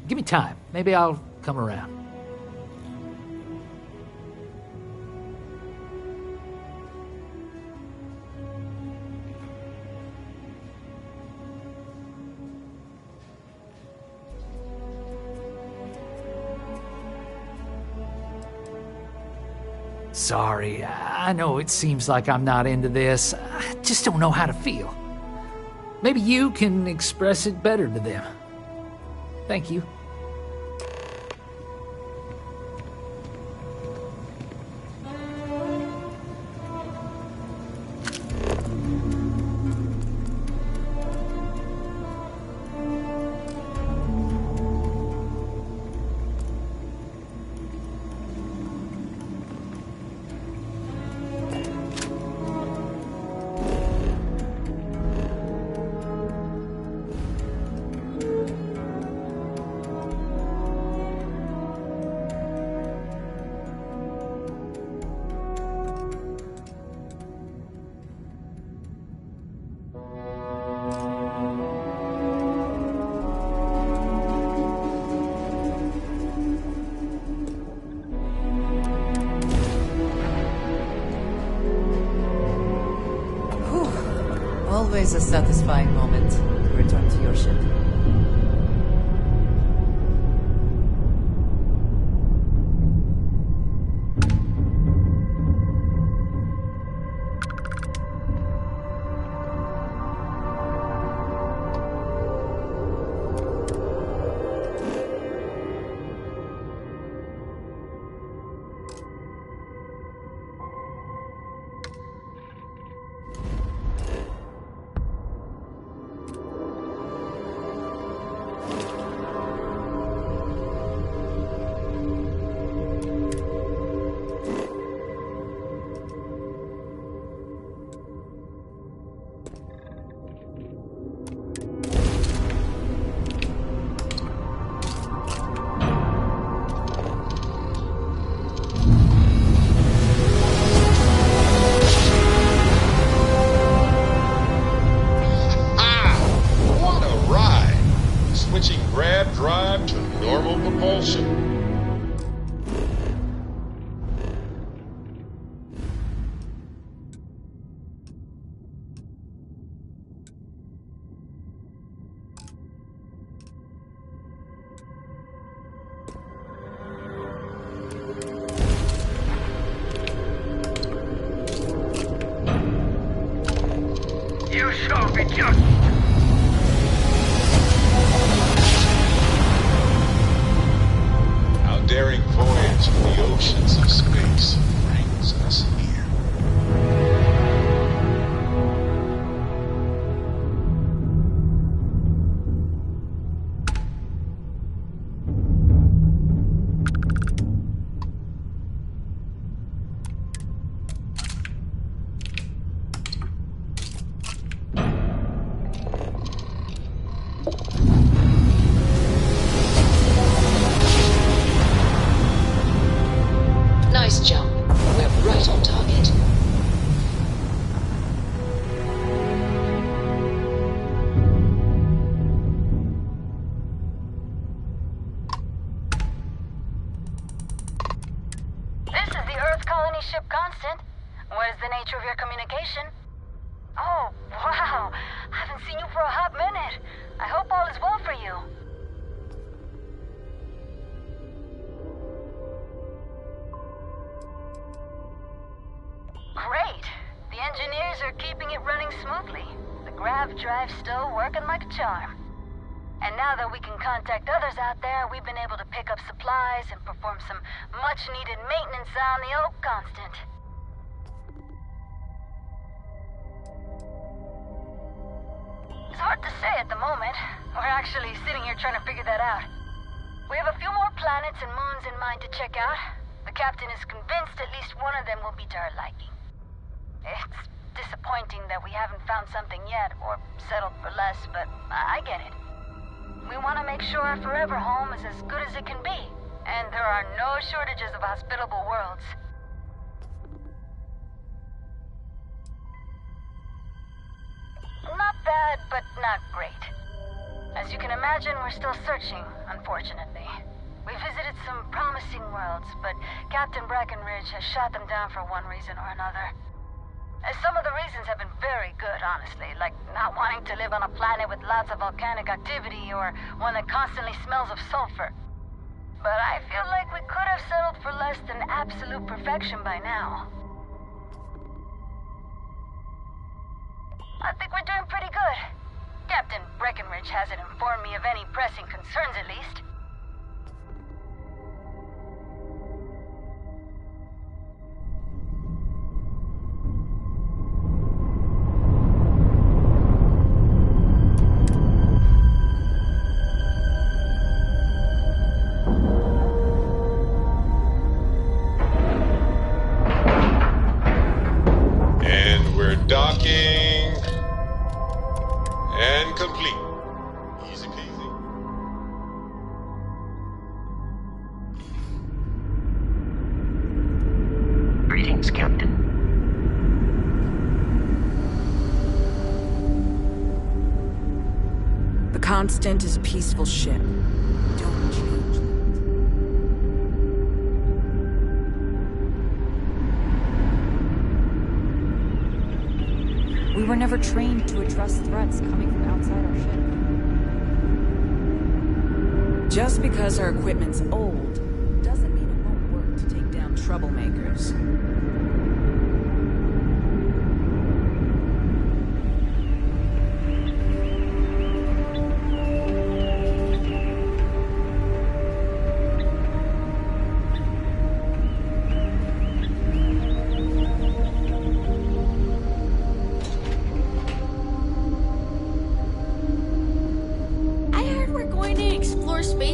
Give me time. Maybe I'll come around. Sorry, I know it seems like I'm not into this. I just don't know how to feel. Maybe you can express it better to them. Thank you. Always a satisfying moment to return to your ship. grav drive to normal propulsion. You shall be judged. Our daring voyage in the oceans of space brings us here. Nice jump. We're right on target. This is the Earth colony ship Constant. What is the nature of your communication? Oh, wow. I haven't seen you for a hot minute. I hope all is well for you. Great. The engineers are keeping it running smoothly. The grav drive's still working like a charm. And now that we can contact others out there, we've been able to pick up supplies and perform some much-needed maintenance on the old Constant. It's hard to say at the moment. We're actually sitting here trying to figure that out. We have a few more planets and moons in mind to check out. The captain is convinced at least one of them will be to her liking. It's disappointing that we haven't found something yet, or settled for less, but I get it. We want to make sure our forever home is as good as it can be, and there are no shortages of hospitable worlds. Not bad, but not great. As you can imagine, we're still searching, unfortunately. We visited some promising worlds, but Captain Breckenridge has shot them down for one reason or another. Some of the reasons have been very good, honestly, like not wanting to live on a planet with lots of volcanic activity or one that constantly smells of sulfur. But I feel like we could have settled for less than absolute perfection by now. I think we're doing pretty good. Captain Breckenridge hasn't informed me of any pressing concerns, at least. Docking and complete. Easy peasy. Greetings, Captain. The Constant is a peaceful ship. Don't change that. We were never trained to address threats coming from outside our ship. Just because our equipment's old doesn't mean it won't work to take down troublemakers.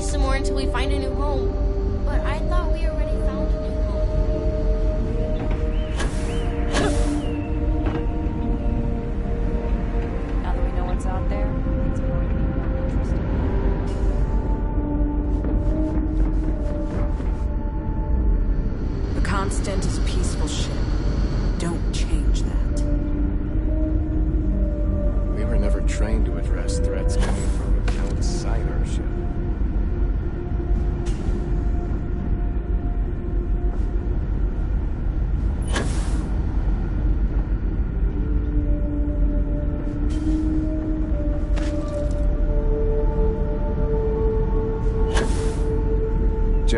Some more until we find a new home. But I thought we already found a new home. Now that we know what's out there, it's going to be more interesting. The Constant is a peaceful ship. Don't change that. We were never trained to address threats coming from outside our ship.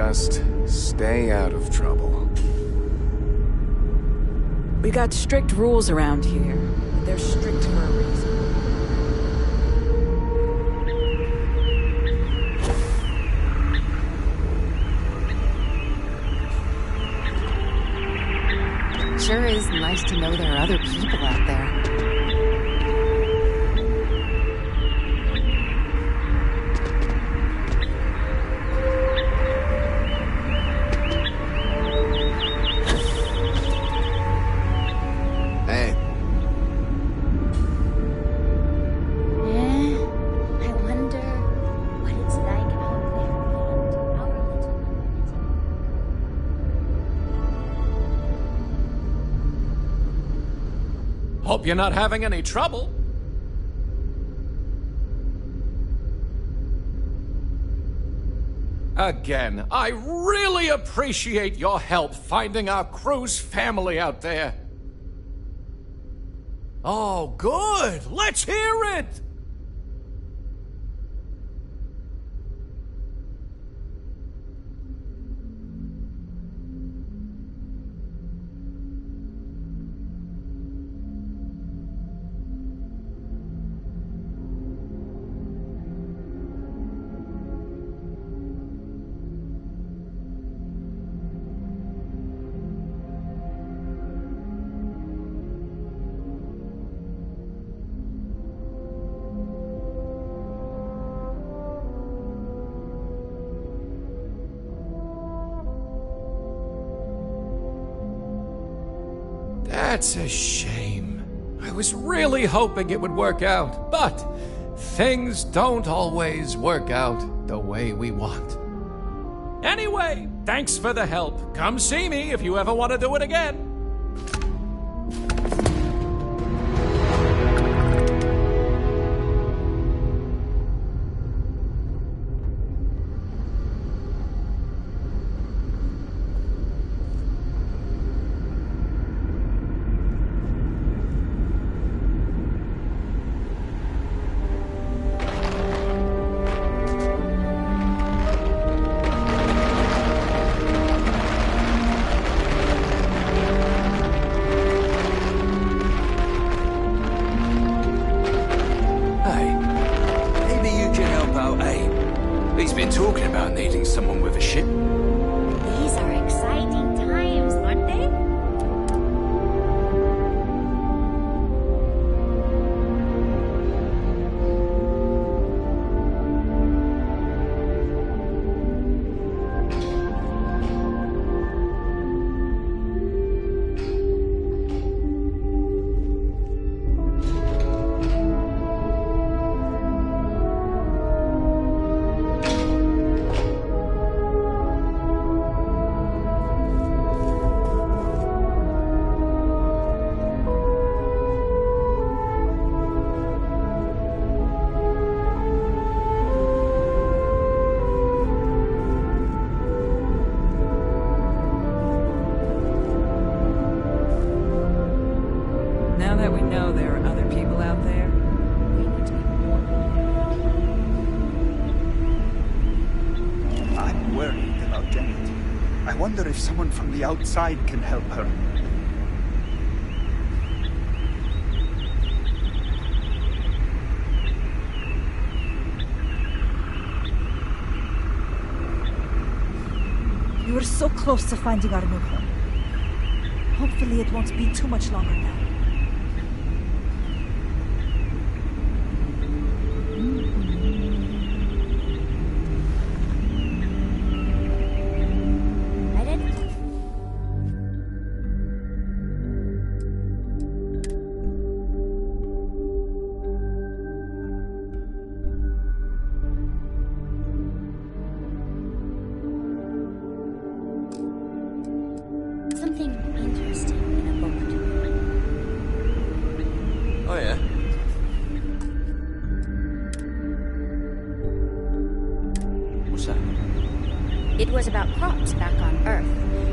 Just stay out of trouble. We got strict rules around here. They're strict for a reason. Sure is nice to know there are other people out there. Hope you're not having any trouble. Again, I really appreciate your help finding our crew's family out there. Oh, good. Let's hear it. That's a shame. I was really hoping it would work out, but things don't always work out the way we want. Anyway, thanks for the help. Come see me if you ever want to do it again. Outside can help her. You were so close to finding our new home. Hopefully it won't be too much longer now. It was about crops back on Earth.